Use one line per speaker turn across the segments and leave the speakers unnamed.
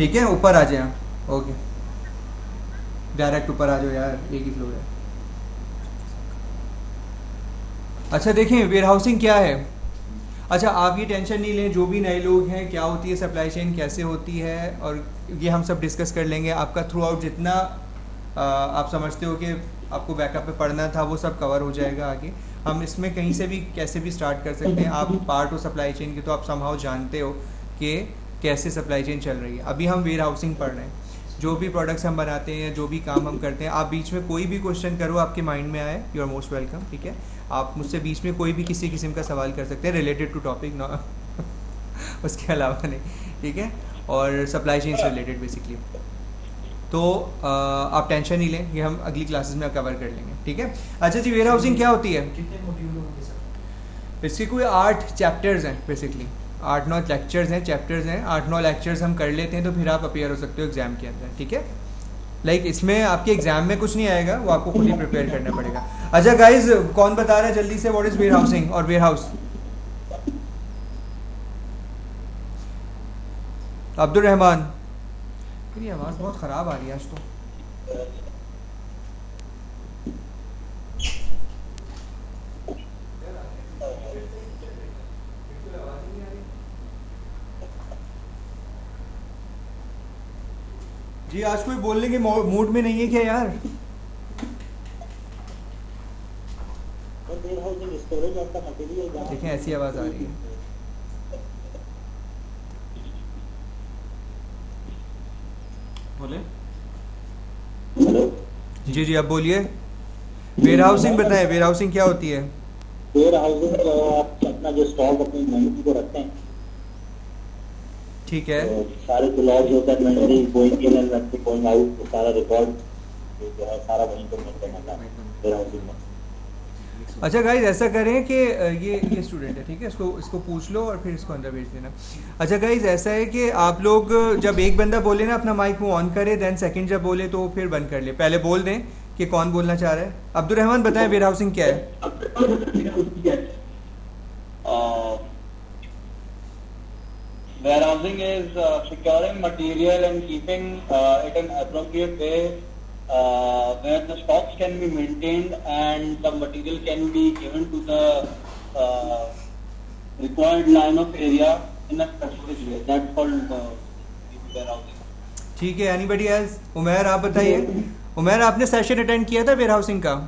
ठीक है, ऊपर आ जाए। ओके, डायरेक्ट ऊपर आ जाओ यार, एक ही फ्लोर है। अच्छा देखें वेयर हाउसिंग क्या है। अच्छा आप ये टेंशन नहीं लें, जो भी नए लोग हैं क्या होती है सप्लाई चेन, कैसे होती है, और ये हम सब डिस्कस कर लेंगे। आपका थ्रू आउट जितना आप समझते हो कि आपको बैकअप पे पढ़ना था वो सब कवर हो जाएगा आगे। हम इसमें कहीं से भी कैसे भी स्टार्ट कर सकते हैं। आप पार्ट हो सप्लाई चेन की तो आप समहाउ जानते हो कि कैसे सप्लाई चेन चल रही है। अभी हम वेयर हाउसिंग पढ़ रहे हैं, जो भी प्रोडक्ट्स हम बनाते हैं, जो भी काम हम करते हैं। आप बीच में कोई भी क्वेश्चन करो आपके माइंड में आए, यू आर मोस्ट वेलकम। ठीक है, आप मुझसे बीच में कोई भी किसी किस्म का सवाल कर सकते हैं रिलेटेड टू टॉपिक ना उसके अलावा नहीं। ठीक है, और सप्लाई चेन से रिलेटेड बेसिकली। तो आप टेंशन नहीं लें, ये हम अगली क्लासेस में कवर कर लेंगे। ठीक है। अच्छा जी, वेयर हाउसिंग क्या होती है।
कितने मॉड्यूल होंगे सर?
इसके कोई 8 चैप्टर्स हैं बेसिकली, 8-9 लेक्चर्स हैं, चैप्टर्स हैं। 8-9 लेक्चर्स हम कर लेते हैं तो फिर आप अपेयर हो सकते हो एग्जाम के अंदर। ठीक है, लाइक इसमें आपके एग्जाम में कुछ नहीं आएगा, वो आपको खुद ही प्रिपेयर करना पड़ेगा। अच्छा गाइज, कौन बता रहा है जल्दी से व्हाट इज वेयर हाउसिंग और वेयर हाउस। अब्दुल रहमान, मेरी आवाज़ बहुत ख़राब आ रही है आज तो। जी आज कोई बोलने के मूड में नहीं है क्या यार। देखें ऐसी आवाज़ आ रही है।
बोले।
जी जी अब बोलिए, वेयर हाउसिंग बताएं, वेयर हाउसिंग क्या होती है।
वेयर हाउसिंग आप अपना जो स्टॉक अपनी इन्वेंट्री को रखते हैं,
ठीक है।
तो सारे जो लॉज होता है inventory going in inventory going out, तो सारा रिकॉर्ड जो है सारा वहीं पर मेंटेन होता है वेयर हाउसिंग में।
अच्छा गाइज ऐसा करें कि ये स्टूडेंट है, ठीक है, इसको पूछ लो और फिर इसको अंदर भेज देना। अच्छा गाइज ऐसा है कि आप लोग जब एक बंदा बोले ना अपना माइक वो ऑन करे, देन सेकंड जब बोले तो फिर बंद कर ले। पहले बोल दें कि कौन बोलना चाह रहा है। अब्दुल रहमान बताएं वेयर हाउसिंग क्या है।
Warehousing is securing material and keeping it in appropriate way where the stocks can be maintained and the material can be given to the required line of area in a specific way. That's called warehousing.
ठीक है, anybody else. Umair आप बताइए। उमैर आपने session attend किया था where housing का।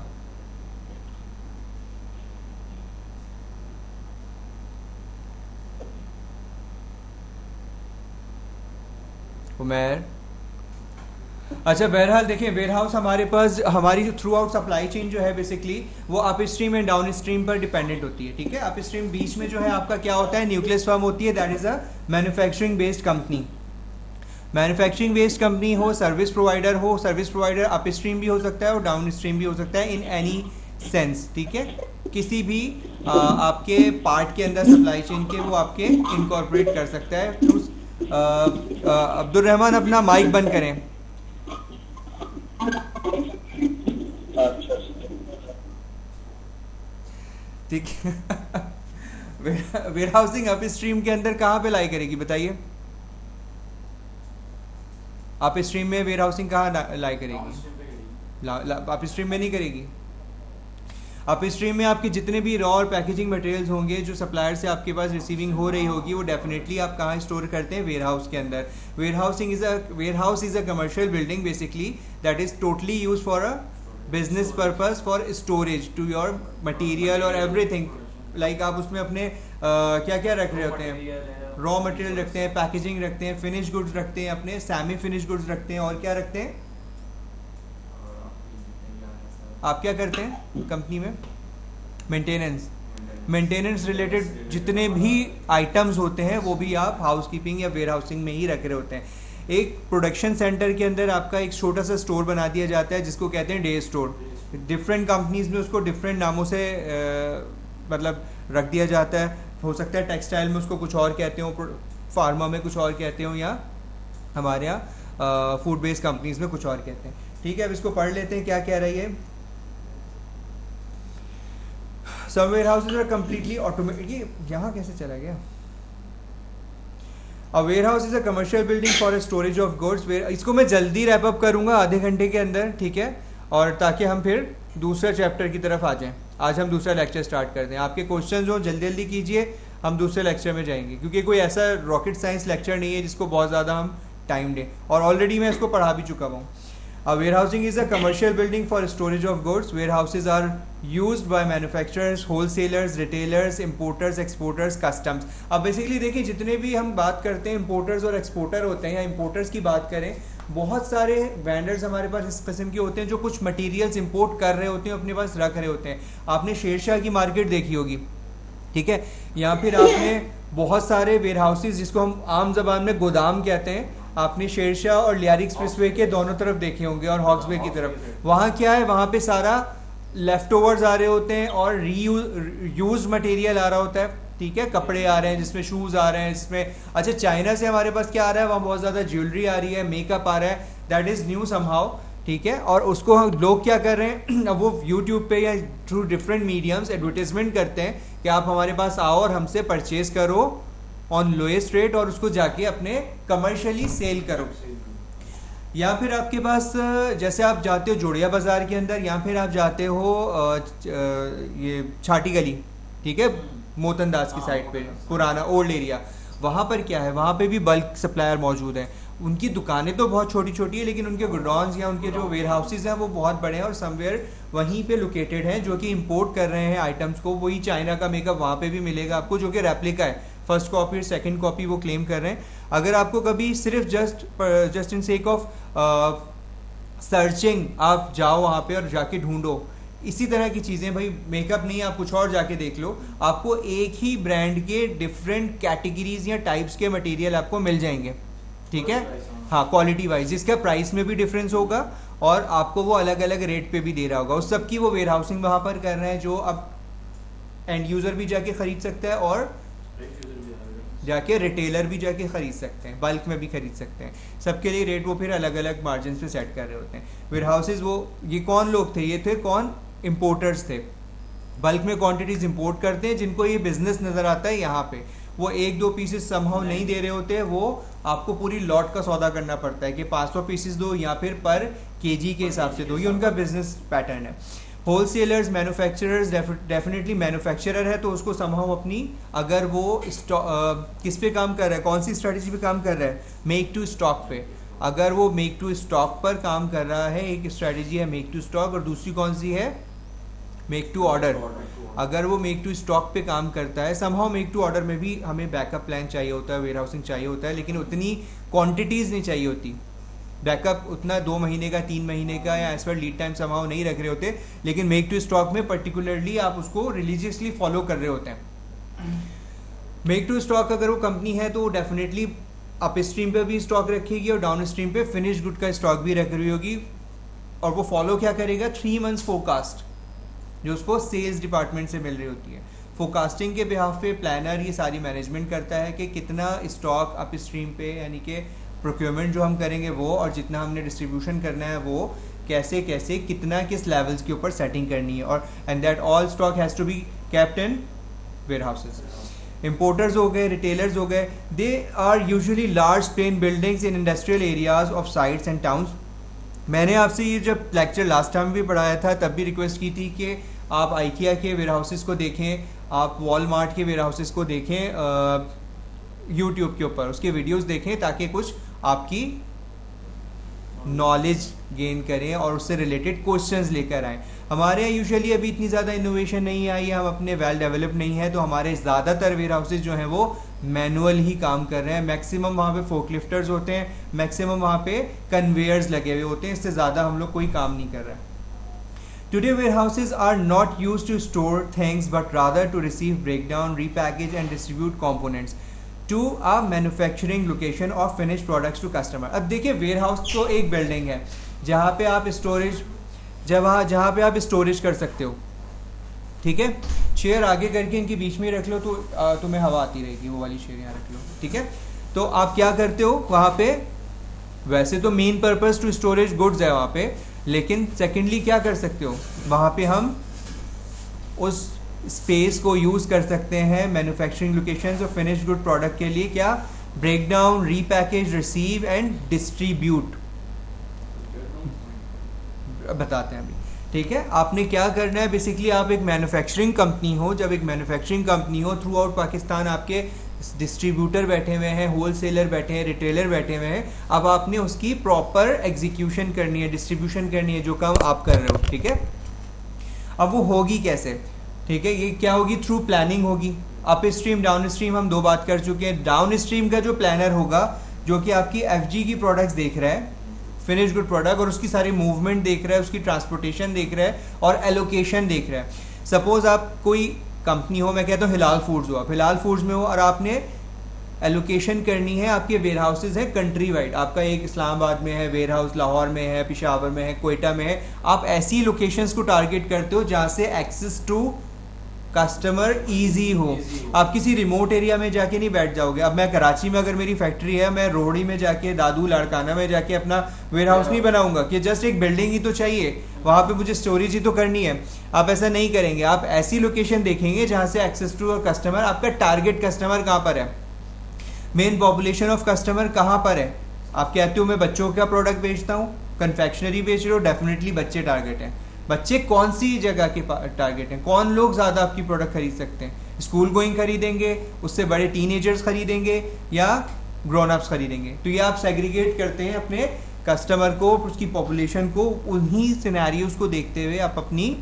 उमैर, अच्छा बहरहाल देखिए वेयर हाउस हमारे पास, हमारी जो थ्रू आउट सप्लाई चेन जो है बेसिकली वो up stream and down stream पर डिपेंडेंट होती है। ठीक है, अप स्ट्रीम बीच में जो है आपका क्या होता है, न्यूक्लियस फर्म होती है, that is a manufacturing based company. Manufacturing based company हो, सर्विस प्रोवाइडर हो, सर्विस प्रोवाइडर अप स्ट्रीम भी हो सकता है और डाउन स्ट्रीम भी हो सकता है इन एनी सेंस। ठीक है, किसी भी आपके पार्ट के अंदर सप्लाई चेन के वो आपके इनकॉर्पोरेट कर सकता है थ्रू। अब्दुल रहमान अपना माइक बंद करें। ठीक है। वेयर हाउसिंग अप स्ट्रीम के अंदर कहाँ पे लाई करेगी बताइए। अप स्ट्रीम में वेयर हाउसिंग कहाँ लाई करेगी। अप स्ट्रीम में नहीं करेगी। अप स्ट्रीम में आपके जितने भी रॉ और पैकेजिंग मटेरियल्स होंगे जो सप्लायर से आपके पास रिसीविंग हो रही होगी वो डेफिनेटली आप कहाँ स्टोर करते हैं, वेयर हाउस के अंदर। Warehouse is a commercial building basically that is totally use for a business purpose for storage to your material और एवरीथिंग। लाइक आप उसमें अपने क्या क्या रख रहे होते हैं, रॉ मटेरियल रखते हैं, पैकेजिंग रखते हैं, फिनिश गुड्स रखते हैं, अपने सेमी फिनिश गुड्स रखते हैं, और क्या रखते हैं। आप क्या करते हैं कंपनी में, मेंटेनेंस रिलेटेड जितने भी आइटम्स होते हैं वो भी आप हाउसकीपिंग या वेयर हाउसिंग में ही रख रहे होते हैं। एक प्रोडक्शन सेंटर के अंदर आपका एक छोटा सा स्टोर बना दिया जाता है जिसको कहते हैं डे स्टोर। डिफरेंट कंपनीज में उसको डिफरेंट नामों से मतलब रख दिया जाता है। हो सकता है टेक्सटाइल में उसको कुछ और कहते हो, फार्मा में कुछ और कहते हो, या हमारे यहाँ फूड बेस्ड कंपनीज में कुछ और कहते हैं। ठीक है, अब इसको पढ़ लेते हैं क्या कह रही है। Some warehouses are completely automatic. ये यहाँ कैसे चला गया। Warehouse is a commercial building for storage of goods. इसको मैं जल्दी रैप अप करूंगा आधे घंटे के अंदर, ठीक है, और ताकि हम फिर दूसरे चैप्टर की तरफ आ जाएं। आज हम दूसरा लेक्चर स्टार्ट करते हैं। आपके क्वेश्चंस हो जल्दी जल्दी कीजिए, हम दूसरे लेक्चर में जाएंगे, क्योंकि कोई ऐसा रॉकेट साइंस लेक्चर नहीं है जिसको बहुत ज़्यादा हम टाइम दें, और ऑलरेडी मैं इसको पढ़ा भी चुका हूँ। Warehousing is a commercial building for storage of goods. Warehouses are used by manufacturers, wholesalers, retailers, importers, exporters, customs. अब बेसिकली देखिए, जितने भी हम बात करते हैं इंपोर्टर्स और एक्सपोर्टर होते हैं, या इंपोर्टर्स की बात करें, बहुत सारे वेंडर्स हमारे पास इस किस्म के होते हैं जो कुछ मटेरियल्स इंपोर्ट कर रहे होते हैं, अपने पास रख रहे होते हैं। आपने शेरशाह की मार्केट देखी होगी, ठीक है, या फिर आपने बहुत सारे वेयरहाउसेज जिसको हम आम जबान में गोदाम कहते हैं, आपने शेरशाह और लियारी एक्सप्रेसवे के दोनों तरफ देखे होंगे, और हॉक्सवे की तरफ। वहाँ क्या है, वहाँ पे सारा लेफ्ट ओवर्स आ रहे होते हैं और रीयूज मटेरियल आ रहा होता है, ठीक है, कपड़े आ रहे हैं जिसमें शूज़ आ रहे हैं, जिसमें अच्छा चाइना से हमारे पास क्या आ रहा है, वहाँ बहुत ज़्यादा ज्वेलरी आ रही है, मेकअप आ रहा है, दैट इज़ न्यू समहाउ, ठीक है। और उसको हम लोग क्या कर रहे हैं, अब वो यूट्यूब पे या थ्रू डिफरेंट मीडियम्स एडवर्टीजमेंट करते हैं कि आप हमारे पास आओ और हमसे परचेज करो ऑन लोएस्ट रेट, और उसको जाके अपने कमर्शियली सेल करो। या फिर आपके पास जैसे आप जाते हो जोड़िया बाज़ार के अंदर, या फिर आप जाते हो ये छाटी गली, ठीक है, मोतनदास की साइड पे, पुराना ओल्ड एरिया, वहाँ पर क्या है, वहाँ पे भी बल्क सप्लायर मौजूद हैं। उनकी दुकानें तो बहुत छोटी छोटी है, लेकिन उनके गोडाउन्स या उनके जो वेयर हाउसेज हैं वो बहुत बड़े हैं, और समवेयर वहीं पे लोकेटेड हैं, जो कि इंपोर्ट कर रहे हैं आइटम्स को। वही चाइना का मेकअप वहाँ पे भी मिलेगा आपको, जो कि रेप्लिका है, फर्स्ट कॉपी और सेकंड कॉपी वो क्लेम कर रहे हैं। अगर आपको कभी सिर्फ just in sake of searching आप जाओ वहाँ पे और जाके ढूंढो इसी तरह की चीज़ें, भाई मेकअप नहीं, आप कुछ और जाके देख लो, आपको एक ही ब्रांड के डिफरेंट कैटेगरीज या टाइप्स के मटेरियल आपको मिल जाएंगे, ठीक है, हाँ, क्वालिटी वाइज, जिसका प्राइस में भी डिफरेंस होगा और आपको वो अलग अलग रेट पे भी दे रहा होगा। उस सब की वो वेयर हाउसिंग वहाँ पर कर रहे हैं, जो अब एंड यूज़र भी जाके ख़रीद सकता है और जाके रिटेलर भी जाके ख़रीद सकते हैं, बल्क में भी ख़रीद सकते हैं। सबके लिए रेट वो फिर अलग अलग मार्जिन पे सेट कर रहे होते हैं। वेयर हाउसेज वो ये कौन लोग थे, ये थे कौन, इम्पोर्टर्स थे, बल्क में क्वांटिटीज़ इंपोर्ट करते हैं, जिनको ये बिजनेस नज़र आता है। यहाँ पे वो एक दो पीसेस समहाउ नहीं दे रहे होते हैं, वो आपको पूरी लॉट का सौदा करना पड़ता है कि 500 पीसेस दो या फिर पर केजी के हिसाब से दो, ये उनका बिजनेस पैटर्न है। होलसेलर्स, मैन्युफैक्चरर्स, डेफिनेटली मैन्युफैक्चरर है तो उसको समहाउ अपनी, अगर वो किस पे काम कर रहा है, कौन सी स्ट्रेटजी पे काम कर रहा है, मेक टू स्टॉक पे, अगर वो मेक टू स्टॉक पर काम कर रहा है, एक स्ट्रेटजी है मेक टू स्टॉक, और दूसरी कौन सी है, मेक टू ऑर्डर। अगर वो मेक टू स्टॉक पे काम करता है, समहाउ मेक टू ऑर्डर में भी हमें बैकअप प्लान चाहिए होता है, वेयर हाउसिंग चाहिए होता है, लेकिन उतनी क्वांटिटीज़ नहीं चाहिए होती। बैकअप उतना 2 महीने का, 3 महीने का या as per lead time somehow नहीं रख रहे होते, लेकिन मेक टू स्टॉक में पर्टिकुलरली आप उसको रिलीजियसली फॉलो कर रहे होते हैं। मेक टू स्टॉक अगर वो कंपनी है तो वो डेफिनेटली अप स्ट्रीम पे भी स्टॉक रखेगी और डाउन स्ट्रीम पे फिनिश गुड का स्टॉक भी रख रही होगी, और वो फॉलो क्या करेगा, 3 मंथ्स फोरकास्ट जो उसको सेल्स डिपार्टमेंट से मिल रही होती है। फोरकास्टिंग के बिहाफ पे प्लानर ये सारी मैनेजमेंट करता है कि कितना स्टॉक अप स्ट्रीम पे, यानी कि प्रोक्योरमेंट जो हम करेंगे वो, और जितना हमने डिस्ट्रीब्यूशन करना है वो कैसे कैसे कितना किस लेवल्स के ऊपर सेटिंग करनी है, और and that all stock has to be kept in warehouses. Importers हो गए, रिटेलर्स हो गए, they are usually large plain buildings in industrial areas of sites and towns. मैंने आपसे ये जब लेक्चर लास्ट टाइम भी पढ़ाया था तब भी रिक्वेस्ट की थी कि आप आइकिया के वेयर हाउसेस को देखें, आप वॉलमार्ट के वेयर हाउसेस को देखें यूट्यूब के ऊपर, उसके वीडियोस देखें, ताकि कुछ आपकी नॉलेज गेन करें और उससे रिलेटेड क्वेश्चंस लेकर आएँ। हमारे यहाँ यूजुअली अभी इतनी ज़्यादा इनोवेशन नहीं आई है, हम अपने वेल डेवलप नहीं है, तो हमारे ज़्यादातर वेयर हाउसेज जो हैं वो मैनुअल ही काम कर रहे हैं। मैक्सिमम वहाँ पे फोकलिफ्टर्स होते हैं, मैक्सिमम वहाँ पे कन्वेयर्स लगे हुए होते हैं, इससे ज़्यादा हम लोग कोई काम नहीं कर रहे हैं। Today warehouses are not used to store things but rather to receive, breakdown, repackage and distribute components to a manufacturing location of finished products to customer। अब देखिए warehouse तो एक बिल्डिंग है जहाँ पे आप स्टोरेज, जहाँ पे आप स्टोरेज कर सकते हो, ठीक है, चेयर आगे करके इनके बीच में रख लो तो तुम्हें हवा आती रहेगी, वो वाली चेयर यहाँ रख लो, ठीक है। तो आप क्या करते हो वहाँ पे, वैसे तो main purpose to storage goods है वहाँ पे, लेकिन सेकेंडली क्या कर सकते हो, वहाँ पे हम उस स्पेस को यूज़ कर सकते हैं मैन्युफैक्चरिंग लोकेशंस और फिनिश गुड प्रोडक्ट के लिए, क्या break down, repackage, receive and distribute. बताते हैं अभी, ठीक है। आपने क्या करना है, बेसिकली आप एक मैन्युफैक्चरिंग कंपनी हो, जब एक मैन्युफैक्चरिंग कंपनी हो, थ्रू आउट पाकिस्तान आपके डिस्ट्रीब्यूटर बैठे हुए हैं, होलसेलर बैठे हैं, रिटेलर बैठे हुए हैं, अब आपने उसकी प्रॉपर एग्जीक्यूशन करनी है, डिस्ट्रीब्यूशन करनी है, जो काम आप कर रहे हो, ठीक है। अब वो होगी कैसे, ठीक है, ये क्या होगी, थ्रू प्लानिंग होगी। अप स्ट्रीम, डाउन स्ट्रीम हम 2 बात कर चुके हैं। डाउन स्ट्रीम का जो प्लानर होगा, जो कि आपकी एफजी की प्रोडक्ट्स देख रहा है, फिनिश गुड प्रोडक्ट, और उसकी सारी मूवमेंट देख रहा है, उसकी ट्रांसपोर्टेशन देख रहा है और एलोकेशन देख रहा है। सपोज आप कोई कंपनी हो, मैं कहता हूँ हिलाल फूड्स हो, आप हिलाल फूड्स में हो और आपने एलोकेशन करनी है, आपके वेयर हाउसेज हैं कंट्री वाइड, आपका एक इस्लामाबाद में है वेयर हाउस, लाहौर में है, पेशावर में है, कोयटा में है, आप ऐसी लोकेशंस को टारगेट करते हो जहाँ से एक्सेस टू कस्टमर इजी हो। आप किसी रिमोट एरिया में जाके नहीं बैठ जाओगे। अब मैं कराची में अगर मेरी फैक्ट्री है, मैं रोहड़ी में जाके, दादू लाड़काना में जाके अपना वेयर हाउस नहीं बनाऊंगा कि जस्ट एक बिल्डिंग ही तो चाहिए, वहाँ पे मुझे स्टोरेज ही तो करनी है। आप ऐसा नहीं करेंगे, आप ऐसी लोकेशन देखेंगे जहाँ से एक्सेस टू कस्टमर, आपका टारगेट कस्टमर कहाँ पर है, मेन पॉपुलेशन ऑफ कस्टमर कहाँ पर है। आप कहते हो मैं बच्चों का प्रोडक्ट बेचता हूँ, कन्फेक्शनरी बेच रहे हो, डेफिनेटली बच्चे टारगेट हैं। बच्चे कौन सी जगह के टारगेट हैं, कौन लोग ज़्यादा आपकी प्रोडक्ट खरीद सकते हैं, स्कूल गोइंग खरीदेंगे, उससे बड़े टीनेजर्स खरीदेंगे या ग्रोन अप्स खरीदेंगे। तो ये आप सेग्रीगेट करते हैं अपने कस्टमर को, उसकी पॉपुलेशन को, उन्हीं सिनेरियोज को देखते हुए आप अपनी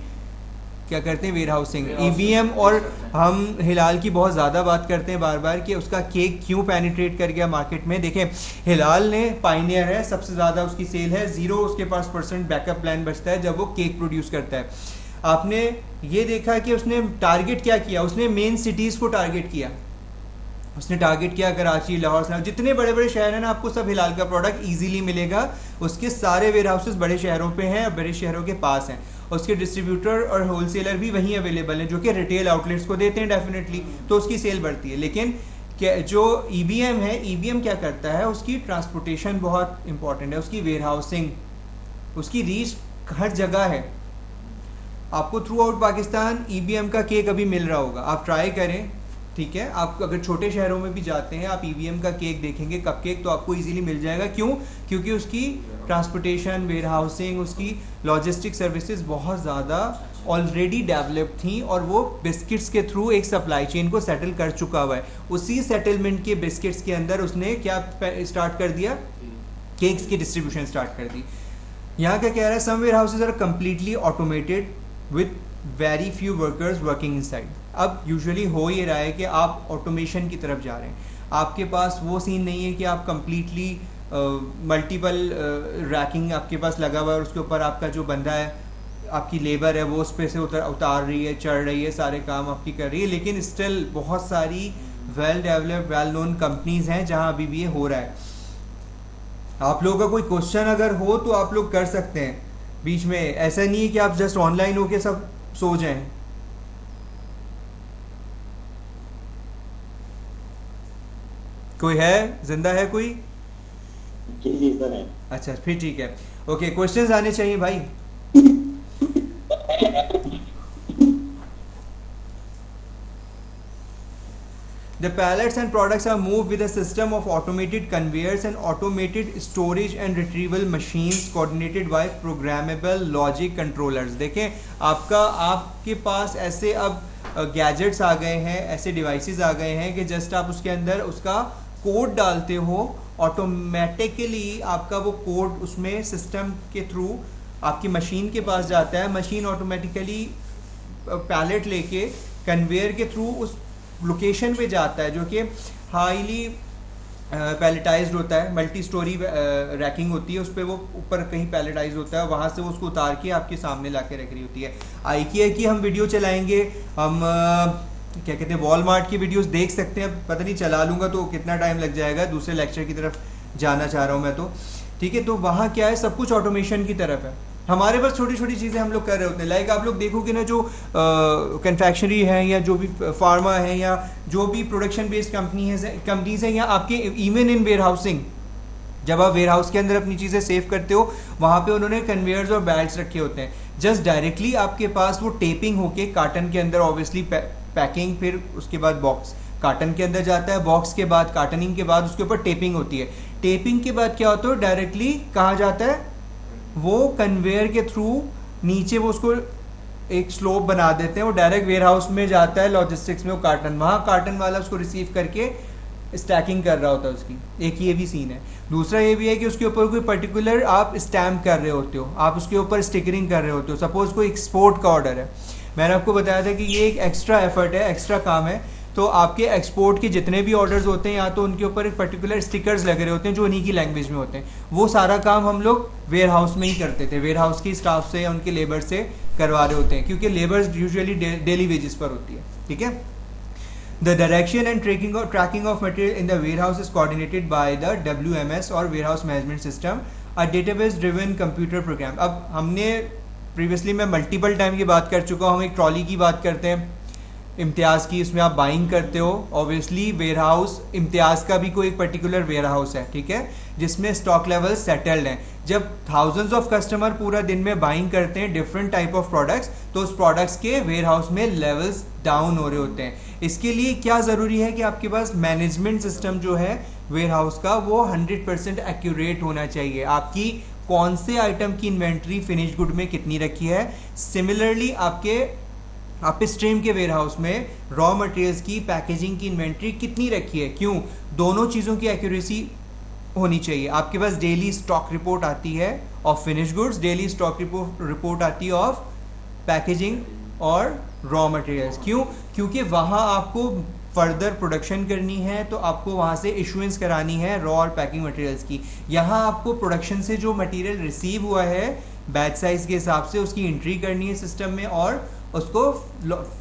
क्या करते हैं, वेयर हाउसिंग, ईवीएम। और हम हिलाल की बहुत ज़्यादा बात करते हैं बार बार कि उसका केक क्यों पेनिट्रेट कर गया मार्केट में। देखें, हिलाल ने पायनियर है, सबसे ज़्यादा उसकी सेल है, 0 उसके पास % बैकअप प्लान बचता है जब वो केक प्रोड्यूस करता है। आपने ये देखा कि उसने टारगेट क्या किया, उसने मेन सिटीज़ को टारगेट किया, उसने टारगेट किया कराची, लाहौर, जितने बड़े बड़े शहर हैं ना, आपको सब हिलाल का प्रोडक्ट इजीली मिलेगा। उसके सारे वेयर हाउसेस बड़े शहरों पे हैं और बड़े शहरों के पास हैं। उसके डिस्ट्रीब्यूटर और होलसेलर भी वहीं अवेलेबल हैं, जो कि रिटेल आउटलेट्स को देते हैं डेफिनेटली, तो उसकी सेल बढ़ती है। लेकिन जो ईबीएम है, ईबीएम क्या करता है, उसकी ट्रांसपोर्टेशन बहुत इंपॉर्टेंट है, उसकी वेयर हाउसिंग, उसकी रीच हर जगह है। आपको थ्रू आउट पाकिस्तान ईबीएम का केक अभी मिल रहा होगा, आप ट्राई करें, ठीक है। आप अगर छोटे शहरों में भी जाते हैं, आप ईवीएम का केक देखेंगे, कप केक, तो आपको इजीली मिल जाएगा। क्यों? क्योंकि उसकी ट्रांसपोर्टेशन, वेयर हाउसिंग, उसकी लॉजिस्टिक सर्विसेज बहुत ज़्यादा ऑलरेडी डेवलप थी और वो बिस्किट्स के थ्रू एक सप्लाई चेन को सेटल कर चुका हुआ है। उसी सेटलमेंट के बिस्किट्स के अंदर उसने क्या स्टार्ट कर दिया, केक्स की डिस्ट्रीब्यूशन स्टार्ट कर दी। यहाँ क्या कह रहा है, some warehouses are completely automated with very few workers working inside. अब यूजुअली हो ये रहा है कि आप ऑटोमेशन की तरफ जा रहे हैं, आपके पास वो सीन नहीं है कि आप कम्प्लीटली मल्टीपल रैकिंग आपके पास लगा हुआ है और उसके ऊपर आपका जो बंदा है, आपकी लेबर है, वो उस पे से उतार रही है, चढ़ रही है, सारे काम आपकी कर रही है। लेकिन स्टिल बहुत सारी well developed, well known companies हैं जहां अभी भी ये हो रहा है। आप लोगों का कोई क्वेश्चन अगर हो तो आप लोग कर सकते हैं बीच में, ऐसा नहीं है कि आप जस्ट ऑनलाइन होके सब सो जाएं। कोई है, जिंदा है कोई?
जी सर है।
अच्छा फिर ठीक है, ओके, क्वेश्चंस आने चाहिए भाई। The pallets and products are moved with a system of automated conveyors and automated storage and retrieval machines coordinated by programmable logic controllers। देखें, आपके पास ऐसे अब गैजेट्स आ गए हैं, ऐसे डिवाइसेस आ गए हैं कि जस्ट आप उसके अंदर उसका कोड डालते हो, ऑटोमेटिकली आपका वो कोड उसमें सिस्टम के थ्रू आपकी मशीन के पास जाता है। मशीन ऑटोमेटिकली पैलेट लेके कन्वेयर के थ्रू उस लोकेशन पे जाता है जो कि हाईली पैलेटाइज्ड होता है, मल्टी स्टोरी रैकिंग होती है, उस पर वो ऊपर कहीं पैलेटाइज होता है, वहाँ से वो उसको उतार के आपके सामने ला के रख रही होती है। आईकिया की हम वीडियो चलाएंगे, हम क्या कहते हैं, वॉलमार्ट की वीडियोस देख सकते हैं। पता नहीं चला लूँगा तो कितना टाइम लग जाएगा, दूसरे लेक्चर की तरफ जाना चाह रहा हूँ मैं तो, ठीक है। तो वहाँ क्या है, सब कुछ ऑटोमेशन की तरफ है। हमारे पास छोटी छोटी चीज़ें हम लोग कर रहे होते हैं। लाइक आप लोग देखोगे ना, जो कन्फेक्शनरी है या जो भी फार्मा है या जो भी प्रोडक्शन बेस्ड कंपनीज हैं या आपके इवन इन वेयर हाउसिंग, जब आप वेयर हाउस के अंदर अपनी चीज़ें सेव करते हो, वहाँ पे उन्होंने कन्वेयर्स और बेल्ट्स रखे होते हैं। जस्ट डायरेक्टली आपके पास वो टेपिंग होके कार्टन के अंदर ऑब्वियसली पैकिंग, फिर उसके बाद बॉक्स कार्टन के अंदर जाता है, बॉक्स के बाद कार्टनिंग के बाद उसके ऊपर टेपिंग होती है, टेपिंग के बाद क्या होता है डायरेक्टली कहाँ जाता है, वो कन्वेयर के थ्रू नीचे वो उसको एक स्लोप बना देते हैं, वो डायरेक्ट वेयर हाउस में जाता है लॉजिस्टिक्स में, वो कार्टन वहाँ कार्टन वाला उसको रिसीव करके स्टैकिंग कर रहा होता है उसकी। एक ये भी सीन है। दूसरा ये भी है कि उसके ऊपर कोई पर्टिकुलर आप स्टैम्प कर रहे होते हो, आप उसके ऊपर स्टिकरिंग कर रहे होते हो, सपोज कोई एक्सपोर्ट का ऑर्डर है, मैंने आपको बताया था कि ये एक एक्स्ट्रा एफर्ट है, एक्स्ट्रा काम है। तो आपके एक्सपोर्ट के जितने भी ऑर्डर्स होते हैं या तो उनके ऊपर एक पर्टिकुलर स्टिकर्स लगे रहे होते हैं जो उन्हीं की लैंग्वेज में होते हैं, वो सारा काम हम लोग वेयर हाउस में ही करते थे, वेयर हाउस की स्टाफ से या उनके लेबर से करवा रहे होते हैं, क्योंकि लेबर यूजुअली डेली वेजेस पर होती है, ठीक है। The direction and tracking of material in the warehouse is coordinated by the WMS और Warehouse Management System, a database-driven computer program। अब हमने प्रीवियसली मैं मल्टीपल टाइम की बात कर चुका हूँ, हम एक ट्रॉली की बात करते हैं इम्तियाज़ की, इसमें आप बाइंग करते हो, ऑब्वियसली वेयर हाउस इम्तियाज़ का भी कोई एक पर्टिकुलर वेयर हाउस है, ठीक है, जिसमें स्टॉक लेवल सेटल्ड हैं। जब थाउजेंड्स ऑफ कस्टमर पूरा दिन में बाइंग करते हैं डिफरेंट टाइप ऑफ प्रोडक्ट्स, तो उस प्रोडक्ट्स के वेयर हाउस में लेवल्स डाउन हो रहे होते हैं। इसके लिए क्या ज़रूरी है कि आपके पास मैनेजमेंट सिस्टम जो है वेयर हाउस का वो 100% एक्यूरेट होना चाहिए, आपकी कौन से आइटम की इन्वेंट्री फिनिश गुड में कितनी रखी है। सिमिलरली आप स्ट्रीम के वेयर हाउस में रॉ मटेरियल्स की पैकेजिंग की इन्वेंट्री कितनी रखी है, क्यों, दोनों चीज़ों की एक्यूरेसी होनी चाहिए। आपके पास डेली स्टॉक रिपोर्ट आती है of finish goods, daily stock report आती है ऑफ पैकेजिंग और रॉ मटेरियल्स, क्यों, क्योंकि वहाँ आपको फर्दर प्रोडक्शन करनी है, तो आपको वहाँ से इशुएंस करानी है रॉ और पैकिंग मटेरियल्स की। यहाँ आपको प्रोडक्शन से जो मटेरियल रिसीव हुआ है बैच साइज के हिसाब से उसकी एंट्री करनी है सिस्टम में और उसको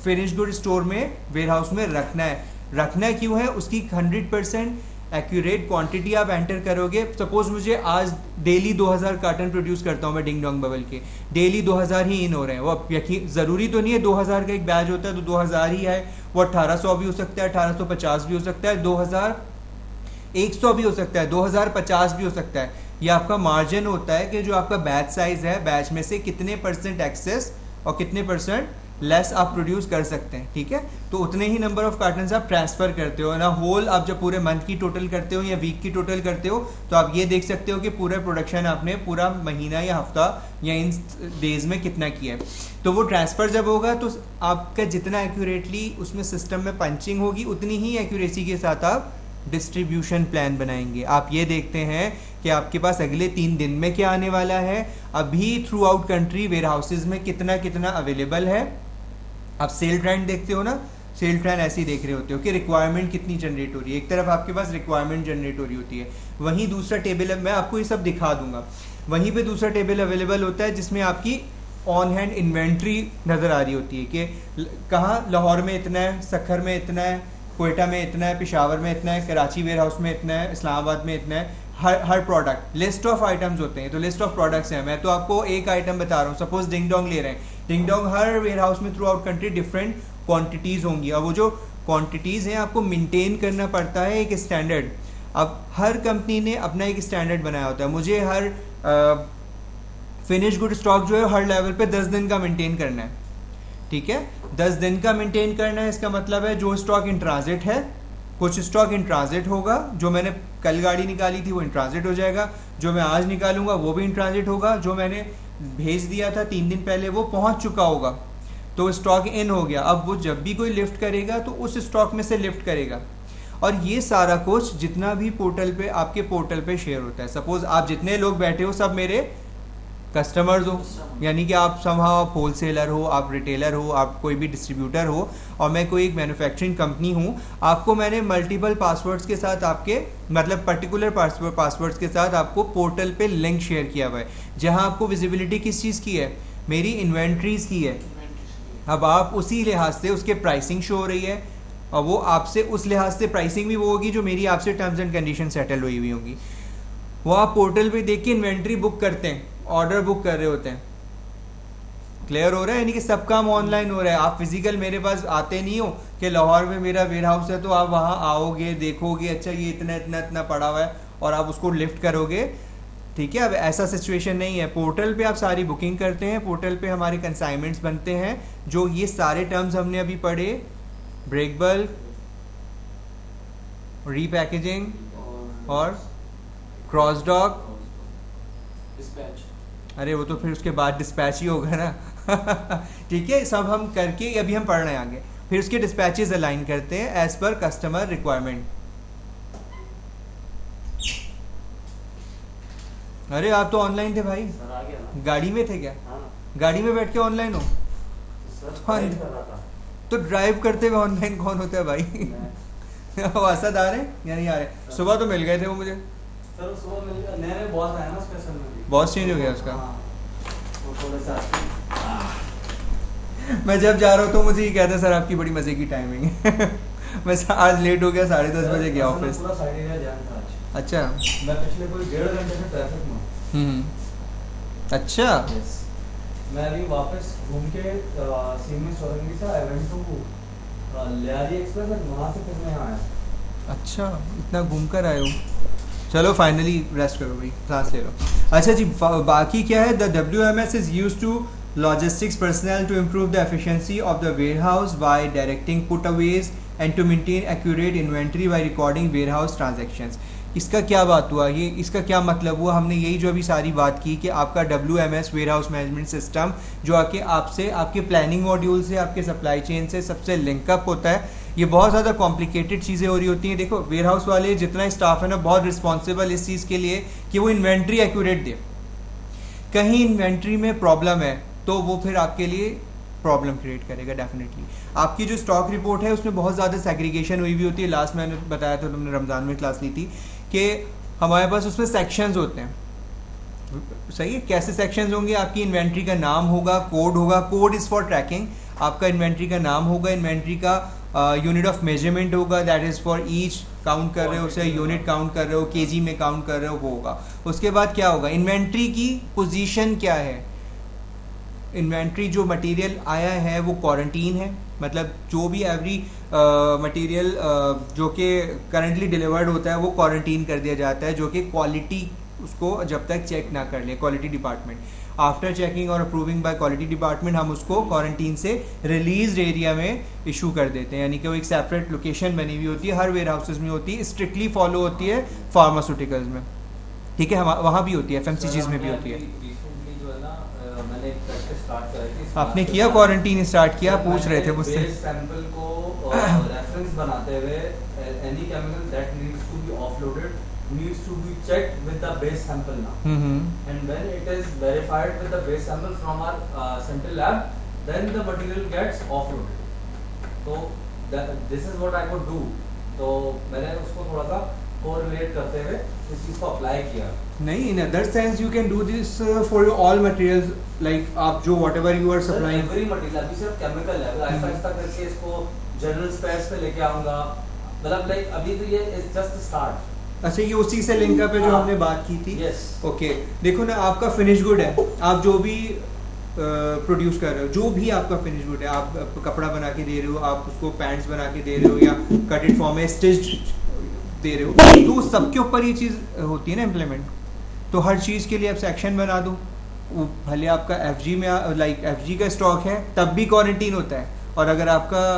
फिनिश गुड स्टोर में वेयर हाउस में रखना है। रखना क्यों है, उसकी 100% एक्यूरेट क्वांटिटी आप एंटर करोगे। सपोज मुझे आज डेली 2000 कार्टन प्रोड्यूस करता हूँ मैं डिंग डोंग बबल के, डेली 2000 ही इन हो रहे हैं। वो यकीन ज़रूरी तो नहीं है 2000 का एक बैच होता है तो 2000 ही है, वो 1800 भी हो सकता है, 1850 भी हो सकता है, 2100 भी हो सकता है, 2050 भी हो सकता है। ये आपका मार्जिन होता है कि जो आपका बैच साइज है, बैच में से कितने % एक्सेस और कितने % लेस आप प्रोड्यूस कर सकते हैं, ठीक है। तो उतने ही नंबर ऑफ कार्टन्स आप ट्रांसफ़र करते हो ना। होल आप जब पूरे मंथ की टोटल करते हो या वीक की टोटल करते हो तो आप ये देख सकते हो कि पूरा प्रोडक्शन आपने पूरा महीना या हफ्ता या इन डेज में कितना किया है। तो वो ट्रांसफ़र जब होगा तो आपका जितना एक्यूरेटली उसमें सिस्टम में पंचिंग होगी उतनी ही एक्यूरेसी के साथ आप डिस्ट्रीब्यूशन प्लान बनाएंगे। आप ये देखते हैं कि आपके पास अगले 3 दिन में क्या आने वाला है, अभी throughout country warehouses में कितना कितना अवेलेबल है। आप सेल ट्रेंड देखते हो ना, सेल ट्रेंड ऐसे ही देख रहे होते हो कि रिक्वायरमेंट कितनी जनरेट हो रही है। एक तरफ आपके पास रिक्वायरमेंट जनरेट हो रही होती है, वहीं दूसरा टेबल मैं आपको ये सब दिखा दूंगा, वहीं पे दूसरा टेबल अवेलेबल होता है जिसमें आपकी ऑन हैंड इन्वेंट्री नज़र आ रही होती है कि कहाँ लाहौर में इतना है, सखर में इतना है, कोयटा में इतना है, पेशावर में इतना है, कराची वेयर हाउस में इतना है, इस्लामाबाद में इतना है। हर प्रोडक्ट लिस्ट ऑफ आइटम्स होते हैं, तो लिस्ट ऑफ प्रोडक्ट्स हैं। मैं तो आपको एक आइटम बता रहा हूँ, सपोज डिंग डोंग ले रहे हैं, डिंग डोंग हर वेयर हाउस में throughout country different quantities होंगी। अब वो जो क्वांटिटीज़ हैं आपको मेंटेन करना पड़ता है एक स्टैंडर्ड। अब हर कंपनी ने अपना एक स्टैंडर्ड बनाया होता है, मुझे हर फिनिश गुड स्टॉक जो है हर लेवल पे 10 दिन का मेंटेन करना है, ठीक है। 10 दिन का मेंटेन करना है, इसका मतलब है जो स्टॉक इन ट्रांजिट है, कुछ स्टॉक इन ट्रांजिट होगा, जो मैंने कल गाड़ी निकाली थी वो इन ट्रांजिट हो जाएगा, जो मैं आज निकालूंगा वो भी इन ट्रांजिट होगा, जो मैंने भेज दिया था 3 दिन पहले वो पहुंच चुका होगा, तो स्टॉक इन हो गया। अब वो जब भी कोई लिफ्ट करेगा तो उस स्टॉक में से लिफ्ट करेगा। और ये सारा कुछ जितना भी पोर्टल पे आपके पोर्टल पे शेयर होता है, सपोज आप जितने लोग बैठे हो सब मेरे कस्टमर्स हो, यानी कि आप समहाउ आप होलसेलर हो, आप रिटेलर हो, आप कोई भी डिस्ट्रीब्यूटर हो और मैं कोई एक मैन्युफैक्चरिंग कंपनी हूँ, आपको मैंने मल्टीपल पासवर्ड्स के साथ आपके मतलब पर्टिकुलर पासवर्ड्स के साथ आपको पोर्टल पे लिंक शेयर किया हुआ है, जहाँ आपको विजिबिलिटी किस चीज़ की है, मेरी इन्वेंट्रीज की है। अब आप उसी लिहाज से उसके प्राइसिंग शो हो रही है और वो आपसे उस लिहाज से प्राइसिंग भी वो होगी जो मेरी आपसे टर्म्स एंड कंडीशन सेटल हुई हुई होंगी। वो आप पोर्टल पे देख के इन्वेंट्री बुक करते हैं, ऑर्डर बुक कर रहे होते हैं। क्लियर हो रहा है, यानी कि सब काम ऑनलाइन हो रहा है। आप फिजिकल मेरे पास आते नहीं हो कि लाहौर में मेरा वेयर हाउस है तो आप वहाँ आओगे, देखोगे, अच्छा ये इतना इतना इतना पड़ा हुआ है और आप उसको लिफ्ट करोगे, ठीक है। अब ऐसा सिचुएशन नहीं है। पोर्टल पे आप सारी बुकिंग करते हैं, पोर्टल पे हमारे कंसाइनमेंट्स बनते हैं, जो ये सारे टर्म्स हमने अभी पढ़े, ब्रेक बल्क, रीपैकेजिंग और क्रॉस डॉक।
डिस्पैच।
अरे वो तो फिर उसके बाद डिस्पैच ही होगा ना। ठीक है, सब हम करके अभी हम पढ़ रहे हैं आगे, फिर उसके डिस्पैचेस अलाइन करते हैं एज पर कस्टमर रिक्वायरमेंट। अरे आप तो ऑनलाइन थे भाई,
सर आ गया ना।
गाड़ी में थे क्या?
हाँ
गाड़ी में बैठ के ऑनलाइन हो?
सर
हाँ।
ड्राइव कर रहा था
तो ड्राइव करते हुए ऑनलाइन कौन होता है भाई?
मैं।
वो असद आ रहे हैं या नहीं आ रहे? सुबह तो मिल गए थे वो मुझे।
सर सुबह मिल गया, नया बॉस आया ना उसके सर में भी।
बॉस चेंज हो गया उसका?
हाँ, वो थोड़ा सा
मैं जब जा रहा हूँ तो मुझे ये कहते हैं सर आपकी बड़ी मजे की टाइमिंग है। मैं आज लेट हो गया, 10:30 बजे गया
असल में
ऑफिस।
पूरा साइड एरिया जाम था आज।
अच्छा।
मैं पिछले कोई 1.5 घंटे से ट्रैफिक में हूँ।
अच्छा।
Yes. मैं अभी वापस घूम के सीमेंस औरंगी से I went to Lyari express और वहाँ से फिर मैं यहाँ आया।
अच्छा, इतना घूम कर आए हो। चलो फाइनली रेस्ट करो भाई, सांस ले लो। अच्छा जी, बाकी क्या है? The WMS is used to logistics personnel to improve the efficiency of the warehouse by directing putaways and to maintain accurate inventory by recording warehouse transactions। इसका क्या बात हुआ, ये इसका क्या मतलब हुआ? हमने यही जो अभी सारी बात की कि आपका WMS वेयरहाउस मैनेजमेंट सिस्टम जो आके आपसे आपके प्लानिंग मॉड्यूल से आपके सप्लाई चेन से सबसे लिंकअप होता है, ये बहुत ज़्यादा कॉम्प्लिकेटेड चीज़ें हो रही होती हैं। देखो वेयरहाउस वाले जितना स्टाफ है ना, बहुत रिस्पॉन्सिबल इस चीज़ के लिए कि वो इन्वेंट्री एक्यूरेट दे। कहीं इन्वेंट्री में प्रॉब्लम है तो वो फिर आपके लिए प्रॉब्लम क्रिएट करेगा डेफिनेटली। आपकी जो स्टॉक रिपोर्ट है उसमें बहुत ज़्यादा सेग्रीगेशन हुई भी होती है। लास्ट मैंने बताया था, तुमने रमज़ान में क्लास ली थी कि हमारे पास उसमें सेक्शंस होते हैं। सही है, कैसे सेक्शंस होंगे? आपकी इन्वेंट्री का नाम होगा, कोड होगा। Code is for tracking. आपका इन्वेंट्री का नाम होगा, इन्वेंट्री का यूनिट ऑफ मेजरमेंट होगा, that is for each. Count कर रहे हो उसे, यूनिट काउंट कर रहे हो, केजी में काउंट कर रहे हो, वो होगा। उसके बाद क्या होगा? इन्वेंट्री की पोजीशन क्या है? इन्वेंट्री जो मटेरियल आया है वो क्वारंटीन है, मतलब जो भी एवरी मटेरियल जो कि करंटली डिलीवर्ड होता है वो क्वारंटीन कर दिया जाता है, जो कि क्वालिटी उसको जब तक चेक ना कर ले क्वालिटी डिपार्टमेंट। आफ्टर चेकिंग और अप्रूविंग बाय क्वालिटी डिपार्टमेंट हम उसको क्वारंटीन से रिलीज एरिया में इशू कर देते हैं, यानी कि वो एक सेपरेट लोकेशन बनी हुई होती है, हर वेयर हाउसेज में होती है, स्ट्रिक्टली फॉलो होती है फार्मास्यूटिकल्स में। ठीक है, वहाँ भी होती है, FMCGs में भी होती है।
मैंने स्टार्ट करा थी।
आपने किया क्वारंटीन स्टार्ट किया? पूछ रहे थे मुझसे।
बेस सैंपल को रेफरेंस बनाते हुए any chemical that needs to be offloaded needs to be checked with the base sample now. And when it is verified with the base sample from our central lab, then the material gets offloaded. So this is what I could do. तो मैंने उसको थोड़ा सा correlate करते हुए इस चीज को apply किया।
नहीं, in other sense you can do this for your all materials, like आप जो whatever you are supplying।
every material अभी सिर्फ chemical है, ऐसा ऐसा करके इसको general space पे लेके आऊँगा, मतलब like अभी तो ये is just start।
अच्छा, ये उसी से लिंक अप है जो हमने बात की थी।
Yes.
ओके, देखो ना, आपका फिनिश गुड है, आप जो भी प्रोड्यूस कर रहे हो, जो भी आपका फिनिश गुड है, आप कपड़ा बना के दे रहे हो, आप उसको पैंट्स बना के दे रहे हो या कटेड फॉर्म में स्टिच दे रहे हो, तो सबके ऊपर ये चीज़ होती है ना इम्प्लीमेंट। तो हर चीज़ के लिए आप सेक्शन बना दो, भले आपका FG में लाइक FG का स्टॉक है तब भी क्वारंटीन होता है, और अगर आपका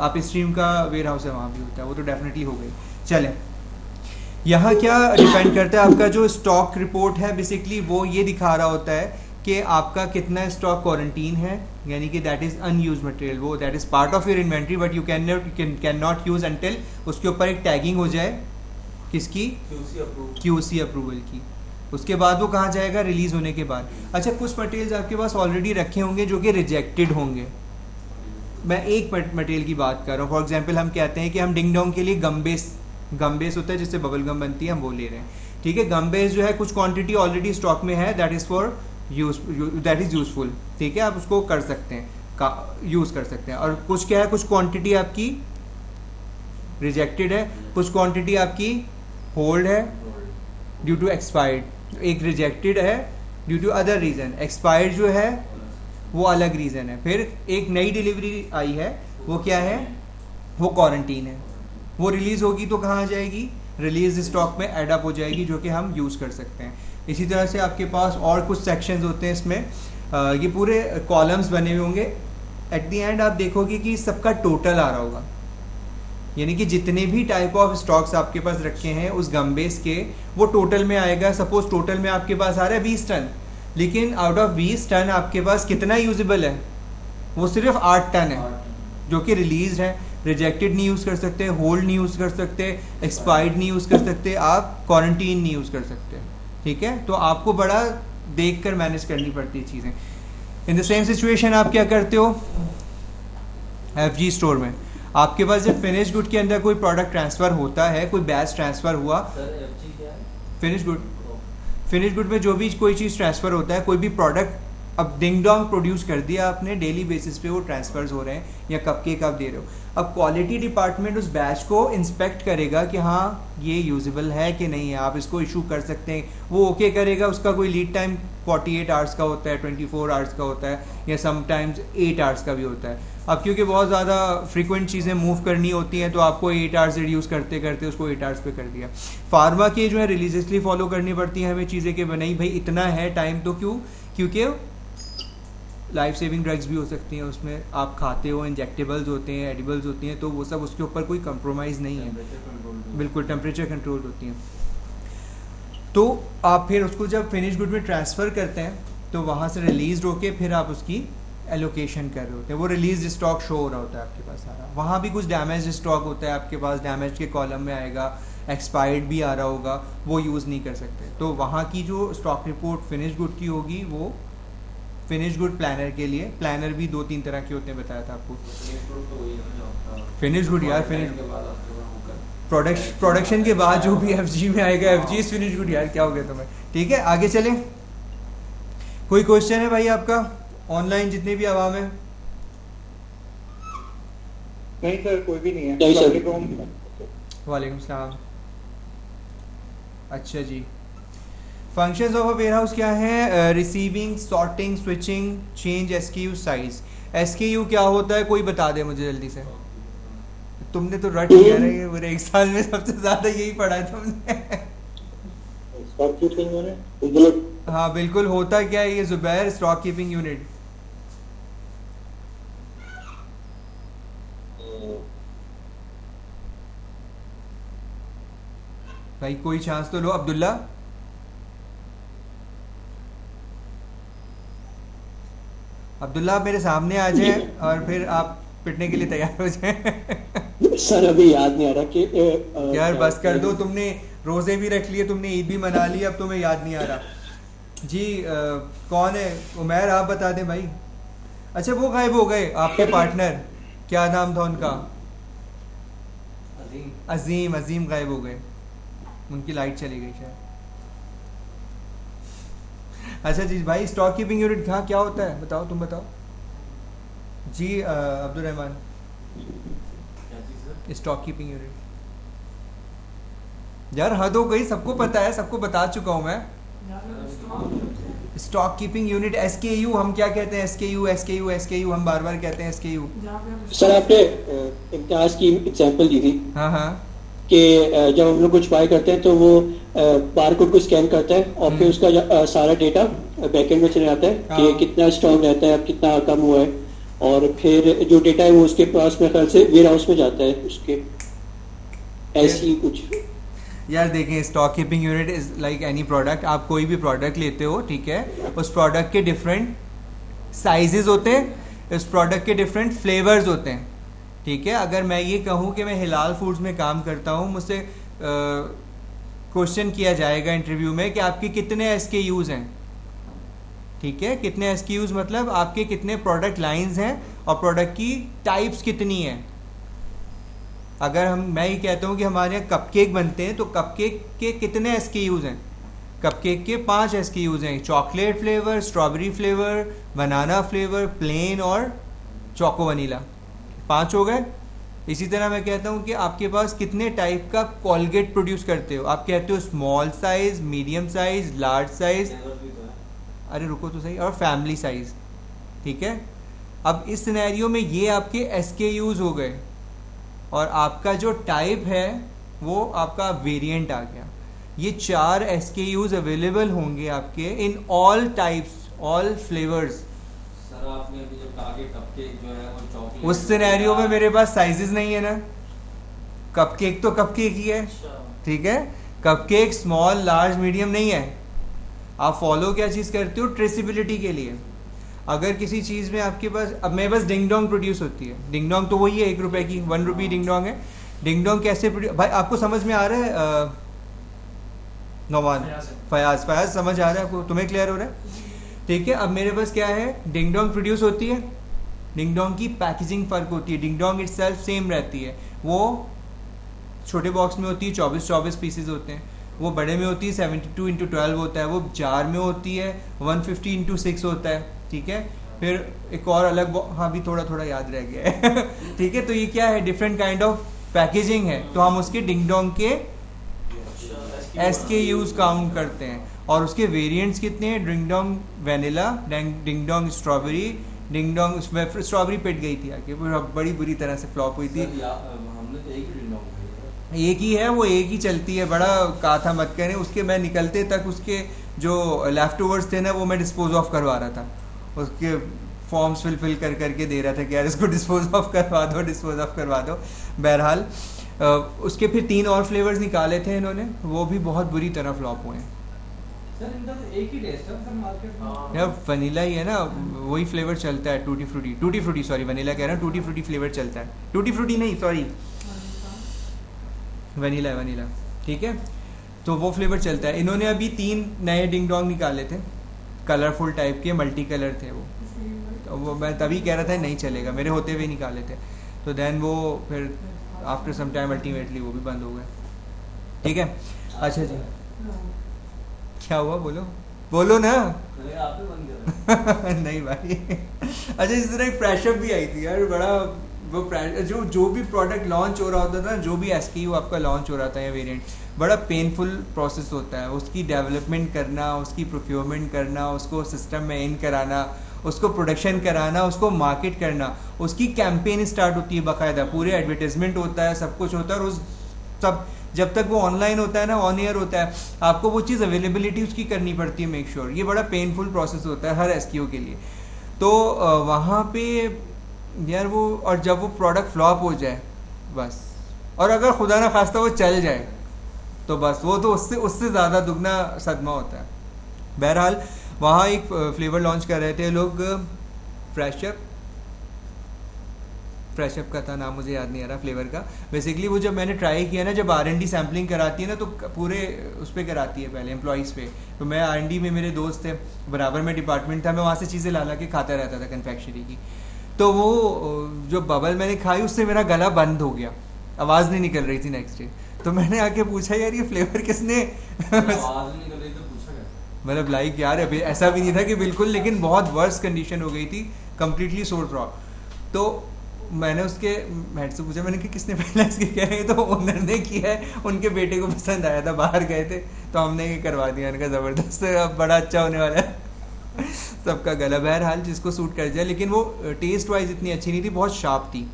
आप स्ट्रीम का वेयर हाउस है वहाँ भी होता है, वो तो डेफिनेटली हो गई। चलें, यहाँ क्या डिपेंड करता है? आपका जो स्टॉक रिपोर्ट है बेसिकली वो ये दिखा रहा होता है कि आपका कितना स्टॉक क्वारंटीन है, यानी कि दैट इज़ अनयूज मटेरियल, वो that is part of your inventory but you can not use until उसके ऊपर एक टैगिंग हो जाए, किसकी? QC अप्रूवल की। उसके बाद वो कहाँ जाएगा? रिलीज होने के बाद। अच्छा, कुछ मटेरियल्स आपके पास ऑलरेडी रखे होंगे जो कि रिजेक्टेड होंगे। मैं एक मटेरियल की बात कर रहा हूँ। फॉर एग्जाम्पल हम कहते हैं कि हम डिंग डोंग के लिए गम बेस होता है जिससे बबल गम बनती है, हम वो ले रहे हैं। ठीक है, गम बेस जो है कुछ क्वांटिटी ऑलरेडी स्टॉक में है, that is for that is useful. ठीक है, आप उसको कर सकते हैं, यूज़ कर सकते हैं। और कुछ क्या है, कुछ क्वांटिटी आपकी रिजेक्टेड है, कुछ क्वांटिटी आपकी होल्ड है ड्यू टू एक्सपायर्ड। एक रिजेक्टेड है due to other reason, expired जो है वो अलग रीज़न है। फिर एक नई डिलीवरी आई है, वो क्या है? वो क्वारंटीन है। वो रिलीज़ होगी तो कहाँ जाएगी? रिलीज स्टॉक में ऐड अप हो जाएगी, जो कि हम यूज़ कर सकते हैं। इसी तरह से आपके पास और कुछ सेक्शंस होते हैं इसमें, ये पूरे कॉलम्स बने हुए होंगे। एट द एंड आप देखोगे कि सबका टोटल आ रहा होगा। यानी कि जितने भी टाइप ऑफ स्टॉक्स आपके पास रखे हैं उस गमबेस के, वो टोटल में आएगा। सपोज टोटल में आपके पास आ रहा है 20 टन, लेकिन आउट ऑफ 20 टन आपके पास कितना यूजेबल है? वो सिर्फ 8 टन है जो कि रिलीज है। रिजेक्टेड नहीं यूज़ कर सकते, होल्ड नहीं यूज़ कर सकते, एक्सपायर्ड नहीं यूज़ कर सकते, आप क्वारंटीन नहीं यूज़ कर सकते, ठीक है। तो आपको बड़ा देख कर मैनेज करनी पड़ती है चीज़ें। इन द सेम सिचुएशन आप क्या करते हो? FG स्टोर में आपके पास जब फिनिश गुड के अंदर कोई प्रोडक्ट ट्रांसफ़र होता है, कोई बैच ट्रांसफ़र हुआ,
FG क्या है?
Finish good. फिनिश गुड में जो भी कोई चीज़ ट्रांसफ़र होता है, कोई भी प्रोडक्ट अब डिंग डोंग प्रोड्यूस कर दिया आपने, डेली बेसिस पे वो ट्रांसफर्स हो रहे हैं या कपकेक आप दे रहे हो। अब क्वालिटी डिपार्टमेंट उस बैच को इंस्पेक्ट करेगा कि हाँ ये यूजेबल है कि नहीं है, आप इसको इशू कर सकते हैं। वो ओके करेगा, उसका कोई लीड टाइम 48 आवर्स का होता है, 24 आवर्स का होता है, या समटाइम्स 8 आवर्स का भी होता है। अब क्योंकि बहुत ज़्यादा फ्रीक्वेंट चीज़ें मूव करनी होती हैं तो आपको 8 आवर्स रिड्यूस करते करते उसको 8 आवर्स पे कर दिया। फार्मा के जो है रिलीजियसली फॉलो करनी पड़ती है हमें चीज़ें कि नहीं भाई इतना है टाइम, तो क्यों? क्योंकि लाइफ सेविंग ड्रग्स भी हो सकती हैं उसमें, आप खाते हो, इंजेक्टेबल्स होते हैं, एडिबल्स होती हैं, तो वो सब उसके ऊपर कोई कंप्रोमाइज़ नहीं है, बिल्कुल टेम्परेचर कंट्रोल होती हैं। तो आप फिर उसको जब फिनिश गुड में ट्रांसफ़र करते हैं तो वहाँ से रिलीज होके फिर आप उसकी एलोकेशन कर रहे होते हैं। वो रिलीज स्टॉक शो हो रहा होता है आपके पास सारा। वहाँ भी कुछ डैमेज स्टॉक होता है आपके पास, डैमेज के कॉलम में आएगा, एक्सपायर्ड भी आ रहा होगा, वो यूज़ नहीं कर सकते। तो वहाँ की जो स्टॉक रिपोर्ट फिनिश गुड की होगी वो फिनिश गुड प्लानर के लिए, प्लानर भी 2-3 तरह के होते हैं, बताया था आपको। फिनिश गुड यार, फिनिश प्रोडक्शन के बाद जो भी FG में आएगा, FG इज फिनिश गुड यार, क्या हो गया तुम्हें? ठीक है, आगे चलें। कोई क्वेश्चन है भाई आपका ऑनलाइन, जितने भी आवाम है?
नहीं सर, कोई भी नहीं है।
नहीं सर।
वालेकुम सलाम। अच्छा जी, फंक्शंस ऑफ अ वेयरहाउस क्या है? Receiving, sorting, switching, change SKU size. SKU क्या होता है, कोई बता दे मुझे जल्दी से। तुमने तो रट लिया ना, ये पूरे 1 साल में सबसे ज़्यादा यही पढ़ा है तुमने। हाँ बिल्कुल, होता क्या है ये जुबैर? Stock keeping unit. भाई कोई चांस तो लो। अब्दुल्ला, अब्दुल्ला आप मेरे सामने आ जाए और फिर आप पिटने के लिए तैयार हो जाए।
सर अभी याद नहीं आ रहा कि
यार बस कर दो, तुमने रोजे भी रख लिए, तुमने ईद भी मना ली, अब तुम्हें याद नहीं आ रहा जी। कौन है? उमैर, आप बता दें भाई। अच्छा वो गायब हो गए आपके पार्टनर, क्या नाम था उनका? अजीम। अजीम गायब हो गए, उनकी लाइट चली गई शायद। अच्छा जी भाई, स्टॉक कीपिंग यूनिट कहाँ क्या होता है, बताओ, तुम बताओ जी। Abdul Rahman, stock keeping unit. यार हद हो गई, सबको पता है, सबको बता चुका हूँ मैं। स्टॉक कीपिंग यूनिट SKU, हम क्या कहते हैं? SKU हम बार बार कहते हैं SKU।
सर आपने इम्तियाज की एग्जांपल दी थी।
हाँ हाँ,
कि जब हम लोग कुछ बाय करते हैं तो वो बारकोड को स्कैन करता है और फिर उसका सारा डेटा बैकएंड में चले जाता है कि कितना स्टॉक रहता है, अब कितना कम हुआ है, और फिर जो डेटा है वो उसके पास में ख्याल से वेयर हाउस में जाता है उसके, ऐसी कुछ।
यार देखें, stock keeping unit is like any product. आप कोई भी प्रोडक्ट लेते हो, ठीक है, उस प्रोडक्ट के डिफरेंट साइजेस होते हैं, उस प्रोडक्ट के डिफरेंट फ्लेवर्स होते हैं, ठीक है। अगर मैं ये कहूँ कि मैं हिलाल फूड्स में काम करता हूँ, मुझसे क्वेश्चन किया जाएगा इंटरव्यू में कि आपके कितने SKUs हैं, ठीक है, कितने SKUs मतलब आपके कितने प्रोडक्ट लाइंस हैं और प्रोडक्ट की टाइप्स कितनी हैं। अगर मैं ये कहता हूँ कि हमारे यहाँ कपकेक बनते हैं तो कपकेक के कितने SKUs हैं? कपकेक के 5 SKUs हैं, chocolate flavour, strawberry flavour, banana flavour, plane और चोको वनीला, 5 हो गए। इसी तरह मैं कहता हूँ कि आपके पास कितने टाइप का कोलगेट प्रोड्यूस करते हो? आप कहते हो small size, medium size, large size, अरे रुको तो सही, और फैमिली साइज, ठीक है। अब इस सिनेरियो में ये आपके SKUs हो गए और आपका जो टाइप है वो आपका वेरिएंट आ गया। ये 4 SKUs अवेलेबल होंगे आपके in all types, all flavours.
Sir आपने अभी जब कहा कि कपकेक जो है वो चॉकलेट,
उस सिनेरियो में मेरे पास साइजेस नहीं है ना, कपकेक तो कपकेक ही है, ठीक है। कपकेक स्मॉल लार्ज मीडियम नहीं है। आप फॉलो क्या चीज़ करते हो, ट्रेसिबिलिटी के लिए। अगर किसी चीज़ में आपके पास, अब मेरे पास डिंग डोंग प्रोड्यूस होती है, डिंग डोंग तो वही है 1 रुपए की, 1 रुपी डिंग डोंग है। डिंग डोंग कैसे प्रोड्यूस, भाई आपको समझ में आ रहा है? नौमान, फयाज समझ आ रहा है आपको, तुम्हें क्लियर हो रहा है? ठीक है। अब मेरे पास क्या है, डिंग डोंग प्रोड्यूस होती है, डिंग डोंग की पैकेजिंग फ़र्क होती है, डिंग डोंग इटसेल्फ सेम रहती है। वो छोटे बॉक्स में होती है 24 पीसेज होते हैं, वो बड़े में होती है 72x12 होता है, वो जार में होती है 150x6 होता है, ठीक है। फिर एक और अलग, हाँ भी थोड़ा थोड़ा याद रह गया है ठीक है। तो ये क्या है, डिफरेंट काइंड ऑफ पैकेजिंग है, तो हम उसके डिंग डोंग के SKUs काउंट करते हैं। और उसके वेरिएंट्स कितने हैं, ding dong vanilla, ding dong strawberry, ding dong strawberry पिट गई थी आके, बड़ी बुरी तरह से फ्लॉप हुई थी।
हमने तो एक ही डिंग डोंग खाई है,
एक ही है, वो एक ही चलती है, बड़ा कहा था मत करें उसके। मैं निकलते तक उसके जो लेफ्ट ओवर्स थे ना, वो मैं डिस्पोज ऑफ करवा रहा था, उसके फॉर्म्स फिल कर करके दे रहा था कि यार इसको डिस्पोज ऑफ करवा दो। बहरहाल उसके फिर 3 और फ्लेवर्स निकाले थे इन्होंने, वो भी बहुत बुरी तरह फ्लॉप हुए हैं।
सर इनका तो एक ही टेस्ट है सर मार्केट में।
यार वनीला ही है ना, वही फ्लेवर चलता है, टूटी फ्रूटी सॉरी, वनीला कह रहा हूँ, टूटी फ्रूटी फ्लेवर चलता है, टूटी फ्रूटी नहीं सॉरी, वनीला, ठीक है। तो वो फ्लेवर चलता है। इन्होंने अभी 3 नए डिंग डोंग निकाले थे, कलरफुल टाइप के, मल्टी कलर थे वो, तो वो मैं तभी कह रहा था नहीं चलेगा, मेरे होते हुए निकाले थे। तो देन वो फिर आफ्टर सम टाइम अल्टीमेटली वो भी बंद हो गए, ठीक है। अच्छा जी, क्या हुआ, बोलो ना
अरे आप ही बंद कर
नहीं भाई अच्छा, इस तरह एक फ्रेशअप भी आई थी यार, बड़ा वो जो भी प्रोडक्ट लॉन्च हो रहा होता था, जो भी SKU आपका लॉन्च हो रहा था या वेरिएंट, बड़ा पेनफुल प्रोसेस होता है उसकी डेवलपमेंट करना, उसकी प्रोक्योरमेंट करना, उसको सिस्टम में इन कराना, उसको प्रोडक्शन कराना, उसको मार्केट करना, उसकी कैंपेन स्टार्ट होती है बाकायदा, पूरे एडवर्टाइजमेंट होता है, सब कुछ होता है। और उस सब जब तक वो ऑनलाइन होता है ना, ऑन एयर होता है, आपको वो चीज़ अवेलेबिलिटी उसकी करनी पड़ती है, मेक श्योर। ये बड़ा पेनफुल प्रोसेस होता है हर SKU के लिए। तो वहाँ पे यार वो, और जब वो प्रोडक्ट फ्लॉप हो जाए बस, और अगर खुदा ना खास्ता वो चल जाए तो बस वो तो उससे ज़्यादा दुगना सदमा होता है। बहरहाल वहाँ एक फ्लेवर लॉन्च कर रहे थे लोग, फ्रेशअप का था नाम, मुझे याद नहीं आ रहा फ्लेवर का। बेसिकली वो जब मैंने ट्राई किया ना, जब R&D सैम्पलिंग कराती है ना, तो पूरे उस पर कराती है पहले एम्प्लॉइज़ पे। तो मैं R&D में, मेरे दोस्त थे, बराबर में डिपार्टमेंट था, मैं वहाँ से चीज़ें ला के खाता रहता था कन्फेक्शनरी की। तो वो जो बबल मैंने खाई, उससे मेरा गला बंद हो गया, आवाज़ नहीं निकल रही थी नेक्स्ट डे। तो मैंने आके पूछा यार ये फ्लेवर किसने
आवाज नहीं निकल रही तो पूछा क्या,
मतलब लाइक यार अभी ऐसा भी नहीं था कि बिल्कुल, लेकिन बहुत वर्स्ट कंडीशन हो गई थी, कम्प्लीटली सोर थ्रॉट। तो मैंने उसके हेड से पूछा, मैंने कि किसने पहले इसके किया है, तो ओनर ने किया है, उनके बेटे को पसंद आया था, बाहर गए थे तो हमने ये करवा दिया इनका, ज़बरदस्त, अब बड़ा अच्छा होने वाला है सबका गला। बहरहाल जिसको सूट कर जाए, लेकिन वो टेस्ट वाइज इतनी अच्छी नहीं थी, बहुत शार्प थी,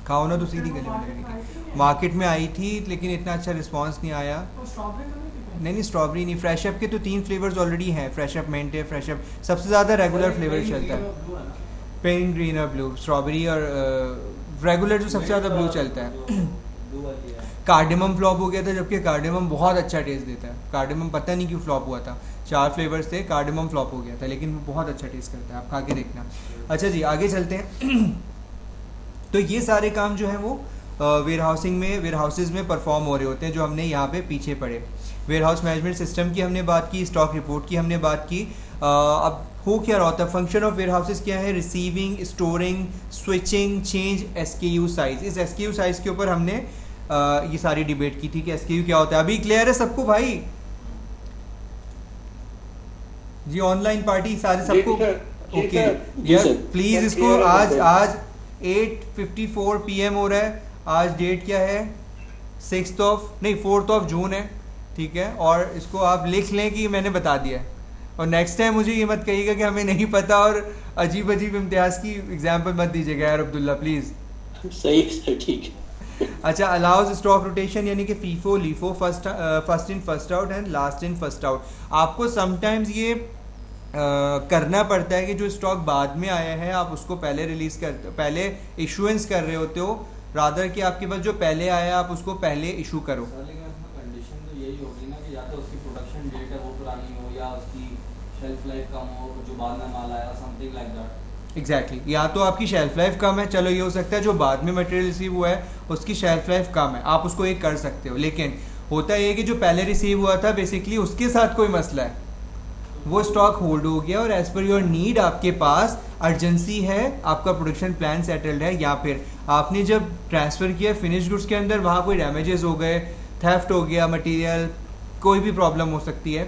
खाओ ना तो सीधी गले में लगनी थी। मार्केट में आई थी लेकिन इतना अच्छा रिस्पॉन्स नहीं आया। नहीं स्ट्रॉबेरी नहीं, फ्रेशअप के तो 3 फ्लेवर्स ऑलरेडी हैं, फ्रेशअप मिंट है, फ्रेशअप सबसे ज़्यादा रेगुलर फ्लेवर चलता है, पिंक, ग्रीन और ब्लू, स्ट्रॉबेरी और रेगुलर जो सबसे ज़्यादा ब्लू चलता है। कार्डेमम फ्लॉप हो गया था, जबकि कार्डेमम बहुत अच्छा टेस्ट देता है। कार्डेमम पता नहीं क्यों फ्लॉप हुआ था, 4 फ्लेवर्स थे, कार्डेमम फ्लॉप हो गया था, लेकिन वो बहुत अच्छा टेस्ट करता है, आप खा के देखना। अच्छा जी, आगे चलते हैं तो ये सारे काम जो है वो वेयर हाउसेज में परफॉर्म हो रहे होते हैं, जो हमने यहाँ पे पीछे पढ़े। वेयर हाउस मैनेजमेंट सिस्टम की हमने बात की, स्टॉक रिपोर्ट की हमने बात की। अब हो क्या रहा होता है, फंक्शन ऑफ वेयर हाउसेज क्या है, receiving, storing, switching, change SKU size. इस SKU साइज के ऊपर हमने ये सारी डिबेट की थी कि SKU क्या होता है। अभी क्लियर है सबको भाई जी, ऑनलाइन पार्टी सारे सबको ओके यार, प्लीज इसको आज 8:54 PM हो रहा है, आज डेट क्या है, 4th of जून है, ठीक है। और इसको आप लिख लें कि मैंने बता दिया है, और नेक्स्ट टाइम मुझे ये मत कहिएगा कि हमें नहीं पता और अजीब अजीब इम्तियाज़ की एग्जाम्पल मत दीजिएगा यार अब्दुल्ला प्लीज़।
सही सर, ठीक है।
अच्छा, अलाउज स्टॉक रोटेशन, यानी कि FIFO LIFO, first in first out and last in first out. आपको समटाइम्स ये करना पड़ता है कि जो स्टॉक बाद में आया है आप उसको पहले रिलीज करते, पहले इशुएंस कर रहे होते हो, रादर कि आपके पास जो पहले आया आप उसको पहले इशू करो।
सर लेकिन इसमें कंडीशन तो यही होगी ना कि या तो उसकी प्रोडक्शन डेट है वो पुरानी हो, या उसकी शेल्फ लाइफ कम हो, जो बाद में माल आया, समथिंग लाइक दैट।
एग्जैक्टली या तो आपकी शेल्फ लाइफ कम है, चलो ये हो सकता है जो बाद में मटेरियल रिसीव हुआ है उसकी शेल्फ लाइफ कम है, आप उसको एक कर सकते हो। लेकिन होता ये कि जो पहले रिसीव हुआ था बेसिकली उसके साथ कोई मसला है, वो स्टॉक होल्ड हो गया और एज पर योर नीड आपके पास अर्जेंसी है, आपका प्रोडक्शन प्लान सेटल्ड है, या फिर आपने जब ट्रांसफ़र किया फिनिश गुड्स के अंदर वहाँ कोई डैमेजेस हो गए, थेफ्ट हो गया मटेरियल, कोई भी प्रॉब्लम हो सकती है,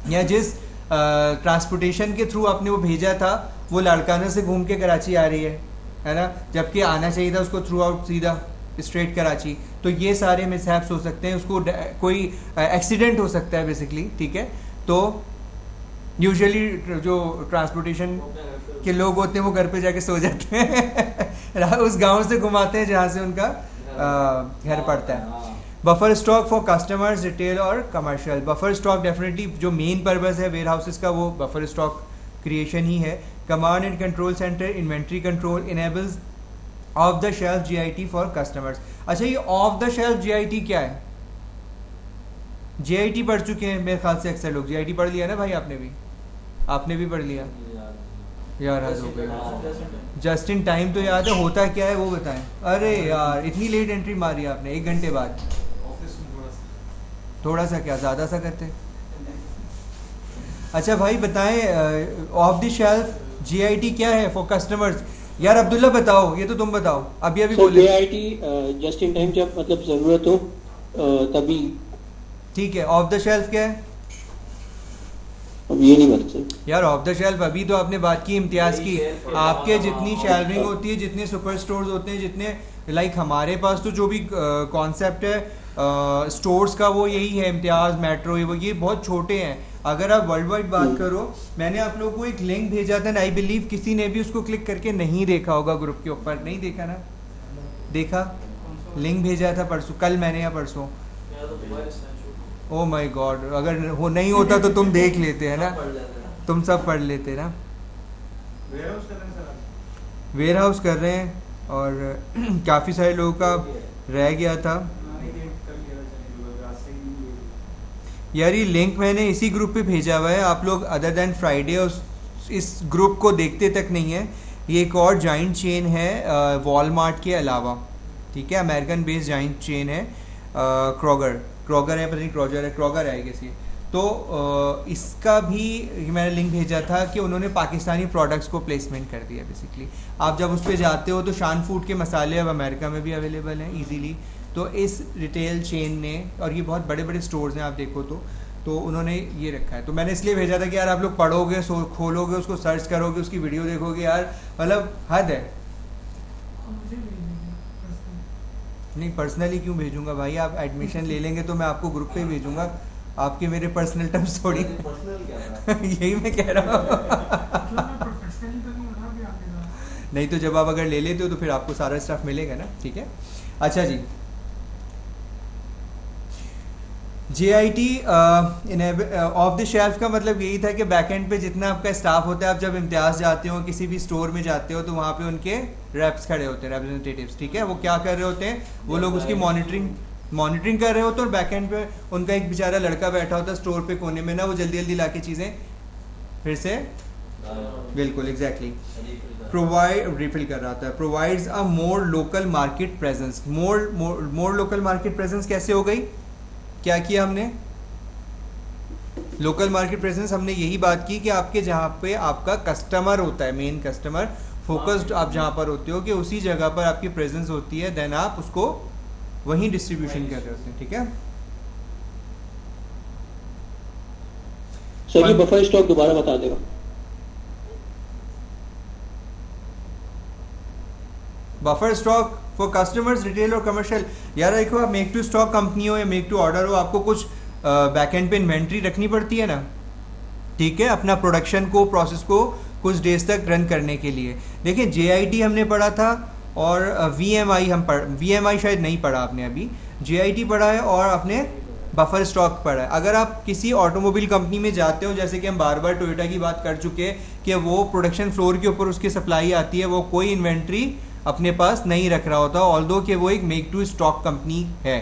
या जिस ट्रांसपोर्टेशन के थ्रू आपने वो भेजा था वो लाड़काना से घूम के कराची आ रही है ना, जबकि आना चाहिए था उसको थ्रू आउट सीधा स्ट्रेट कराची, तो ये सारे मिसहैप्स हो सकते हैं, उसको कोई एक्सीडेंट हो सकता है बेसिकली, ठीक है। तो यूजुअली जो ट्रांसपोर्टेशन के लोग होते हैं वो घर पे जाके सो जाते हैं उस गांव से घुमाते हैं जहाँ से उनका घर पड़ता है। Buffer stock for customers retail और कमर्शियल, बफर स्टॉक डेफिनेटली जो मेन पर्पस है वेयर हाउसेस का वो बफर स्टॉक क्रिएशन ही है। Command and control centre inventory control enables off the shelf GIT for customers. अच्छा ये ऑफ द शेल्फ जीआईटी क्या है? जीआईटी पढ़ चुके हैं मेरे ख्याल से अक्सर लोग, जीआईटी पढ़ लिया ना भाई, आपने भी पढ़ लिया यार, हद हो गई। जस्ट इन टाइम तो याद है, होता क्या है वो बताएं। अरे यार इतनी लेट एंट्री मारी आपने 1 घंटे बाद। थोड़ा सा क्या ज़्यादा सा करते। अच्छा भाई बताएं ऑफ द शेल्फ जीआईटी क्या है फॉर कस्टमर्स? यार अब्दुल्ला बताओ, ये तो तुम बताओ, अभी बोले।
जीआईटी जस्ट इन टाइम जब मतलब ज़रूरत हो तभी।
ठीक है, ऑफ द शेल्फ क्या है?
अब ये नहीं बता सकते
यार ऑफ द शेल्फ अभी तो आपने बात की इम्तियाज़ की, आपके जितनी शेल्विंग होती है, जितने सुपर स्टोर्स होते हैं, जितने लाइक हमारे पास तो जो भी कॉन्सेप्ट है स्टोर्स का वो यही है, इम्तियाज़, मेट्रो, ये बहुत छोटे हैं। अगर आप वर्ल्ड वाइड बात करो, मैंने आप लोगों को एक लिंक भेजा था, आई बिलीव किसी ने भी उसको क्लिक करके नहीं देखा होगा ग्रुप के ऊपर, नहीं देखा ना? देखा लिंक भेजा था परसों, कल मैंने या परसों। ओ माय गॉड, अगर वो नहीं होता तो तुम देख लेते है ना, तुम सब पढ़ लेते ना। वेयर हाउस कर रहे हैं और काफ़ी सारे लोगों का रह गया था यार। ये लिंक मैंने इसी ग्रुप पे भेजा हुआ है, आप लोग अदर देन फ्राइडे इस ग्रुप को देखते तक नहीं है। ये एक और जाइंट चेन है वॉलमार्ट के अलावा, ठीक है, अमेरिकन बेस्ड जाइंट चेन है, क्रोगर है, पता नहीं क्रोगर है किसी। तो इसका भी मैंने लिंक भेजा था कि उन्होंने पाकिस्तानी प्रोडक्ट्स को प्लेसमेंट कर दिया बेसिकली। आप जब उस पर जाते हो तो शान फूड के मसाले अब अमेरिका में भी अवेलेबल हैं ईजीली। तो इस रिटेल चेन ने, और ये बहुत बड़े बड़े स्टोर्स हैं आप देखो तो उन्होंने ये रखा है। तो मैंने इसलिए भेजा था कि यार आप लोग पढ़ोगे, खोलोगे, उसको सर्च करोगे, उसकी वीडियो देखोगे, यार मतलब हद है। नहीं पर्सनली क्यों भेजूंगा भाई, आप एडमिशन ले लेंगे तो मैं आपको ग्रुप पे भेजूंगा, आपके मेरे पर्सनल टर्म्स थोड़ी यही मैं कह रहा हूँ नहीं तो जब आप अगर ले लेते हो तो फिर आपको सारा स्टफ मिलेगा ना, ठीक है। अच्छा जी, JIT ऑफ द शेल्फ का मतलब यही था कि बैकएंड पे जितना आपका स्टाफ होता है, आप जब इम्तियाज़ जाते हो किसी भी स्टोर में जाते हो तो वहाँ पे उनके रेप्स खड़े होते हैं, रिप्रेजेंटेटिव्स, ठीक है। वो क्या कर रहे होते हैं, वो लोग उसकी मॉनिटरिंग कर रहे होते हैं, और बैकएंड पे उनका एक बेचारा लड़का बैठा होता है स्टोर पे कोने में ना, वो जल्दी जल्दी ला के चीज़ें फिर से बिल्कुल एग्जैक्टली रिफिल कर रहा था। Provides a more local market presence. More local market presence कैसे हो गई? क्या किया हमने? लोकल मार्केट प्रेजेंस हमने यही बात की कि आपके जहाँ पे आपका कस्टमर होता है, मेन कस्टमर फोकस्ड आप जहाँ पर होते हो कि उसी जगह पर आपकी प्रेजेंस होती है, देन आप उसको वहीं डिस्ट्रीब्यूशन कर रहे होते हैं, ठीक है।
सर ये बफर स्टॉक दोबारा बता देगा।
Buffer stock for customers retail और कमर्शियल। यार देखो, आप मेक टू स्टॉक कंपनी हो या मेक टू ऑर्डर हो, आपको कुछ बैकएंड पे इन्वेंट्री रखनी पड़ती है ना, ठीक है, अपना प्रोडक्शन को, प्रोसेस को कुछ डेज तक रन करने के लिए। देखिए JIT हमने पढ़ा था और VMI शायद नहीं पढ़ा आपने अभी, JIT पढ़ा है और आपने बफर स्टॉक पढ़ा है। अगर आप किसी ऑटोमोबाइल कंपनी में जाते हो, जैसे कि हम बार बार टोयोटा की बात कर चुके हैं कि वो प्रोडक्शन फ्लोर के ऊपर उसकी सप्लाई आती है, वो कोई इन्वेंट्री अपने पास नहीं रख रहा होता, ऑल्दो कि वो एक मेक टू स्टॉक कंपनी है,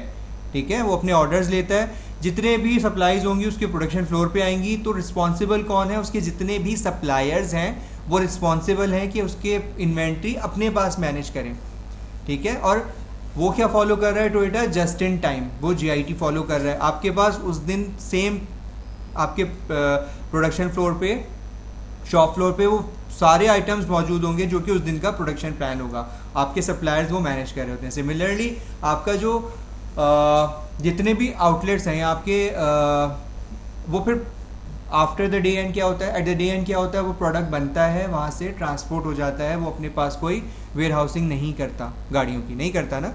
ठीक है। वो अपने ऑर्डर्स लेता है, जितने भी सप्लाईज होंगी उसके प्रोडक्शन फ्लोर पे आएंगी, तो रिस्पॉन्सिबल कौन है? उसके जितने भी सप्लायर्स हैं वो रिस्पॉन्सिबल हैं कि उसके इन्वेंट्री अपने पास मैनेज करें, ठीक है। और वो क्या फॉलो कर रहा है टोयोटा? जस्ट इन टाइम, वो GIT फॉलो कर रहा है। आपके पास उस दिन सेम आपके प्रोडक्शन फ्लोर पे, शॉप फ्लोर पे वो सारे आइटम्स मौजूद होंगे जो कि उस दिन का प्रोडक्शन प्लान होगा, आपके सप्लायर्स वो मैनेज कर रहे होते हैं। सिमिलरली आपका जो जितने भी आउटलेट्स हैं आपके, वो फिर आफ्टर द डे एंड क्या होता है, एट द डे एंड क्या होता है, वो प्रोडक्ट बनता है, वहाँ से ट्रांसपोर्ट हो जाता है, वो अपने पास कोई वेयर हाउसिंग नहीं करता, गाड़ियों की नहीं करता ना,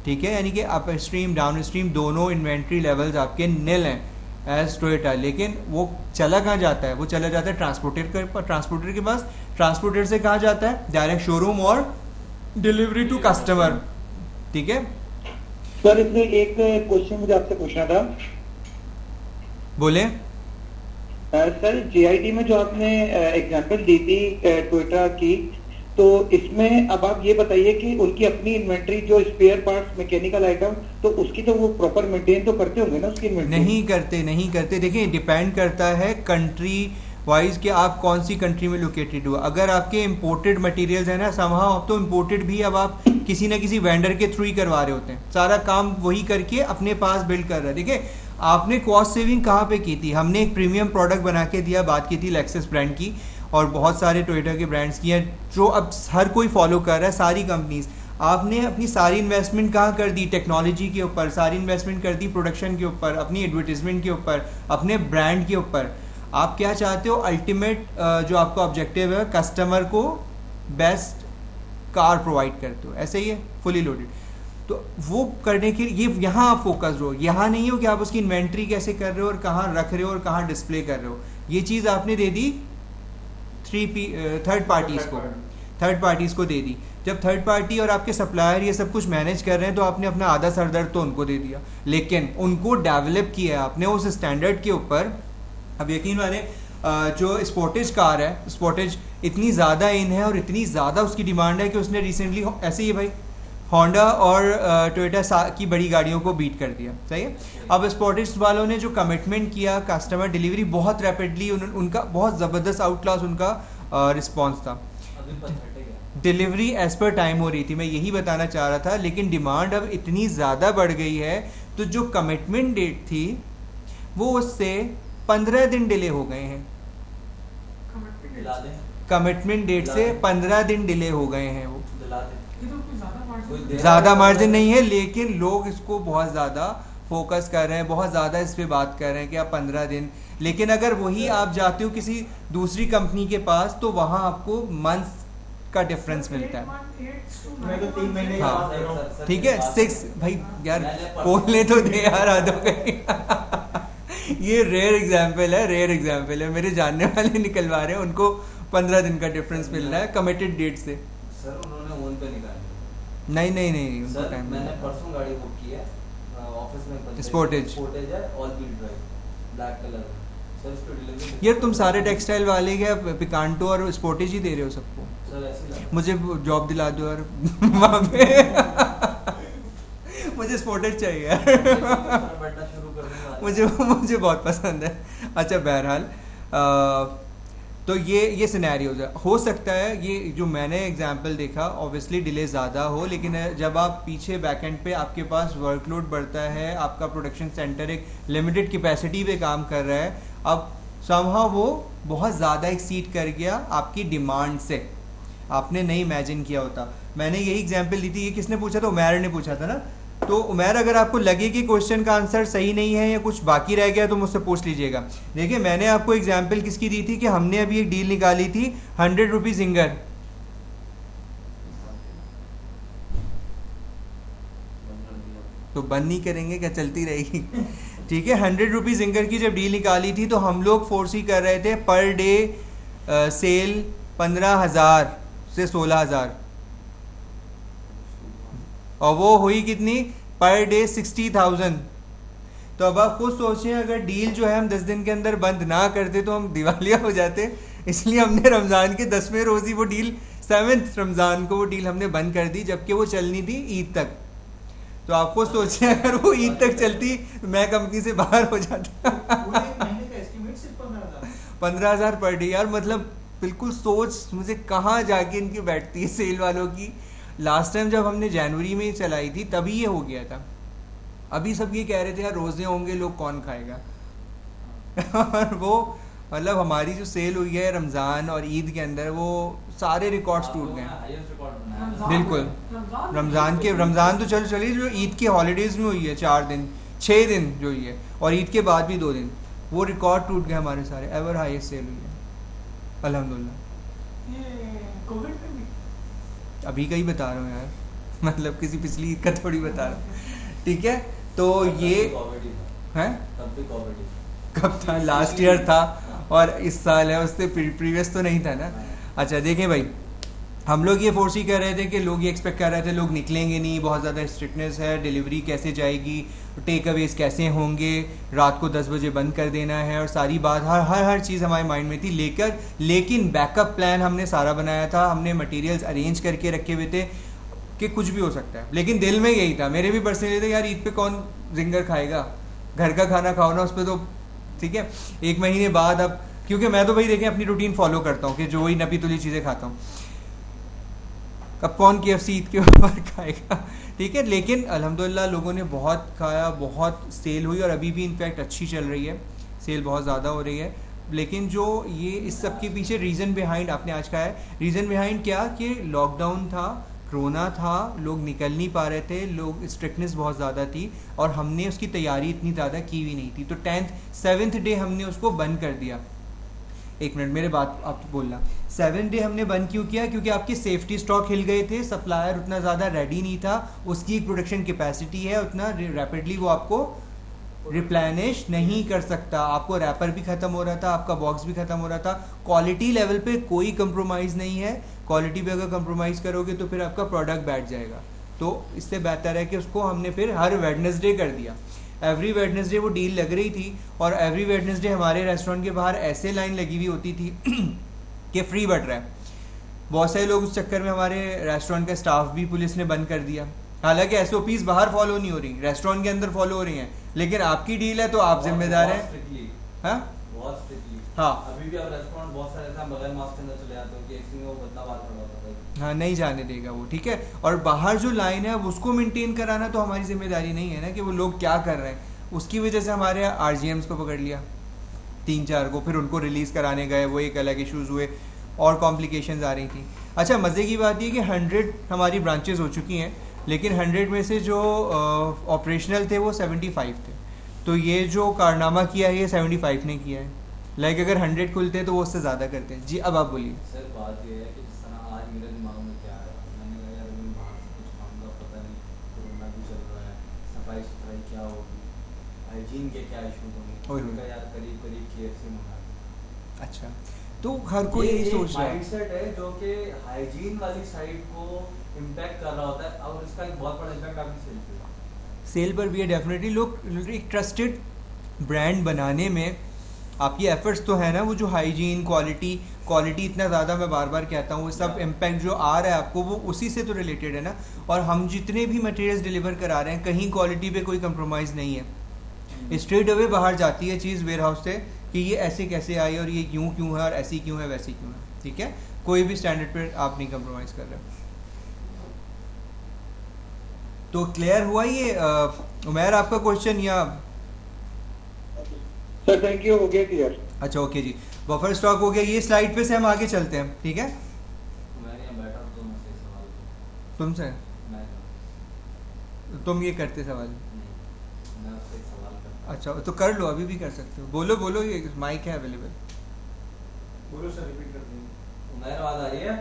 ठीक है। यानी कि अप स्ट्रीम डाउन स्ट्रीम दोनों इन्वेंट्री लेवल्स आपके नील हैं एज टोयोटा। लेकिन वो चला कहाँ जाता है? वो चला जाता है ट्रांसपोर्टर के पास। ट्रांसपोर्टर से कहाँ जाता है? डायरेक्ट शोरूम और डिलीवरी टू कस्टमर, ठीक है।
सर इसमें एक क्वेश्चन मुझे आपसे पूछना था।
बोले।
सर GIT में जो आपने एग्जांपल दी थी टोयोटा की, तो इसमें अब आप ये बताइए कि उनकी अपनी इन्वेंट्री जो स्पेयर पार्ट्स मैकेनिकल आइटम, तो उसकी तो वो प्रॉपर मेंटेन तो करते होंगे ना उसकी इन्वेंट्री?
नहीं करते। देखिए डिपेंड करता है कंट्री वाइज कि आप कौन सी कंट्री में लोकेटेड हो। अगर आपके इम्पोर्टेड मटेरियल्स है ना, समहाउ अब तो इम्पोर्टेड भी अब आप किसी ना किसी वेंडर के थ्रू ही करवा रहे होते हैं, सारा काम वही करके अपने पास बिल्ड कर रहा है। देखिए आपने कॉस्ट सेविंग कहाँ पे की थी? हमने एक प्रीमियम प्रोडक्ट बना के दिया, बात की थी लेक्सस ब्रांड की, और बहुत सारे टोयोटा के ब्रांड्स की हैं जो अब हर कोई फॉलो कर रहा है, सारी कंपनीज। आपने अपनी सारी इन्वेस्टमेंट कहाँ कर दी? टेक्नोलॉजी के ऊपर सारी इन्वेस्टमेंट कर दी, प्रोडक्शन के ऊपर, अपनी एडवर्टीजमेंट के ऊपर, अपने ब्रांड के ऊपर। आप क्या चाहते हो? अल्टीमेट जो आपका ऑब्जेक्टिव है, कस्टमर को बेस्ट कार प्रोवाइड करते हो, ऐसे ही है फुली लोडेड। तो वो करने के लिए यहाँ आप फोकस रहो, यहाँ नहीं हो कि आप उसकी इन्वेंट्री कैसे कर रहे हो और कहाँ रख रहे हो और कहाँ डिस्प्ले कर रहे हो। ये चीज़ आपने दे दी थर्ड पार्टीज़ को दे दी। जब थर्ड पार्टी और आपके सप्लायर ये सब कुछ मैनेज कर रहे हैं तो आपने अपना आधा सरदर्द तो उनको दे दिया, लेकिन उनको डेवलप किया आपने उस स्टैंडर्ड के ऊपर। अब यकीन माने जो स्पोर्टेज कार है, स्पोर्टेज इतनी ज़्यादा इन है और इतनी ज़्यादा उसकी डिमांड है कि उसने रिसेंटली ऐसे ही भाई होंडा और टोयोटा की बड़ी गाड़ियों को बीट कर दिया, सही है। अब स्पोर्टेज वालों ने जो कमिटमेंट किया, कस्टमर डिलीवरी बहुत रैपिडली, उनका बहुत ज़बरदस्त आउट क्लास उनका रिस्पॉन्स था। डिलीवरी एज पर टाइम हो रही थी, मैं यही बताना चाह रहा था। लेकिन डिमांड अब इतनी ज़्यादा बढ़ गई है तो जो कमिटमेंट डेट थी वो उससे 15 दिन डिले हो गए हैं। कमिटमेंट डेट से 15 दिन डिले हो गए हैं। वो ज़्यादा मार्जिन नहीं है, लेकिन लोग इसको बहुत ज़्यादा फोकस कर रहे हैं, बहुत ज़्यादा इस पर बात कर रहे हैं कि आप 15 दिन। लेकिन अगर वही आप जाते हो किसी दूसरी कंपनी के पास तो वहाँ आपको मंथ का डिफरेंस मिलता है।
मैं तो 3 महीने
हाँ ठीक है, 6 भाई यार बोलने तो दे यार आदम कहीं। ये रेयर एग्जाम्पल है, मेरे जानने वाले निकलवा रहे हैं, उनको 15 दिन का डिफरेंस मिल रहा है कमिटेड डेट से।
सर उन्होंने ओन पे निकाल
नहीं उनको
सर,
टाइम
मैंने परसों गाड़ी बुक की है ऑफिस में,
स्पोर्टेज
है, all wheel drive, black colour. Sir इसको डिलीवरी
यार तुम सारे टेक्सटाइल वाले क्या पिकांटो और स्पोर्टेज ही दे रहे हो सबको?
सर ऐसे
मुझे जॉब दिला दो यार वहाँ पे। मुझे स्पोर्टेज चाहिए यार।
बैठना शुरू कर दूंगा।
मुझे बहुत पसंद है। अच्छा बहरहाल तो ये सिनेरियोज है। हो सकता है ये जो मैंने एग्जांपल देखा ऑब्वियसली डिले ज़्यादा हो, लेकिन जब आप पीछे बैकएंड पे आपके पास वर्कलोड बढ़ता है, आपका प्रोडक्शन सेंटर एक लिमिटेड कैपेसिटी पे काम कर रहा है, अब समहाउ वो बहुत ज़्यादा एक्सीड कर गया आपकी डिमांड से, आपने नहीं इमेजिन किया होता। मैंने यही एग्जांपल दी थी, ये किसने पूछा था? उमैर ने पूछा था ना। तो उमैर अगर आपको लगे कि क्वेश्चन का आंसर सही नहीं है या कुछ बाकी रह गया तो मुझसे पूछ लीजिएगा। देखिए मैंने आपको एग्जांपल किसकी दी थी कि हमने अभी एक डील निकाली थी 100 रुपीज जिंगर, तो बंद नहीं करेंगे क्या, चलती रहेगी? ठीक है, 100 रुपीज जिंगर की जब डील निकाली थी तो हम लोग फोर्सी कर रहे थे पर डे सेल 15,000 से 16,000, और वो हुई कितनी? Per day 60,000। तो अब आप खुद सोचें अगर डील जो है हम 10 दिन के अंदर बंद ना करते तो हम दिवालिया हो जाते, इसलिए हमने रमज़ान के 10वें रोज़ ही वो डील 7 रमज़ान को वो डील हमने बंद कर दी, जबकि वो चलनी थी ईद तक। तो आपको सोचिए अगर वो ईद तक चलती मैं कंपनी से बाहर हो जाता। 15,000 पर डे यार, मतलब बिल्कुल सोच मुझे कहाँ जाके इनकी बैठती है सेल वालों की। लास्ट टाइम जब हमने जनवरी में चलाई थी तभी ये हो गया था। अभी सब ये कह रहे थे यार रोजे होंगे लोग कौन खाएगा। और वो मतलब हमारी जो सेल हुई है रमज़ान और ईद के अंदर वो सारे रिकॉर्ड्स टूट गए। बिल्कुल रमज़ान तो चलिए जो ईद के हॉलीडेज़ में हुई है 4 दिन 6 दिन जो हुई है, और ईद के बाद भी 2 दिन, वो रिकॉर्ड टूट गए हमारे सारे। एवर हाईएस्ट सेल हुई है अल्हम्दुलिल्लाह।
कोविड में भी
अभी का ही बता रहा हूँ यार, मतलब किसी पिछली ईद का थोड़ी बता रहा हूँ। ठीक है, तो ये है कब था, लास्ट ईयर था और इस साल है, उससे प्रीवियस तो नहीं था ना। अच्छा देखें भाई, हम लोग ये फोर्स ही कर रहे थे कि लोग ये एक्सपेक्ट कर रहे थे लोग निकलेंगे नहीं, बहुत ज़्यादा स्ट्रिक्टनेस है, डिलीवरी कैसे जाएगी, टेक अवेज कैसे होंगे, रात को 10 बजे बंद कर देना है, और सारी बात हर चीज़ हमारे माइंड में थी। लेकिन बैकअप प्लान हमने सारा बनाया था, हमने मटेरियल्स अरेंज करके रखे हुए थे कि कुछ भी हो सकता है। लेकिन दिल में यही था, मेरे भी पर्सनली थे यार ईद पे कौन जिंगर खाएगा, घर का खाना खाओ ना उस पर तो ठीक है। 1 महीने बाद अब क्योंकि मैं तो भाई देखें अपनी रूटीन फॉलो करता हूँ कि जो वही नपी तुली चीज़ें खाता हूँ, अब कौन KFC ईद के ऊपर खाएगा, ठीक है। लेकिन अल्हम्दुलिल्लाह लोगों ने बहुत खाया, बहुत सेल हुई, और अभी भी इनफैक्ट अच्छी चल रही है, सेल बहुत ज़्यादा हो रही है। लेकिन जो ये इस सब के पीछे रीज़न बिहाइंड आपने आज कहा है, रीज़न बिहाइंड क्या कि लॉकडाउन था, कोरोना था, लोग निकल नहीं पा रहे थे, लोग स्ट्रिक्टनेस बहुत ज़्यादा थी, और हमने उसकी तैयारी इतनी ज़्यादा की हुई नहीं थी। तो 7th डे हमने उसको बंद कर दिया। 1 मिनट मेरे बात आप बोलना। 7th डे हमने बंद क्यों किया? क्योंकि आपके सेफ्टी स्टॉक हिल गए थे, सप्लायर उतना ज़्यादा रेडी नहीं था, उसकी प्रोडक्शन कैपेसिटी है उतना रैपिडली वो आपको रिप्लेनिश नहीं कर सकता। आपको रैपर भी ख़त्म हो रहा था, आपका बॉक्स भी ख़त्म हो रहा था। क्वालिटी लेवल पे कोई कंप्रोमाइज़ नहीं है, क्वालिटी पे अगर कंप्रोमाइज़ करोगे तो फिर आपका प्रोडक्ट बैठ जाएगा। तो इससे बेहतर है कि उसको हमने फिर हर वेडनेसडे कर दिया। एवरी वेडनेसडे वो डील लग रही थी, और एवरी वेडनेसडे हमारे रेस्टोरेंट के बाहर ऐसे लाइन लगी हुई होती थी कि फ्री बट रहा है। बहुत सारे लोग उस चक्कर में हमारे रेस्टोरेंट का स्टाफ भी पुलिस ने बंद कर दिया। हालांकि SOPs बाहर फॉलो नहीं हो रही, रेस्टोरेंट के अंदर फॉलो हो रही हैं, लेकिन आपकी डील है तो आप जिम्मेदार हैं। हाँ
अभी भी आप रेस्टोरेंट बहुत सारे ऐसे बगैर मास्क के अंदर चले जाते हो कि एक में वो बदलाव पड़ रहा था।
हाँ नहीं जाने देगा वो, ठीक है। और बाहर जो लाइन है उसको मेंटेन कराना तो हमारी जिम्मेदारी नहीं है ना कि वो लोग क्या कर रहे हैं। उसकी वजह से हमारे RGMs को पकड़ लिया 3-4 को, फिर उनको रिलीज़ कराने गए, वो एक अलग इश्यूज़ हुए और कॉम्प्लिकेशंस आ रही थी। अच्छा मज़े की बात ये कि 100 हमारी ब्रांचेस हो चुकी हैं, लेकिन 100 में से जो ऑपरेशनल थे वो 75 थे। तो ये जो कारनामा किया है ये 75 ने किया है। लाइक अगर 100 खुलते तो वो उससे ज़्यादा करते हैं। जी अब आप बोलिए।
सर बात ये है कि जिस तरह आज मेरे दिमाग में क्या है, मैंने कहा यार मैं बाहर से कुछ खाऊंगा, पता नहीं कोरोना भी चल रहा है, सफाई सुथराई क्या होगी, हाइजीन के क्या इशूज होंगे, उनका यार करीब KFC मंगा।
अच्छा तो हर कोई यही सोच रहा है।
माइंडसेट है जो कि हाइजीन वाली साइड को इम्पैक्ट कर रहा होता है, और इसका एक बहुत बड़ा इम्पैक्ट आपकी
सेल पर भी है डेफिनेटली। लोग एक ट्रस्टेड ब्रांड बनाने में आपकी एफर्ट्स तो है ना, वो जो हाइजीन क्वालिटी इतना ज़्यादा मैं बार बार कहता हूँ, वो सब इम्पैक्ट जो आ रहा है आपको वो उसी से तो रिलेटेड है ना। और हम जितने भी मटेरियल्स डिलीवर करा रहे हैं कहीं क्वालिटी पे कोई कंप्रोमाइज़ नहीं है। स्ट्रेट अवे बाहर जाती है चीज़ वेयर हाउस से कि ये ऐसे कैसे आई और ये क्यों है और ऐसी क्यों है वैसी क्यों है, ठीक है। कोई भी स्टैंडर्ड पे आप नहीं कंप्रोमाइज़ कर रहे। तो क्लियर हुआ ये उमैर आपका क्वेश्चन या?
सर थैंक यू, हो गया क्लियर।
अच्छा ओके जी, बफर स्टॉक हो गया। ये स्लाइड पे से हम आगे चलते हैं, ठीक है।
मैं यहाँ बैठा हूँ तो मुझसे सवाल
तुमसे
मैं
तुम ये करते सवाल?
मैं आपसे एक सवाल करता हूँ।
अच्छा तो कर लो, अभी भी कर सकते हो। बोलो ये माइक है अवेलेबल।
बोलो सर, रिपीट कर दीजिए।
उमैर आवाज आ रही है?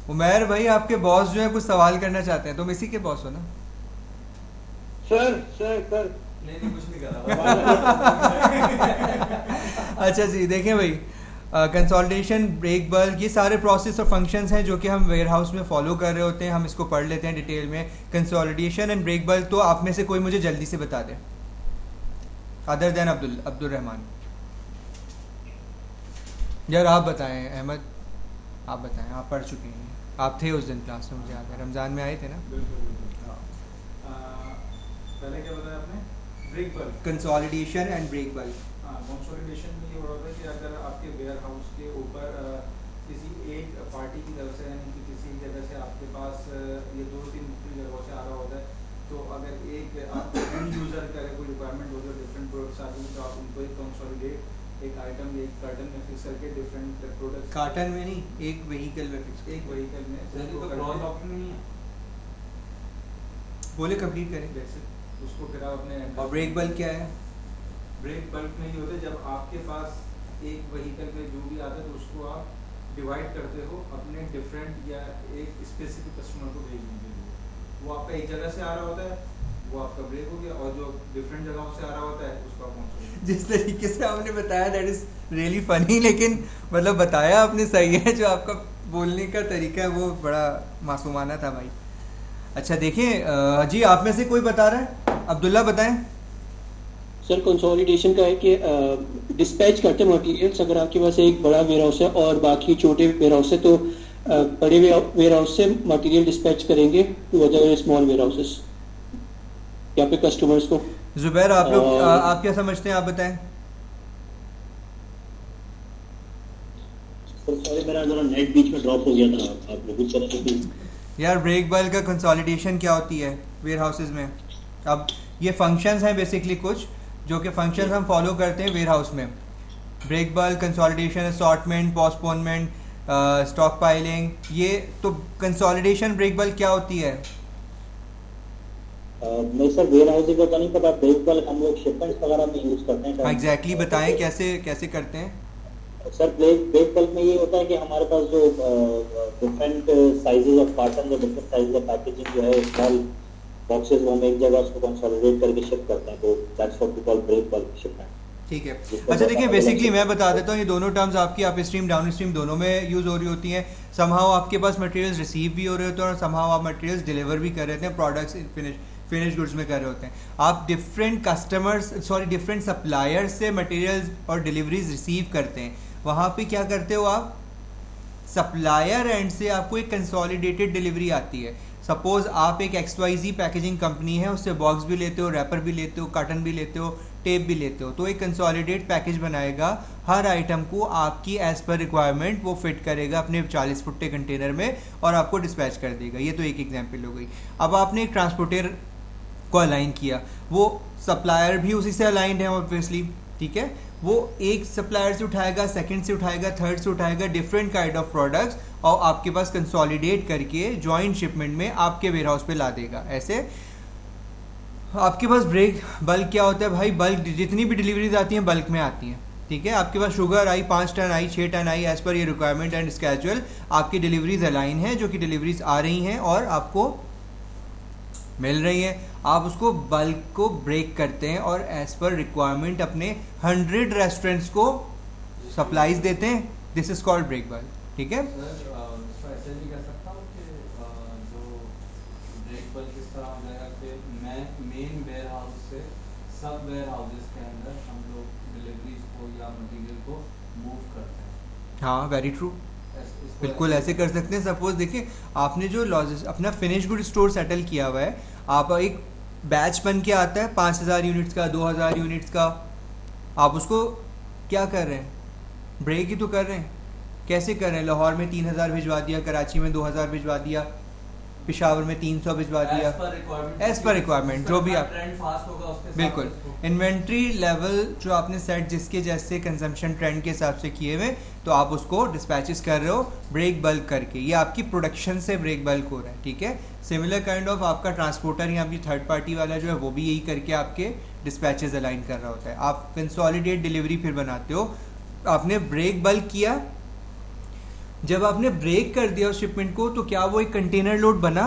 उमैर भाई आपके बॉस जो है कुछ सवाल करना चाहते हैं, तुम इसी के बॉस हो ना?
सर
नहीं कुछ नहीं कर रहा।
अच्छा जी देखें भाई, कंसोलिडेशन, ब्रेक बल्क, ये सारे प्रोसेस और फंक्शंस हैं जो कि हम वेयर हाउस में फॉलो कर रहे होते हैं। हम इसको पढ़ लेते हैं डिटेल में। कंसोलिडेशन एंड ब्रेक बल्क तो आप में से कोई मुझे जल्दी से बता दें, अदर देन अब्दुल रहमान। यार आप बताएं अहमद। आप बताएं, आप पढ़ चुके हैं, आप थे उस दिन क्लास में, मुझे याद है रमज़ान में आए थे ना।
बिल्कुल बिल्कुल। पहले क्या बताया आपने? Break bulk.
Consolidation and break bulk.
हाँ, कंसोलिडेशन में ये हो रहा है कि अगर आपके वेयर हाउस के ऊपर किसी एक पार्टी की तरफ से यानी कि किसी जगह से आपके पास ये 2-3 मुख्तलिफ जगहों से आ रहा होता है, तो अगर एक आप एंड यूज़र का अगर कोई रिक्वायरमेंट हो जो डिफरेंट प्रोडक्ट्स आती हैं, तो आप उनको एक कंसोलिडेट एक आइटम एक कार्टन में फिक्स करके डिफरेंट प्रोडक्ट्स
कार्टन में नहीं, एक व्हीकल में फिक्स।
एक व्हीकल में
सर, ये तो क्रॉस डॉकिंग नहीं है।
बोले कंप्लीट करें।
जैसे उसको फिर आप अपने
और ब्रेक बल्क क्या है?
ब्रेक बल्क में ये होता है जब आपके पास एक व्हीकल में जो भी आता है तो उसको आप डिवाइड करते हो अपने डिफरेंट या एक स्पेसिफिक कस्टमर को भेजने के लिए। वो आपका एक जगह से आ रहा होता है, वो आपका ब्रेक हो गया, और जो डिफरेंट जगहों से आ रहा होता है उसको आप पहुँचो।
जिस तरीके से आपने बताया दैट इज़ रियली फनी, लेकिन मतलब बताया आपने सही है, जो आपका बोलने का तरीका है वो बड़ा मासूमाना था भाई। अच्छा देखिए जी, आप में से कोई बता रहा है? अब्दुल्ला बताएं।
सर कंसोलिडेशन का है कि डिस्पैच करते हैं मटेरियल्स। अगर आपके पास एक बड़ा वेयर हाउस है और बाकी छोटे वेयर हाउस है, तो बड़े वेयर हाउस से मटेरियल डिस्पैच करेंगे to other small warehouses या पे कस्टमर्स को।
जुबैर, आप लोग आप क्या समझते हैं, आप बताएं।
सॉरी, मेरा जरा नेट बीच में ड्रॉप हो गया था, आप लोग कुछ तरह से।
यार ब्रेक बल्क का कंसोलिडेशन क्या होती है वेयर हाउसेज में? अब ये फंक्शंस हैं बेसिकली कुछ जो कि फंक्शंस हम फॉलो करते हैं वेयर हाउस में। Break bulk, consolidation, assortment, postponement, stock piling, ये तो कंसोलिडेशन ब्रेक बल्क क्या होती है?
नहीं सर, वेयर हाउसिंग का तो नहीं पता। ब्रेक बल्क हम लोग शिपमेंट्स वगैरह में यूज करते हैं।
एग्जैक्टली बताएं कैसे कैसे करते हैं।
सर ब्रेक बल्क में ये होता है कि हमारे पास जो डिफरेंट साइजेस ऑफ कार्टन या डिफरेंट साइज ऑफ पैकेजिंग जो है स्मॉल बॉक्सेस, वो हम एक जगह उसको कंसोलिडेट करके शिप करते हैं, तो that's what we call break bulk shipment.
ठीक है। अच्छा देखिए, बेसिकली मैं बता देता हूँ, ये दोनों टर्म्स आपकी अप स्ट्रीम डाउन स्ट्रीम दोनों में यूज़ हो रही होती हैं। समहाउ आपके पास मटेरियल्स रिसीव भी हो रहे होते हैं और समहाउ आप मटेरियल्स डिलीवर भी कर रहे हैं, प्रोडक्ट्स फिनिश गुड्स में कर रहे होते हैं। आप डिफरेंट सप्लायर्स से मटेरियल्स और डिलीवरीज रिसीव करते हैं। वहाँ पे क्या करते हो आप? सप्लायर एंड से आपको एक कंसोलिडेटेड डिलीवरी आती है। सपोज आप एक XYZ पैकेजिंग कंपनी है, उससे बॉक्स भी लेते हो, रैपर भी लेते हो, कार्टन भी लेते हो, टेप भी लेते हो, तो एक कंसोलिडेट पैकेज बनाएगा। हर आइटम को आपकी एज पर रिक्वायरमेंट वो फिट करेगा अपने 40 फुट्टे कंटेनर में और आपको डिस्पैच कर देगा। ये तो एक एग्जांपल हो गई। अब आपने एक ट्रांसपोर्टर को अलाइन किया, वो सप्लायर भी उसी से अलाइंड है ऑब्वियसली, ठीक है। वो एक सप्लायर से उठाएगा, सेकंड से उठाएगा, थर्ड से उठाएगा, डिफरेंट काइंड ऑफ प्रोडक्ट्स, और आपके पास कंसोलिडेट करके जॉइंट शिपमेंट में आपके वेयर हाउस पे ला देगा। ऐसे आपके पास ब्रेक बल्क क्या होता है भाई? बल्क जितनी भी डिलीवरीज आती हैं बल्क में आती हैं, ठीक है। आपके पास शुगर आई 5 टन आई 6 टन आई, एज पर ये रिक्वायरमेंट एंड स्केड्यूल आपकी डिलीवरीज अलाइन है, जो कि डिलीवरीज आ रही हैं और आपको मिल रही है। आप उसको बल्क को ब्रेक करते हैं और एज पर रिक्वायरमेंट अपने 100 रेस्टोरेंट्स को सप्लाईज देते हैं। This is called break bulk, ठीक है।
सर, इसको ऐसे भी कर सकता हूँ कि जो ब्रेक बल्क इस तरह हो जाएगा कि मैं मेन वेयर हाउस से सब वेयर हाउसेस के अंदर हम लोग डिलीवरीज को या मटेरियल को मूव करते हैं।
हाँ, वेरी ट्रू, बिल्कुल ऐसे कर सकते हैं। सपोज देखिए, आपने जो अपना फिनिश गुड स्टोर सेटल किया हुआ है, आप एक बैच बन के आता है 5000 यूनिट्स का, 2000 यूनिट्स का, आप उसको क्या कर रहे हैं? ब्रेक ही तो कर रहे हैं। कैसे कर रहे हैं? लाहौर में 3000 भिजवा दिया, कराची में 2000 भिजवा दिया, पेशावर में 300 भिजवा दिया, एज पर रिक्वायरमेंट जो भी आप
ट्रेंड फास्ट होगा उसके साथ
बिल्कुल इन्वेंट्री लेवल जो आपने सेट जिसके जैसे कंजम्पशन ट्रेंड के हिसाब से किए हुए, तो आप उसको डिस्पैचेस कर रहे हो ब्रेक बल्क करके। ये आपकी प्रोडक्शन से ब्रेक बल्क हो रहा है, ठीक है। सिमिलर काइंड ऑफ आपका ट्रांसपोर्टर या आपकी थर्ड पार्टी वाला जो है वो भी यही करके आपके डिस्पैचेस अलाइन कर रहा होता है। आप कंसोलिडेट डिलीवरी फिर बनाते हो। आपने ब्रेक बल्क किया, जब आपने ब्रेक कर दिया उस शिपमेंट को, तो क्या वो एक कंटेनर लोड बना?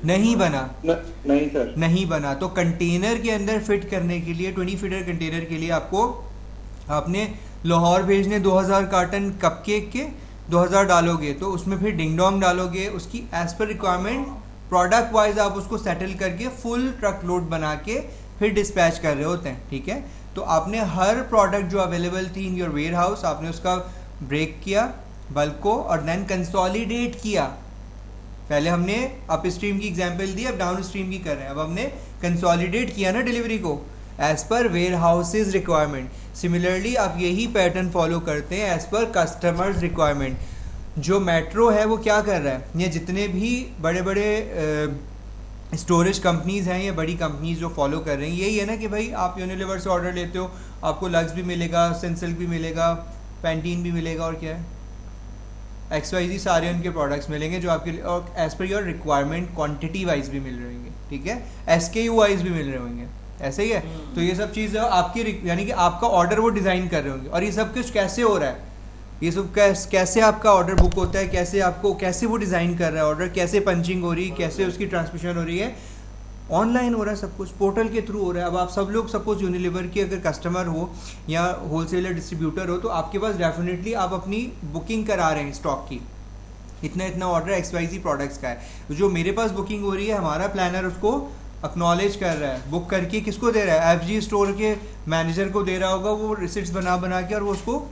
नहीं बना।
नहीं सर,
नहीं बना। तो कंटेनर के अंदर फिट करने के लिए 20 फीटर कंटेनर के लिए आपने लाहौर भेजने 2000 कार्टन कपकेक के 2000 डालोगे, तो उसमें फिर डिंग डोंग डालोगे, उसकी as per requirement product wise आप उसको सेटल करके फुल ट्रक लोड बना के फिर डिस्पैच कर रहे होते हैं, ठीक है। तो आपने हर प्रोडक्ट जो अवेलेबल थी इन योर वेयर हाउस, आपने उसका ब्रेक किया, बल्क को, और देन कंसोलिडेट किया। पहले हमने अप स्ट्रीम की एग्जांपल दी, अब डाउन स्ट्रीम की कर रहे हैं। अब हमने कंसोलिडेट किया ना डिलीवरी को as per where houses requirement. Similarly आप यही पैटर्न फॉलो करते हैं एज पर कस्टमर्स रिक्वायरमेंट। जो मेट्रो है वो क्या कर रहा है, ये जितने भी बड़े बड़े स्टोरेज कंपनीज़ हैं या बड़ी कंपनीज जो फॉलो कर रही हैं, यही है ना कि भाई आप यूनिलीवर से ऑर्डर लेते हो, आपको लक्स भी मिलेगा, सनसिल्क भी मिलेगा, पैंटीन भी मिलेगा, और क्या है XYZ सारे उनके प्रोडक्ट्स मिलेंगे जो आपके, और as per your requirement quantity wise भी मिल रहे होंगे, ठीक है, SKU वाइज भी मिल रहे होंगे, ऐसे ही है। तो ये सब चीज़ आपकी, यानी कि आपका ऑर्डर वो डिज़ाइन कर रहे होंगे। और ये सब कुछ कैसे हो रहा है, ये सब कैसे आपका ऑर्डर बुक होता है, कैसे वो डिज़ाइन कर रहा है ऑर्डर, कैसे पंचिंग हो रही है, कैसे उसकी ट्रांसमिशन हो रही है, ऑनलाइन हो रहा है, सब कुछ पोर्टल के थ्रू हो रहा है। अब आप सब लोग सपोज यूनिलीवर की अगर कस्टमर हो या होलसेलर डिस्ट्रीब्यूटर हो, तो आपके पास डेफिनेटली आप अपनी बुकिंग करा रहे हैं स्टॉक की, इतना ऑर्डर XYZ प्रोडक्ट्स का है। जो मेरे पास बुकिंग हो रही है, हमारा प्लानर उसको एक्नॉलेज कर रहा है, बुक करके किसको दे रहा है, FG स्टोर के मैनेजर को दे रहा होगा, वो रिसिट्स बना के और वो उसको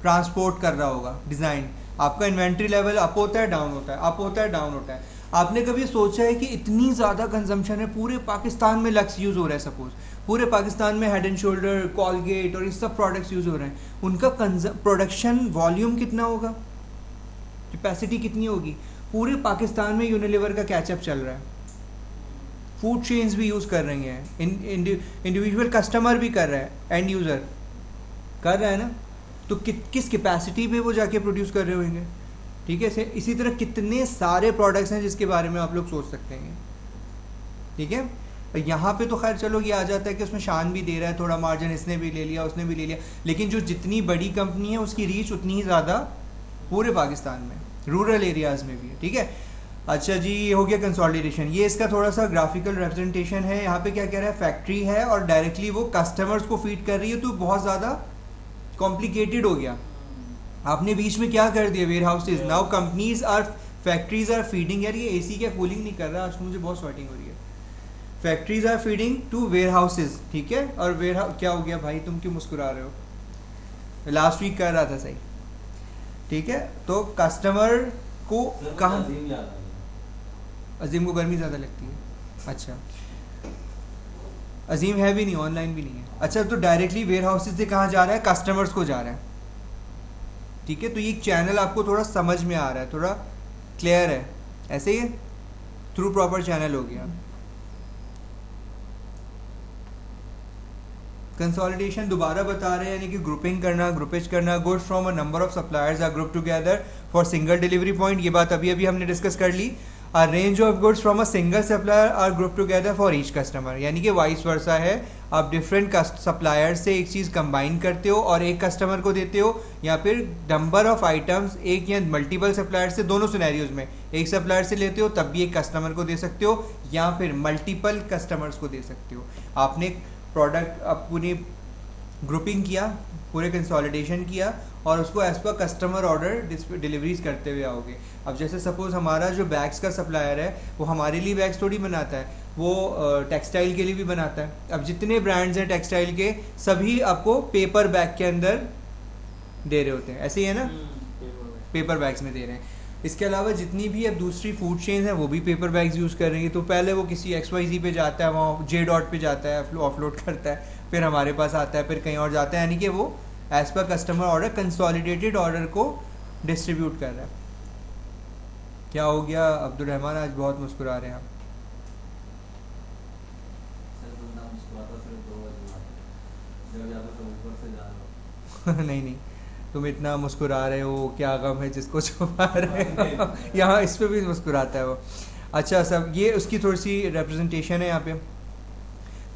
ट्रांसपोर्ट कर रहा होगा। डिज़ाइन आपका इन्वेंट्री लेवल अप होता है, डाउन होता है, अप होता है, डाउन होता है। आपने कभी सोचा है कि इतनी ज़्यादा कंजम्पशन है, पूरे पाकिस्तान में लक्स यूज़ हो रहा है, सपोज पूरे पाकिस्तान में हेड एंड शोल्डर, कॉलगेट और ये सब प्रोडक्ट्स यूज़ हो रहे हैं, उनका प्रोडक्शन वॉल्यूम कितना होगा, कैपेसिटी कितनी होगी? पूरे पाकिस्तान में यूनिलीवर का कैचअप चल रहा है, फूड चेन्स भी यूज़ कर रही हैं, इंडिविजुअल कस्टमर भी कर रहा है, एंड यूज़र कर रहा है ना, तो किस कैपेसिटी पे वो जाके प्रोड्यूस कर रहे होंगे, ठीक है। इसी तरह कितने सारे प्रोडक्ट्स हैं जिसके बारे में आप लोग सोच सकते हैं, ठीक है। यहाँ पे तो खैर चलो ये आ जाता है कि उसमें शान भी दे रहा है, थोड़ा मार्जिन इसने भी ले लिया, उसने भी ले लिया, लेकिन जो जितनी बड़ी कंपनी है उसकी रीच उतनी ही ज़्यादा पूरे पाकिस्तान में, रूरल एरियाज़ में भी है, ठीक है। अच्छा जी, ये हो गया कंसोलिडेशन। ये इसका थोड़ा सा ग्राफिकल रिप्रेजेंटेशन है। यहाँ पे क्या कह रहा है, फैक्ट्री है और डायरेक्टली वो कस्टमर्स को फीड कर रही है, तो बहुत ज़्यादा कॉम्प्लिकेटेड हो गया। आपने बीच में क्या कर दिया, warehouses. Now companies are, factories are feeding, यार ये AC क्या कूलिंग नहीं कर रहा आज, मुझे बहुत स्वेटिंग हो रही है। Factories are feeding to warehouses, ठीक है। और वेयर हाउस क्या हो गया भाई, तुम क्यों मुस्कुरा रहे हो, लास्ट वीक कर रहा था सही, ठीक है। तो कस्टमर को कहाँ, अजीम को गर्मी ज़्यादा लगती है, अच्छा अजीम है भी नहीं, ऑनलाइन भी नहीं है, अच्छा। तो डायरेक्टली वेयर हाउसेज से कहाँ जा रहा है, कस्टमर्स को जा रहा है, ठीक है। तो ये चैनल आपको थोड़ा समझ में आ रहा है, थोड़ा क्लियर है, ऐसे ही थ्रू प्रॉपर चैनल हो गया। कंसोलिडेशन दोबारा बता रहे हैं, यानी कि ग्रुपिंग करना, ग्रुपेज करना। Goods from a number of suppliers are group together for single delivery point, ये बात अभी हमने डिस्कस कर ली। A range of goods from a single supplier are grouped together for each customer, यानी कि वाइस वर्सा है, आप डिफरेंट सप्लायर से एक चीज़ कंबाइन करते हो और एक कस्टमर को देते हो, या फिर नंबर ऑफ आइटम्स एक या मल्टीपल सप्लायर से, दोनों सिनेरियोज में एक सप्लायर से लेते हो तब भी एक कस्टमर को दे सकते हो, या फिर मल्टीपल कस्टमर्स को दे सकते हो। आपने प्रोडक्ट अपनी ग्रुपिंग किया, पूरे कंसोलिडेशन किया और उसको as per customer order deliveries करते हुए आओगे। अब जैसे सपोज हमारा जो बैग्स का सप्लायर है वो हमारे लिए बैग्स थोड़ी बनाता है, वो टेक्सटाइल के लिए भी बनाता है। अब जितने ब्रांड्स हैं टेक्सटाइल के, सभी आपको पेपर बैग के अंदर दे रहे होते हैं, ऐसे ही है ना, पेपर बैग्स में दे रहे हैं। इसके अलावा जितनी भी अब दूसरी फूड चेन्स हैं वो भी पेपर बैग्स यूज़ कर रही है। तो पहले वो किसी XYZ पे जाता है, वहाँ J.Dot पे जाता है, ऑफलोड करता है, फिर हमारे पास आता है, फिर कहीं और जाता है, यानी कि वो as per customer order consolidated order को डिस्ट्रीब्यूट कर रहा है। क्या हो गया अब्दुल रहमान, आज बहुत मुस्कुरा रहे हैं आप। नहीं नहीं, तुम इतना मुस्कुरा रहे हो, क्या गम है जिसको छुपा रहे हो यहाँ इस पे भी मुस्कुराता है वो। अच्छा सब, ये उसकी थोड़ी सी रिप्रेजेंटेशन है यहाँ पे।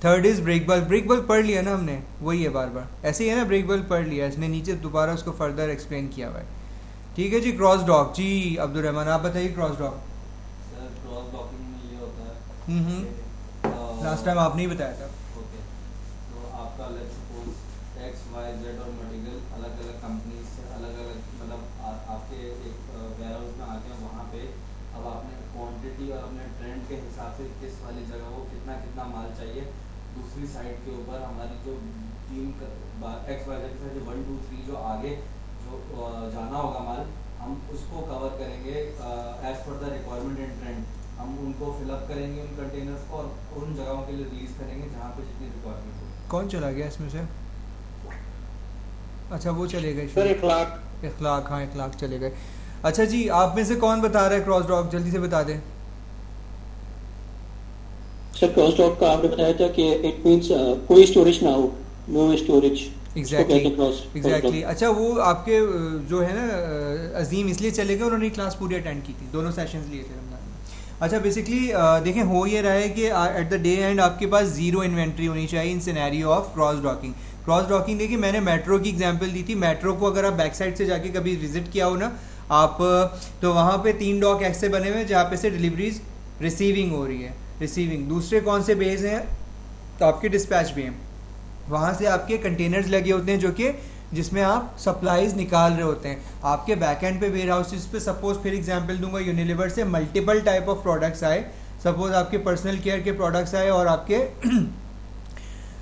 Third is break bulb. Break bulb पढ़ लिया ना हमने, वही है बार बार, ऐसे ही है ना, ब्रेक बल्ब पढ़ लिया, इसने नीचे दोबारा उसको फर्दर एक्सप्लेन किया हुआ है, ठीक है जी। क्रॉस डॉक, जी अब्दुल रहमान आप बताइए cross dock.
Sir cross docking में ये होता है,
लास्ट टाइम आपने ही बताया था।
ओके, तो आपका लेट्स सपोज XYZ और मटेरियल अलग अलग कंपनी से अलग अलग, मतलब आपके एक वेयरहाउस में आके वहाँ पे अब आपने क्वांटिटी और अपने ट्रेंड के हिसाब से किस वाली जगह को कितना कितना माल चाहिए, दूसरी साइड के ऊपर हमारी जो टीम XYZ से जो 1 2 3 जो आगे जो जाना होगा माल, हम उसको कवर करेंगे as per the requirement and trend. हम उनको फिलअप करेंगे उन कंटेनर्स को और उन जगहों के लिए रिलीज करेंगे जहाँ पे जितनी रिक्वायरमेंट हो।
कौन चला गया इसमें से? अच्छा वो चले गए
सर इखलाक।
इखलाक, हाँ इखलाक चले गए। अच्छा जी, आप में से कौन बता रहा है क्रॉस डॉक? जल्दी से बता दें।
सर क्रॉस डॉक का आपने बताया था कि इट मींस कोई स्टोरेज ना हो, नो स्टोरेज।
एग्जैक्टली। अच्छा वो आपके जो है ना अजीम इसलिए चले गए, उन्होंने क्लास पूरी अटेंड की थी, दोनों सेशंस लिए थे रमजान में। अच्छा बेसिकली देखें हो ये रहा है कि एट द डे एंड आपके पास ज़ीरो इन्वेंट्री होनी चाहिए in scenario of cross docking. Cross docking देखिए मैंने मेट्रो की एग्जांपल दी थी। मेट्रो को अगर आप बैक साइड से जाके कभी विजिट किया हो ना आप, तो वहाँ पे 3 डॉक ऐसे बने हुए हैं जहाँ पे से डिलीवरीज रिसीविंग हो रही है। रिसीविंग दूसरे कौन से बेस हैं? तो आपके डिस्पैच भी हैं। वहाँ से आपके कंटेनर्स लगे होते हैं जो कि जिसमें आप सप्लाईज निकाल रहे होते हैं। आपके बैक एंड पे वेयर हाउसेस पे सपोज फिर एग्जांपल दूंगा, यूनिलीवर से मल्टीपल टाइप ऑफ प्रोडक्ट्स आए, सपोज आपके पर्सनल केयर के प्रोडक्ट्स आए और आपके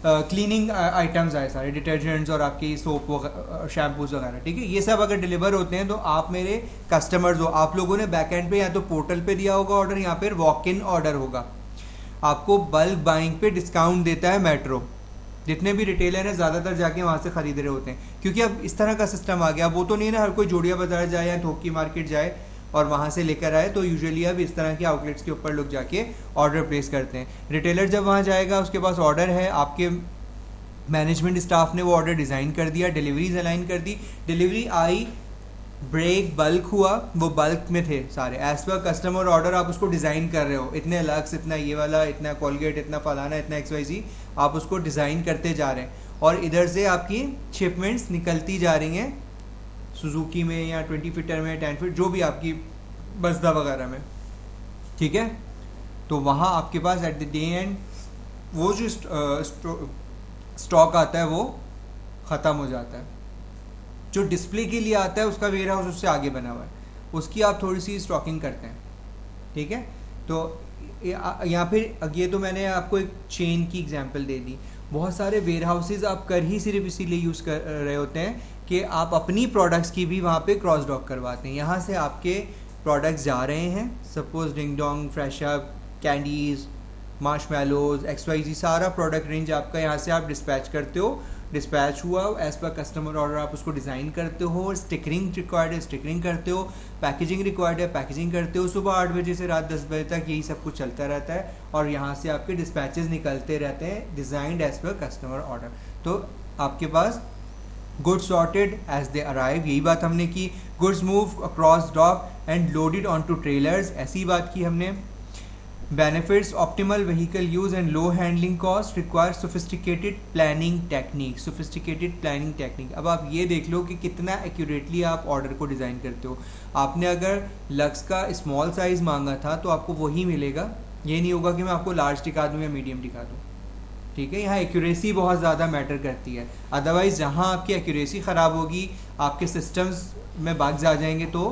क्लीनिंग आइटम्स आए सारे, डिटर्जेंट्स और आपकी सोप शैम्पूज वगैरह, ठीक है। ये सब अगर डिलीवर होते हैं तो आप मेरे कस्टमर्स हो, आप लोगों ने बैक एंड पे या तो पोर्टल पे दिया होगा ऑर्डर या फिर वॉक इन ऑर्डर होगा। आपको बल्क बाइंग पे डिस्काउंट देता है मेट्रो, जितने भी रिटेलर हैं ज़्यादातर जाके वहाँ से ख़रीद रहे होते हैं, क्योंकि अब इस तरह का सिस्टम आ गया। वो तो नहीं है ना हर कोई जोड़िया बाज़ार जाए या थोक की मार्केट जाए और वहाँ से लेकर आए, तो यूजुअली अब इस तरह के आउटलेट्स के ऊपर लोग जाके ऑर्डर प्लेस करते हैं। रिटेलर जब वहाँ जाएगा उसके पास ऑर्डर है, आपके मैनेजमेंट स्टाफ ने वो ऑर्डर डिज़ाइन कर दिया, डिलीवरीज अलाइन कर दी, डिलीवरी आई, ब्रेक बल्क हुआ, वो बल्क में थे सारे एज पर कस्टमर ऑर्डर। आप उसको डिज़ाइन कर रहे हो, इतने लक्स, इतना ये वाला, इतना कोलगेट, इतना फलाना, इतना XYZ, आप उसको डिज़ाइन करते जा रहे हैं और इधर से आपकी शिपमेंट्स निकलती जा रही हैं सुजुकी में या 20 फीटर में, 10 फीट, जो भी आपकी बजदा वगैरह में, ठीक है। तो वहाँ आपके पास एट द डे एंड वो जो स्टॉक आता है वो ख़त्म हो जाता है। जो डिस्प्ले के लिए आता है उसका वेयर हाउस उससे आगे बना हुआ है, उसकी आप थोड़ी सी स्टॉकिंग करते हैं, ठीक है। तो यहाँ फिर ये तो मैंने आपको एक चेन की एग्जांपल दे दी। बहुत सारे वेयर हाउसेज आप कर ही सिर्फ इसीलिए यूज़ कर रहे होते हैं कि आप अपनी प्रोडक्ट्स की भी वहाँ पे क्रॉस डॉक करवाते हैं। यहाँ से आपके प्रोडक्ट्स जा रहे हैं, suppose ding dong, fresh up, candies, marshmallows, XYZ, सारा प्रोडक्ट रेंज आपका यहाँ से आप डिस्पैच करते हो। डिस्पैच हुआ एज पर कस्टमर ऑर्डर, आप उसको डिज़ाइन करते हो, स्टिकरिंग रिक्वायर्ड है स्टिकरिंग करते हो, पैकेजिंग रिक्वायर्ड है पैकेजिंग करते हो। सुबह 8 बजे से रात 10 बजे तक यही सब कुछ चलता रहता है और यहाँ से आपके डिस्पैचेस निकलते रहते हैं designed as per customer order. तो आपके पास goods sorted as they arrive, यही बात हमने की। Goods move across dock and loaded onto trailers, ऐसी बात की हमने। Benefits, optimal vehicle use and low handling cost, require sophisticated planning technique. Sophisticated planning technique, अब आप ये देख लो कि कितना एक्यूरेटली आप ऑर्डर को डिज़ाइन करते हो। आपने अगर लक्स का स्मॉल साइज़ मांगा था तो आपको वही मिलेगा, ये नहीं होगा कि मैं आपको लार्ज टिका दूँ या मीडियम टिका दूँ, ठीक है। यहाँ एक्यूरेसी बहुत ज़्यादा मैटर करती है, अदरवाइज़ जहाँ आपकी एक्यूरेसी ख़राब होगी, आपके सिस्टम्स में बाग्स आ जाएंगे तो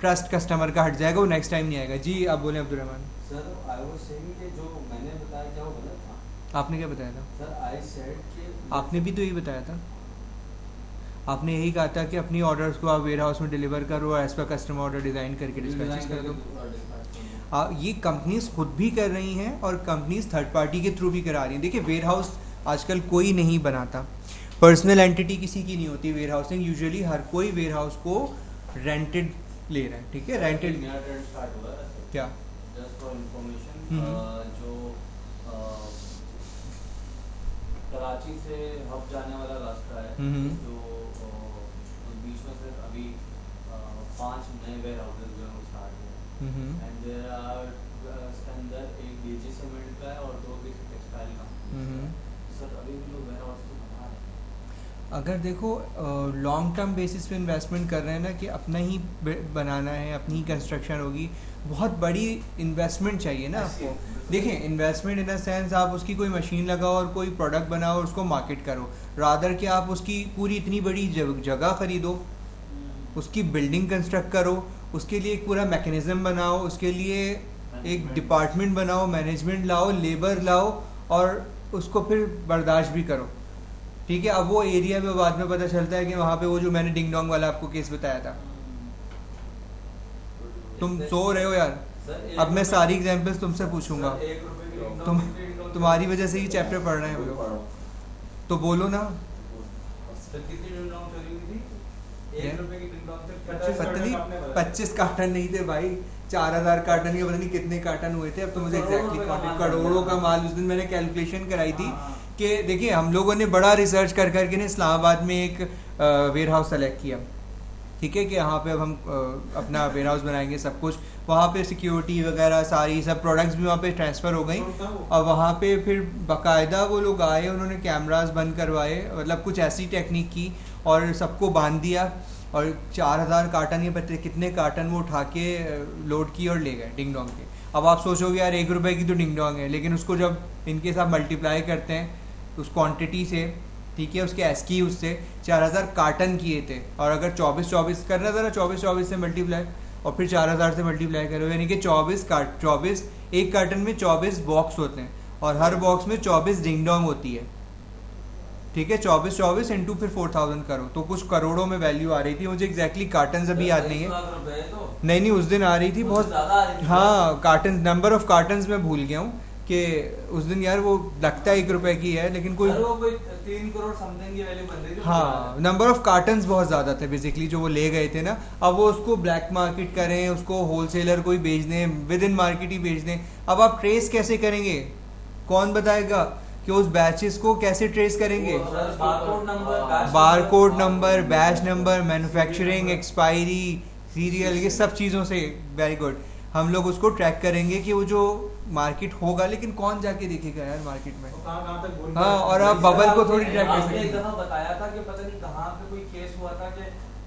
ट्रस्ट कस्टमर का हट जाएगा, वो नेक्स्ट टाइम नहीं आएगा। जी आप बोलें Abdul Rahman.
Sir I was saying कि जो मैंने बताया क्या वो गलत था?
आपने क्या बताया था?
सर आई सेड कि
आपने भी तो यही बताया था, आपने यही कहा था कि अपनी ऑर्डर्स को आप वेयर हाउस में डिलीवर करो, as per customer order design करके डिस्पैच कर दो। ये कंपनीज खुद भी कर रही हैं और कंपनीज थर्ड पार्टी के थ्रू भी करा रही हैं। देखिए वेयर हाउस आजकल कोई नहीं बनाता, पर्सनल एंटिटी किसी की नहीं होती वेयर हाउसिंग। यूजुअली हर कोई वेयर हाउस को रेंटेड ले रहा है, ठीक है। रेंटेड
नया ट्रेंड स्टार्ट हुआ है
क्या?
जस्ट फॉर इंफॉर्मेशन, जो कराची से हब जाने वाला रास्ता है, जो बीच में से अभी 5 नए वेयर हाउसेस जो हैं स्टार्ट हुए एंड देयर आर इसके अंदर एक DG सीमेंट का है और 2 किसी टेक्सटाइल का। सर अभी भी लोग वेयर हाउस तो बना रहे हैं।
अगर देखो लॉन्ग टर्म बेसिस पे इन्वेस्टमेंट कर रहे हैं ना कि अपना ही बनाना है, अपनी ही कंस्ट्रक्शन होगी, बहुत बड़ी इन्वेस्टमेंट चाहिए ना आपको। देखिए इन्वेस्टमेंट इन द सेंस आप उसकी कोई मशीन लगाओ और कोई प्रोडक्ट बनाओ और उसको मार्केट करो, रादर कि आप उसकी पूरी इतनी बड़ी जगह ख़रीदो, उसकी बिल्डिंग कंस्ट्रक्ट करो, उसके लिए एक पूरा मैकेनिज़्म बनाओ, उसके लिए एक डिपार्टमेंट बनाओ, मैनेजमेंट लाओ, लेबर लाओ और उसको फिर बर्दाश्त भी करो। ठीक है, अब वो एरिया में बाद में पता चलता है कि वहाँ पे वो जो मैंने डिंग डोंग वाला आपको केस बताया था। तुम सो रहे हो यार, अब मैं सारी एग्जांपल्स तुमसे पूछूंगा, तुम्हारी वजह से ही चैप्टर पढ़ रहे हैं हम लोग, तो बोलो ना। पता नहीं 25 कार्टन नहीं थे भाई, 4000 कार्टन या पता नहीं कितने कार्टन हुए थे, अब तो मुझे एग्जैक्टली करोड़ों का माल। उस दिन मैंने कैलकुलेशन कराई थी कि देखिए हम लोगों ने बड़ा रिसर्च कर करके ना इस्लामाबाद में एक वेयर हाउस सेलेक्ट किया, ठीक है, कि यहाँ पे अब हम अपना वेयर हाउस बनाएंगे, सब कुछ वहाँ पे सिक्योरिटी वगैरह सारी सब प्रोडक्ट्स भी वहाँ पे ट्रांसफ़र हो गई। और वहाँ पे फिर बाकायदा वो लोग आए, उन्होंने कैमरास बंद करवाए, मतलब कुछ ऐसी टेक्निक की और सबको बांध दिया, और 4000 कार्टन या पता कितने कार्टन वो उठा के लोड किए और ले गए डिंग डोंग के। अब आप सोचोगे यार 1 रुपए की तो डिंग डोंग है, लेकिन उसको जब इनके साथ मल्टीप्लाई करते हैं उस क्वांटिटी से, ठीक है, उसके एसकी उससे 4000 कार्टन किए थे, और अगर 24 करना ज़रा 24 से मल्टीप्लाई और फिर 4000 से मल्टीप्लाई करो, यानी कि 24 एक कार्टन में 24 बॉक्स होते हैं, और हर बॉक्स में 24 डिंग डोंग होती है, ठीक है। 24 इंटू फिर 4000 करो, तो कुछ करोड़ों में वैल्यू आ रही थी। मुझे एग्जैक्टली कार्टन अभी याद नहीं है, नहीं उस दिन आ रही थी बहुत, हाँ कार्टन, नंबर ऑफ कार्टन मैं भूल गया हूँ कि उस दिन यार वो लगता है 1 रुपए की है, लेकिन कोई
3 करोड़ समथिंग की वैल्यू बन रही थी।
हाँ, नंबर ऑफ कार्टन्स बहुत ज़्यादा थे बेसिकली जो वो ले गए थे ना। अब वो उसको ब्लैक मार्केट करें, उसको होलसेलर को ही बेच दें, विद इन मार्केट ही बेच दें। अब आप ट्रेस कैसे करेंगे, कौन बताएगा कि उस बैचेस को कैसे ट्रेस करेंगे? Barcode number, batch number, manufacturing, expiry, serial, ये सब चीज़ों से वेरी गुड हम लोग उसको ट्रैक करेंगे कि वो जो मार्केट होगा, लेकिन कौन जाके देखेगा यार मार्केट में। हाँ, और आप बबल को थोड़ी ट्रैक कर सकते हैं।
एक दफा बताया था कि पता नहीं कहाँ पे कोई केस हुआ था कि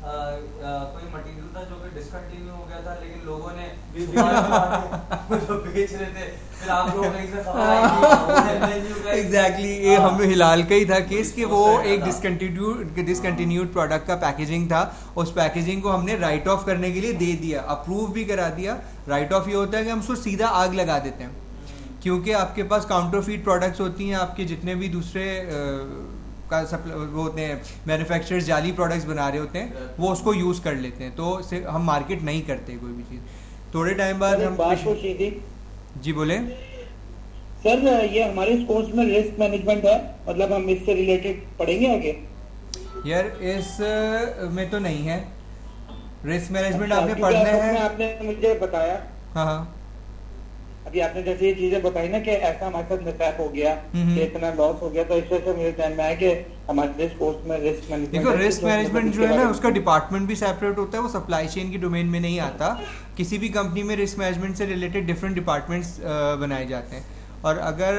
कोई मटेरियल था जो कि डिसकंटिन्यू हो गया था, लेकिन लोगों ने जो बेच रहे थे, फिर आप लोग
एग्जैक्टली ये हम हिलाल का ही था केस कि वो एक डिसकंटिन्यूड प्रोडक्ट का पैकेजिंग था, उस पैकेजिंग को हमने राइट ऑफ करने के लिए दे दिया, अप्रूव भी करा दिया। राइट ऑफ ये होता है कि हम उसको सीधा आग लगा देते हैं, क्योंकि आपके पास काउंटरफीट प्रोडक्ट्स होती हैं, आपके जितने भी दूसरे का वो होते हैं मैन्युफैक्चरर्स जाली प्रोडक्ट्स बना रहे होते हैं, वो उसको यूज़ कर लेते हैं, तो हम मार्केट नहीं करते कोई भी चीज़। थोड़े टाइम बाद हम जी बोले
सर, ये हमारे कोर्स में रिस्क मैनेजमेंट है, मतलब हम इससे रिलेटेड पढ़ेंगे आगे?
यार इस में तो नहीं है रिस्क मैनेजमेंट,
अच्छा,
आपने पढ़ना है।
आपने मुझे बताया,
हाँ
अभी आपने जैसे ये चीजें बताई ना कि ऐसा हमारे साथ मिसहैप हो गया, कि इतना लॉस हो गया, तो इस वजह से मेरे ध्यान में आया कि हमारे कोर्स में रिस्क मैनेजमेंट।
देखो रिस्क मैनेजमेंट जो है ना, उसका डिपार्टमेंट भी सेपरेट होता है, वो सप्लाई चेन की डोमेन में नहीं आता। किसी भी कंपनी में रिस्क मैनेजमेंट से रिलेटेड डिफरेंट डिपार्टमेंट्स बनाए जाते हैं, और अगर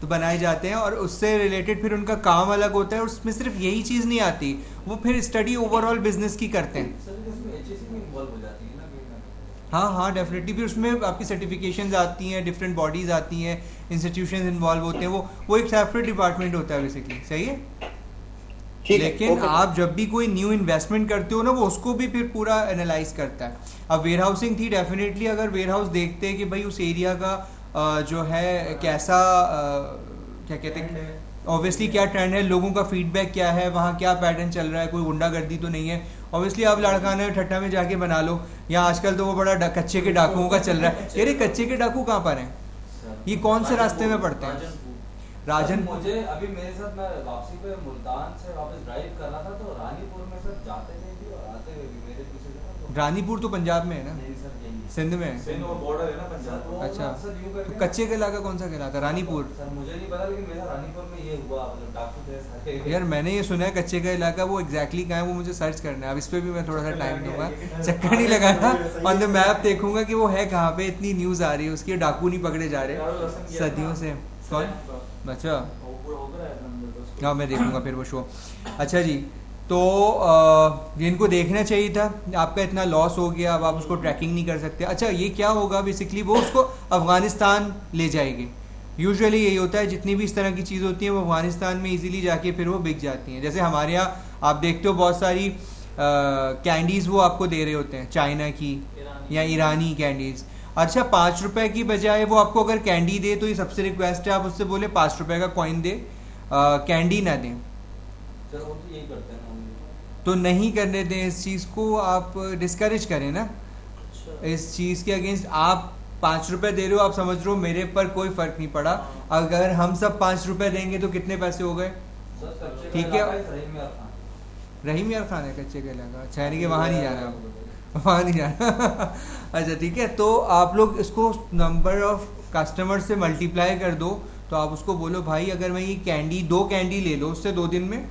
तो बनाए जाते हैं, और उससे रिलेटेड फिर उनका काम अलग होता है, और उसमें सिर्फ यही चीज़ नहीं आती, वो फिर स्टडी ओवरऑल बिजनेस की करते हैं। हाँ डेफिनेटली, फिर उसमें आपकी सर्टिफिकेशंस आती हैं, डिफरेंट बॉडीज आती हैं, इंस्टीट्यूशंस इन्वॉल्व होते हैं, वो एक सेपरेट डिपार्टमेंट होता है बेसिकली, सही है। लेकिन आप जब भी कोई न्यू इन्वेस्टमेंट करते हो ना, वो उसको भी फिर पूरा एनालाइज करता है। अब वेयर हाउसिंग थी, डेफिनेटली अगर वेयर हाउस देखते हैं कि भाई उस एरिया का जो है कैसा क्या कहते हैं, ऑब्वियसली क्या ट्रेंड है, लोगों का फीडबैक क्या है, वहाँ क्या पैटर्न चल रहा है, कोई गुंडागर्दी तो नहीं है। ऑब्वियसली आप लड़काना ठट्टा में जाके बना लो, या आजकल तो वो बड़ा कच्चे के डाकुओं का चल रहा है। यार कच्चे के डाकू कहाँ पर हैं, ये कौन से रास्ते में पड़ते हैं? राजन,
मुझे अभी मेरे साथ, मैं वापसी पे मुल्तान से वापस ड्राइव कर रहा था, तो रानीपुर में सर जाते हुए भी और आते हुए भी मेरे पीछे से,
रानीपुर तो पंजाब में है ना, सिंध में है,
सिंध और बॉर्डर है ना पंजाब।
अच्छा, तो कच्चे का इलाका कौन सा कहलाता है? रानीपुर।
सर मुझे नहीं पता, लेकिन मेरा रानीपुर में ये हुआ, मतलब डाकू थे सारे।
यार मैंने ये सुना है कच्चे का इलाका, वो एग्जैक्टली कहाँ है वो मुझे सर्च करना है। अब इस पे भी मैं थोड़ा सा टाइम दूंगा, चक्कर नहीं लगाना, ऑन द मैप देखूंगा कि वो है कहाँ पे। इतनी न्यूज़ आ रही है उसकी, डाकू नहीं पकड़े जा रहे सदियों से। कौन? अच्छा हाँ, मैं देखूंगा फिर वो शो। अच्छा जी, तो इनको देखना चाहिए था, आपका इतना लॉस हो गया, अब आप उसको ट्रैकिंग नहीं कर सकते। अच्छा, ये क्या होगा बेसिकली, वो उसको अफ़गानिस्तान ले जाएंगे। यूजुअली यही होता है, जितनी भी इस तरह की चीज़ होती है वो अफ़गानिस्तान में इजीली जाके फिर वो बिक जाती हैं। जैसे हमारे यहाँ आप देखते हो बहुत सारी कैंडीज़ वो आपको दे रहे होते हैं, चाइना की या ईरानी कैंडीज़। अच्छा, 5 रुपए की बजाय वो आपको अगर कैंडी दे, तो ये सबसे रिक्वेस्ट है, आप उससे बोले 5 रुपए का कॉइन दे, कैंडी ना दें,
सर वो तो यही करते हैं ना।
तो नहीं करने दें इस चीज़ को, आप डिस्करेज करें ना इस चीज़ के अगेंस्ट। आप 5 रुपए दे रहे हो, आप समझ रहे हो मेरे पर कोई फ़र्क नहीं पड़ा, अगर हम सब 5 रुपए देंगे तो कितने पैसे हो गए? ठीक है, रहीम यार खान है कच्चे केले का, अच्छा यानी कि वहाँ नहीं जाना, वहाँ नहीं जाना अच्छा ठीक है, तो आप लोग इसको नंबर ऑफ कस्टमर से मल्टीप्लाई कर दो, तो आप उसको बोलो भाई अगर मैं ये कैंडी 2 कैंडी ले लो उससे 2 दिन में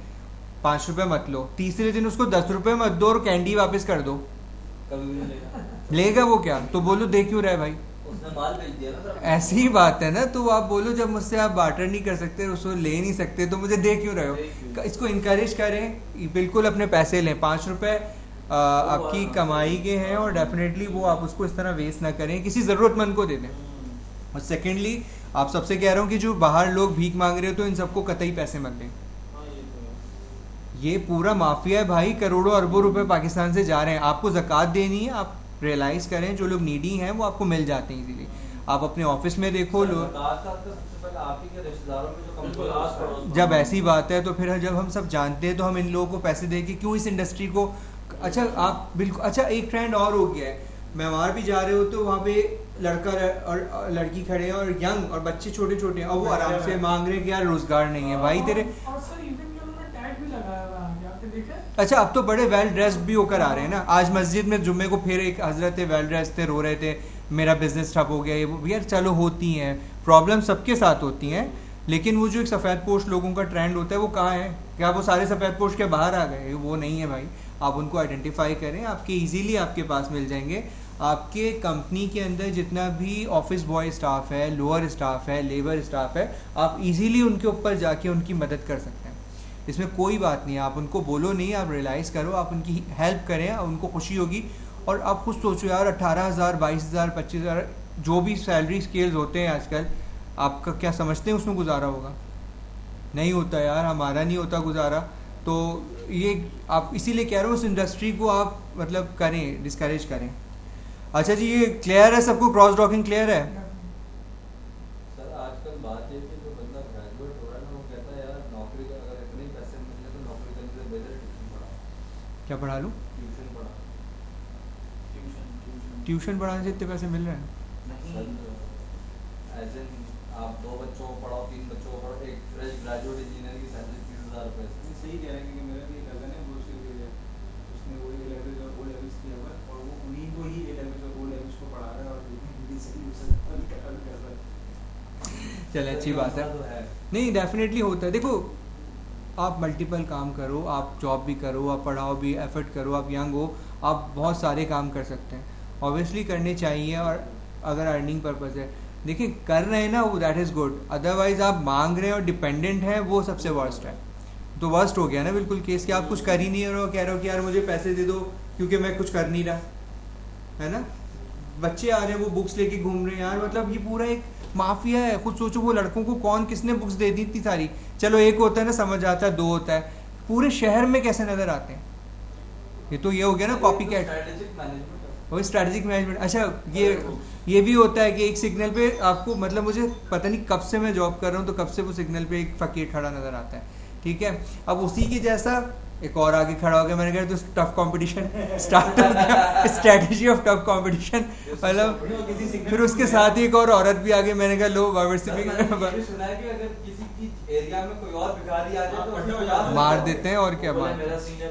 5 रुपए मत लो, तीसरे दिन उसको 10 रुपए मत दो और कैंडी वापस कर दो,
कभी भी नहीं लेगा।
लेगा वो क्या? तो बोलो दे क्यों रहा है भाई,
उसने माल बेच दिया ना सर।
ऐसी ही बात है ना, तो आप बोलो जब मुझसे आप बार्टर नहीं कर सकते, उसको ले नहीं सकते, तो मुझे दे क्यों रहे हो? इसको इनकरेज करें, बिल्कुल अपने पैसे लें, 5 रुपए आपकी कमाई के हैं और डेफिनेटली वो आप उसको इस तरह वेस्ट ना करें, किसी ज़रूरतमंद को दे दें। और सेकेंडली आप सबसे कह रहा हूँ कि जो बाहर लोग भीख मांग रहे हो तो इन सबको कतई पैसे मत दें, ये पूरा माफिया है भाई, करोड़ों अरबों रुपए पाकिस्तान से जा रहे हैं, आपको ज़कात देनी है, आप रियलाइज करें जो लोग नीडी हैं वो आपको मिल जाते हैं इजीली। आप अपने ऑफिस में देखो लोग, जब ऐसी बात है तो फिर जब हम सब जानते हैं तो हम इन लोगों को पैसे दे के क्यों इस इंडस्ट्री को, अच्छा आप बिल्कुल, अच्छा एक ट्रेंड और हो गया है, मेवार भी जा रहे हो तो वहाँ पे लड़का और लड़की खड़े हैं और यंग और बच्चे छोटे छोटे हैं और वो आराम से मांग रहे हैं कि यार रोजगार नहीं है भाई तेरे। अच्छा अब तो बड़े वेल ड्रेस्ड भी होकर आ रहे हैं ना, आज मस्जिद में जुम्मे को फिर एक हजरत थे वेल ड्रेस्ड थे, रो रहे थे मेरा बिजनेस ठप हो गया, ये वो यार चलो होती हैं प्रॉब्लम, सबके साथ होती हैं, लेकिन वो जो एक सफ़ेद पोश लोगों का ट्रेंड होता है वो कहाँ है? क्या वो सारे सफ़ेद पोश के बाहर आ गए? वो नहीं है भाई, आप उनको आइडेंटिफाई करें, आपके इजीली आपके पास मिल जाएंगे। आपके कंपनी के अंदर जितना भी ऑफिस बॉय स्टाफ है, लोअर स्टाफ है, लेबर स्टाफ है, आप इजीली उनके ऊपर जाके उनकी मदद कर सकते हैं, इसमें कोई बात नहीं है। आप उनको बोलो नहीं, आप रियलाइज़ करो, आप उनकी हेल्प करें, उनको खुशी होगी। और आप खुद सोचो यार 18,000 22,000 25,000 जो भी सैलरी स्केल्स होते हैं आजकल, आपका क्या समझते हैं उसमें गुजारा होगा? नहीं होता यार, हमारा नहीं होता गुजारा। तो ये आप इसीलिए कह रहे हो उस इंडस्ट्री को आप मतलब करें, डिस्करेज करें। अच्छा जी, ये क्लियर है सबको, क्रॉस डॉकिंग क्लियर है?
सर आजकल बात ये कि जो बंदा ग्रेजुएट हो रहा है ना, वो कहता है यार नौकरी का अगर इतने ही पैसे मिल रहे तो नौकरी करने से बेहतर ट्यूशन पढ़ाओ।
क्या पढ़ा लूँ?
ट्यूशन पढ़ाओ।
ट्यूशन पढ़ाने से इतने पैसे मिल रहे हैं?
सर एज इन आप 2 बच्चों को पढ़ाओ, 3 बच्चों को पढ़ाओ, एक फ्रेश ग्रेजुएट इंजीनियर की सैलरी 30,000 रुपये।
सही कह रहे हैं, क्योंकि मेरा भी एक कज़न है, वो उसने वो ए लेवल्स और ओ लेवल्स किया हुआ है और वो उन्हीं को ही ए लेवल्स और ओ लेवल्स को पढ़ा रहा है और हिंदी से कर रहा है।
चले अच्छी बात है। नहीं डेफिनेटली होता है, देखो आप मल्टीपल काम करो, आप जॉब भी करो, आप पढ़ाओ भी, एफर्ट करो, आप यंग हो, आप बहुत सारे काम कर सकते हैं, ऑब्वियसली करने चाहिए। और अगर अर्निंग पर्पज़ है, देखिए कर रहे हैं ना वो, दैट इज़ गुड। अदरवाइज़ आप मांग रहे हैं और डिपेंडेंट हैं, वो सबसे वर्स्ट है। तो वर्स्ट हो गया ना बिल्कुल केस, कि आप कुछ कर ही नहीं रहे हो, कह रहे हो कि यार मुझे पैसे दे दो क्योंकि मैं कुछ कर नहीं रहा, है ना। बच्चे आ रहे हैं वो बुक्स लेके घूम रहे हैं यार, मतलब ये पूरा एक माफिया है। खुद सोचो वो लड़कों को कौन किसने बुक्स दे दी इतनी सारी, चलो एक होता है ना समझ आता है, 2 होता है, पूरे शहर में कैसे नज़र आते हैं? ये तो ये हो गया ना कॉपी कैट, वही स्ट्रैटेजिक मैनेजमेंट। अच्छा ये भी होता है कि एक सिग्नल पे आपको, मतलब मुझे पता नहीं कब से मैं जॉब कर रहा हूँ तो कब से वो सिग्नल पे एक फकीर खड़ा नज़र आता है, ठीक है। अब उसी के जैसा एक और आगे खड़ा हो गया, मैंने कहा तो टफ कंपटीशन स्टार्ट हो गया, स्ट्रैटेजी ऑफ टफ कंपटीशन, मतलब फिर उसके साथ ही एक और औरत भी आ गई, मैंने कहा लो मार देते हैं और क्या बात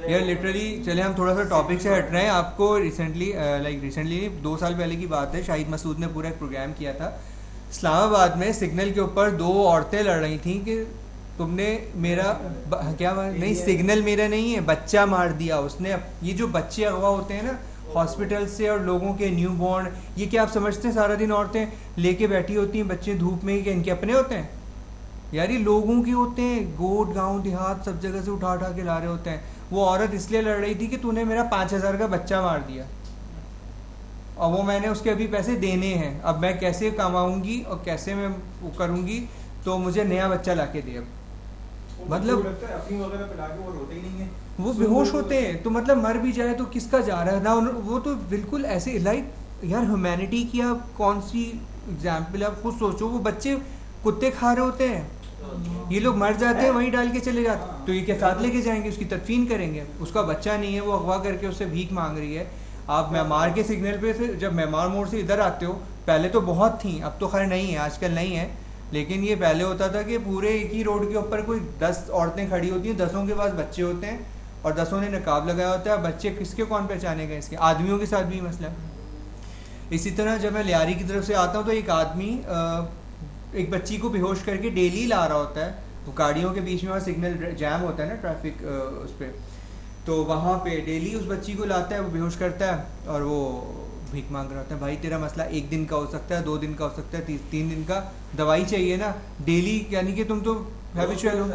यार, लिटरली। चले हम थोड़ा सा टॉपिक से हट रहे हैं। आपको रिसेंटली नहीं 2 साल पहले की बात है, शाहिद मसूद ने पूरा एक प्रोग्राम किया था इस्लामाबाद में, सिग्नल के ऊपर 2 औरतें लड़ रही थी कि तुमने मेरा क्या नहीं, सिग्नल मेरा नहीं है, बच्चा मार दिया उसने। ये जो बच्चे अगवा होते हैं ना हॉस्पिटल से और लोगों के न्यू बॉर्न, ये क्या आप समझते हैं सारा दिन औरतें लेके बैठी होती हैं बच्चे धूप में, कि इनके अपने होते हैं? यार ये लोगों के होते हैं, गोट गांव देहात सब जगह से उठा उठा के ला रहे होते हैं। वो औरत इसलिए लड़ रही थी कि तूने मेरा 5,000 का बच्चा मार दिया और वो मैंने उसके अभी पैसे देने हैं, अब मैं कैसे कमाऊंगी और कैसे मैं वो करूंगी, तो मुझे नया बच्चा ला के दे। अब मतलब
वो रोते ही नहीं है,
वो बेहोश होते हैं, तो मतलब मर भी जाए तो किसका जा रहा है ना, वो तो बिल्कुल ऐसे लाइक यार ह्यूमैनिटी की आप कौन सी एग्जाम्पल आप खुद सोचो। वो बच्चे कुत्ते खा रहे होते हैं, ये लोग मर जाते हैं वहीं डाल के चले जाते हैं, तो ये क्या साथ लेके जाएंगे, उसकी तदफीन करेंगे, उसका बच्चा नहीं है, वो अगवा करके उससे भीख मांग रही है। आप म्यांमार के सिग्नल पे से जब म्यांमार मोड़ से इधर आते हो, पहले तो बहुत थी, अब तो खैर नहीं है, आजकल नहीं है, लेकिन ये पहले होता था कि पूरे एक ही रोड के ऊपर कोई 10 औरतें खड़ी होती हैं, 10 के पास बच्चे होते हैं और 10 ने नकाब लगाया होता है। बच्चे किसके कौन पहचानेगा, इसके आदमियों के साथ भी मसला है। इसी तरह जब मैं लियारी की तरफ से आता हूँ तो एक आदमी एक बच्ची को बेहोश करके डेली ला रहा होता है, तो गाड़ियों के बीच में वहाँ सिग्नल जैम होता है ना, ट्रैफिक उस पर, तो वहाँ पे डेली उस बच्ची को लाता है, वो बेहोश करता है और वो भीख मांग रहा होता है। भाई तेरा मसला 1 दिन का हो सकता है, 2 दिन का हो सकता है, 3 दिन का, दवाई चाहिए ना डेली, यानी कि तुम तो हैबिचुअल हो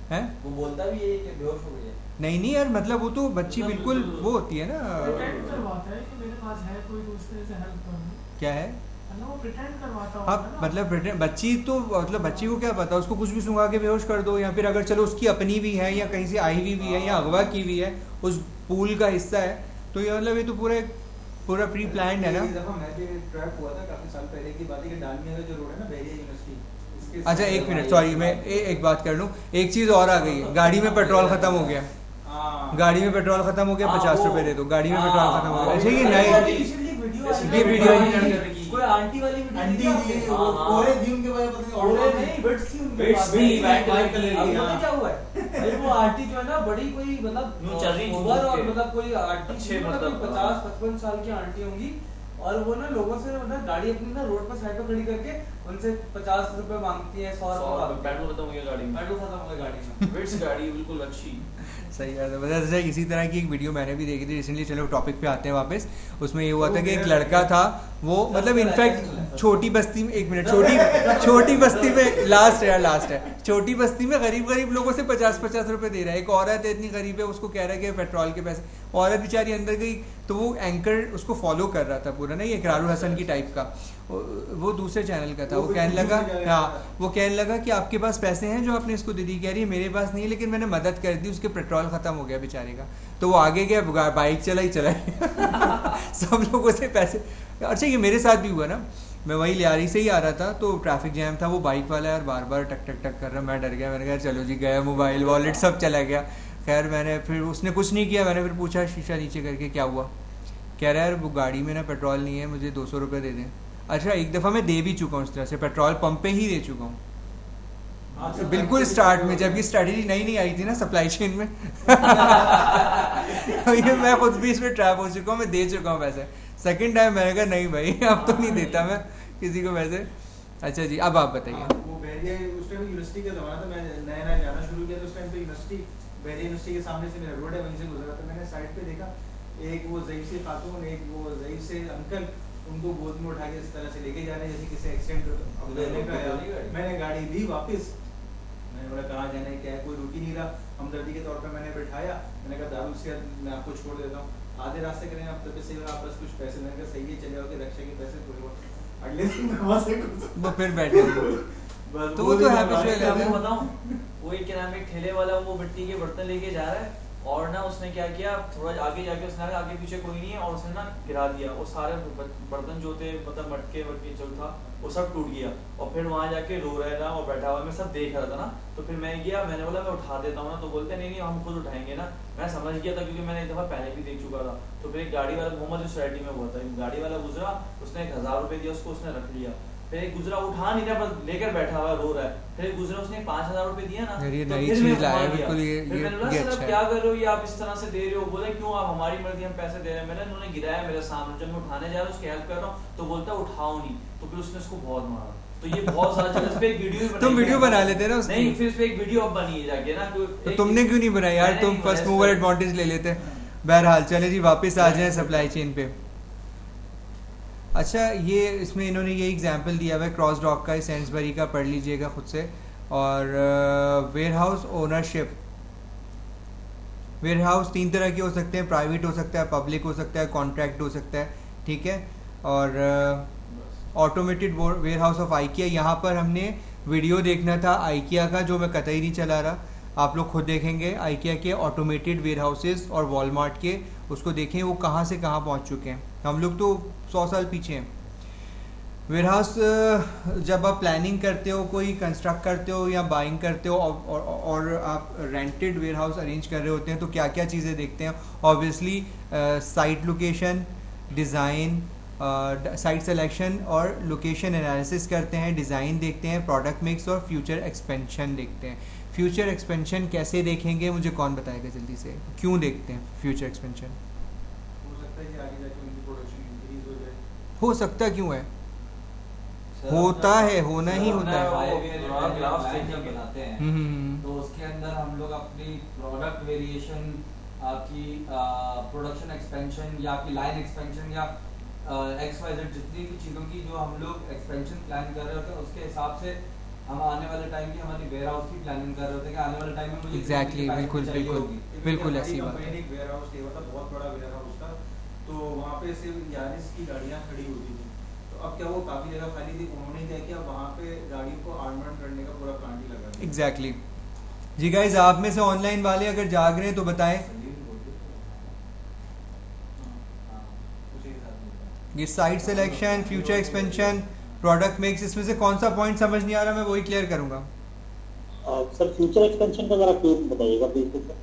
हैं।
वो बोलता भी है कि बेहोश हो गई है।
नहीं यार, मतलब वो तो बच्ची बिल्कुल वो होती है ना,
प्रिटेंड करवाता है कि मेरे पास है कोई, दूसरे से हेल्प कर दूं।
क्या है,
वो प्रिटेंड करवाता
हाँ,
होगा ना।
मतलब बच्ची तो, मतलब बच्ची को क्या पता, उसको कुछ भी सुंघा के बेहोश कर दो, या फिर अगर चलो उसकी अपनी भी है या कहीं से आई हुई भी है या अगवा की भी है, उस पूल का हिस्सा है, तो ये मतलब ये तो पूरा प्री प्लान्ड है ना।
एक दफा मैं भी ट्रैप हुआ था काफी साल पहले की बात है कि डालमिया का जो रोड है ना, बहरिया यूनिवर्सिटी,
अच्छा एक मिनट, सॉरी मैं एक बात कर लूँ, एक चीज़ और आ गई है, गाड़ी में पेट्रोल ख़त्म हो गया, गाड़ी में पेट्रोल ख़त्म हो गया, 50 रुपए दे दो, गाड़ी में पेट्रोल ख़त्म हो गया। अच्छा ये नहीं, ये वीडियो
कोई आंटी वाली
आंटी पूरे दिन के बाद पता
पूरे नहीं बिट्स थी उनके
बिट्स
पास,
थी, वाइट कलर की,
अब पता
हाँ।
क्या हुआ है भाई, वो आंटी जो है ना बड़ी कोई मतलब
यूं चल रही
ओवर, और
के।
मतलब कोई आंटी
अच्छे
मतलब
मतलब
50-55 साल की आंटी होंगी, और वो ना लोगों से मतलब गाड़ी अपनी ना रोड पर साइड पर खड़ी करके उनसे 50 रुपए मांगती है, 100 रुपए,
पेट्रोल खत्म हो गया गाड़ी में,
पेट्रोल खत्म हो गया गाड़ी में।
बिट्स गाड़ी बिल्कुल अच्छी।
सही बात है। मतलब इसी तरह की एक वीडियो मैंने भी देखी थी रिसेंटली, चलो टॉपिक पे आते हैं वापस। उसमें ये हुआ था कि एक लड़का था, वो मतलब इनफैक्ट छोटी बस्ती में, एक मिनट, छोटी बस्ती में, लास्ट है, छोटी बस्ती में गरीब लोगों से 50-50 रुपए दे रहा है। एक औरत है इतनी गरीब है, उसको कह रहा है कि पेट्रोल के पैसे, औरत बेचारी अंदर गई, तो वो एंकर उसको फॉलो कर रहा था पूरा ना, ये इकरारुल हसन की टाइप का, वो दूसरे चैनल का था। वो कहने लगा, हाँ वो कहने लगा कि आपके पास पैसे हैं जो आपने इसको दे दी, कह रही है मेरे पास नहीं, लेकिन मैंने मदद कर दी, उसके पेट्रोल ख़त्म हो गया बेचारे का, तो वो आगे गया, बाइक चलाई सब लोगों से पैसे। अच्छा ये मेरे साथ भी हुआ ना, मैं वही लियारी से ही आ रहा था, तो ट्रैफिक जैम था, वो बाइक वाला यार बार बार टक टक टक कर रहा, मैं डर गया, मैंने कहा चलो जी गया, मोबाइल वॉलेट सब चला गया। खैर मैंने फिर, उसने कुछ नहीं किया, मैंने फिर पूछा शीशा नीचे करके क्या हुआ, कह रहा है यार वो गाड़ी में ना पेट्रोल नहीं है, मुझे 200 रुपये दे दें। अच्छा एक दफ़ा मैं दे भी चुका हूँ इस तरह से, पेट्रोल पंप पे ही दे चुका हूँ, बिल्कुल स्टार्ट में, जब ये स्ट्रेटेजी नई आई थी ना सप्लाई चेन में ये मैं खुद भी इसमें ट्रैप हो चुका हूँ, मैं दे चुका हूँ पैसे। सेकंड टाइम मैंने कहा नहीं भाई अब तो नहीं देता मैं किसी को पैसे। अच्छा जी अब आप बताइए।
वो बहरिया उस टाइम यूनिवर्सिटी का ज़माना था, मैं नया जाना शुरू किया, तो उस टाइम पे यूनिवर्सिटी, बहरिया यूनिवर्सिटी के सामने से मेरा रोड है, वहीं से गुजरा था, मैंने साइड पे देखा एक वो ज़ईफ़ सी खातून, एक वो ज़ईफ़ से अंकल, उनको गोद में उठा के इस तरह से लेके जा रहे हैं जैसे किसी एक्सीडेंट हो। अब लेने का आया, मैंने गाड़ी दी वापस, मैंने बोला कहाँ जाना है क्या है, कोई रुक ही नहीं रहा, हमदर्दी के तौर पे मैंने बिठाया, मैंने कहा दारू से मैं आपको छोड़ देता हूँ, आधे रास्ते करें आप तब से आप बस कुछ पैसे, मैंने कहा सही है चले आओगे, रक्षा के पैसे थोड़े बहुत, अगले दिन वहाँ से
वो फिर बैठे तो वो तो है
आपको बताऊं, वो एक क्या नाम है, ठेले वाला, वो मिट्टी के बर्तन लेके जा रहा है, और ना उसने क्या किया, थोड़ा आगे जाके उसने आगे पीछे कोई नहीं है, और उसने ना गिरा दिया, वो सारे बर्तन जो थे मतलब मटके वटके जो था वो सब टूट गया, और फिर वहाँ जाके रो रहा था और बैठा हुआ, मैं सब देख रहा था ना, तो फिर मैं गया, मैंने बोला मैं उठा देता हूँ ना, तो बोलते नहीं हम खुद उठाएंगे ना। मैं समझ गया था क्योंकि मैंने एक दफ़ा पहले भी देख चुका था। तो फिर एक गाड़ी वाला, मोहम्मद सोसाइटी में हुआ था, गाड़ी वाला गुजरा, उसने 1000 रुपये दिया उसको, उसने रख लिया, फिर एक गुजरा उठा नहीं रहा बस लेकर बैठा हुआ रो रहा है, फिर एक गुजरा उसने 5000 रुपये दिया ना,
ये
तो
नई
फिर
चीज
मैं
लाया
घुमा
बिल्कुल,
गया।
ये
फिर मैंने बोला
अच्छा
सर क्या कर रहे हो, ये आप इस तरह से दे रहे हो, बोले क्यों आप हमारी मर्जी हम पैसे दे रहे हैं, मैंने उन्होंने गिराया मेरे सामने, जब मैं उठाने जा रहा हूँ उसकी हेल्प कर रहा हूँ तो बोलता उठाओ नहीं, तो फिर उसने उसको बहुत मारा। तो ये बहुत सारा चीज़, इस पे एक वीडियो
तुम वीडियो बना लेते ना उसकी,
नहीं फिर इस पे एक वीडियो अब बनी है जाके ना,
तो तुमने क्यों नहीं बनाई यार, तुम फर्स्ट मूवर एडवांटेज ले लेते। बहरहाल चले जी वापस आ जाए सप्लाई चेन पे। अच्छा ये इसमें इन्होंने ये एग्जांपल दिया हुआ है क्रॉस डॉक का, सेंसबरी का, पढ़ लीजिएगा खुद से। और warehouse ownership, warehouse 3 तरह के हो सकते हैं, प्राइवेट हो सकता है, पब्लिक हो सकता है, कॉन्ट्रैक्ट हो सकता है, ठीक है। और automated warehouse of IKEA, यहाँ पर हमने वीडियो देखना था आइकिया का जो मैं कतई नहीं चला रहा, आप लोग खुद देखेंगे आइकिया के ऑटोमेटेड वेयर हाउसेज और वॉलमार्ट के, उसको देखें वो कहाँ से कहाँ पहुँच चुके हैं। हम लोग तो 100 साल पीछे हैं। वेयर हाउस जब आप प्लानिंग करते हो, कोई कंस्ट्रक्ट करते हो या बाइंग करते हो और आप रेंटेड वेयर हाउस अरेंज कर रहे होते हैं तो क्या क्या चीज़ें देखते हैं? Obviously site location, design, site selection और लोकेशन एनालिसिस करते हैं, डिज़ाइन देखते हैं, प्रोडक्ट मिक्स और फ्यूचर एक्सपेंशन देखते हैं। फ्यूचर एक्सपेंशन कैसे देखेंगे, मुझे कौन बताएगा जल्दी से? क्यों देखते हैं फ्यूचर एक्सपेंशन?
हो सकता है कि आगे जाके उनकी प्रोडक्शन इंक्रीज हो जाए।
हो सकता क्यों है? होता है, होना ही होता है।
बनाते हैं तो उसके अंदर हम लोग अपनी प्रोडक्ट वेरिएशन, आपकी प्रोडक्शन एक्सपेंशन या आपकी लाइन एक्सपेंशन या XYZ जितनी भी चीज़ों की जो हम लोग एक्सपेंशन प्लान कर रहे होते हैं उसके हिसाब से हम आने वाले टाइम की हमारी वेयर हाउस की प्लानिंग कर रहे होते हैं कि आने वाले टाइम में मुझे
एग्जैक्टली, बिल्कुल बिल्कुल बिल्कुल ऐसी बात है।
वेयर हाउस लेवा था, बहुत बड़ा वेयर हाउस था, तो वहाँ पे सिर्फ यारिस की गाड़ियाँ खड़ी होती थी। तो अब क्या वो काफ़ी जगह खाली थी, उन्होंने क्या किया वहाँ पे गाड़ियों को आर्ममेंट करने का पूरा प्लांट ही लगा दिया।
एग्जैक्टली जी गाइज, आप में से ऑनलाइन वाले अगर जाग रहे हैं तो बताएं। ये site selection, future expansion, product mix, इसमें से कौन सा पॉइंट समझ नहीं आ रहा, मैं वही क्लियर करूंगा।
सर फ्यूचर एक्सपेंशन का जरा क्लियर बताइएगा प्लीज सर।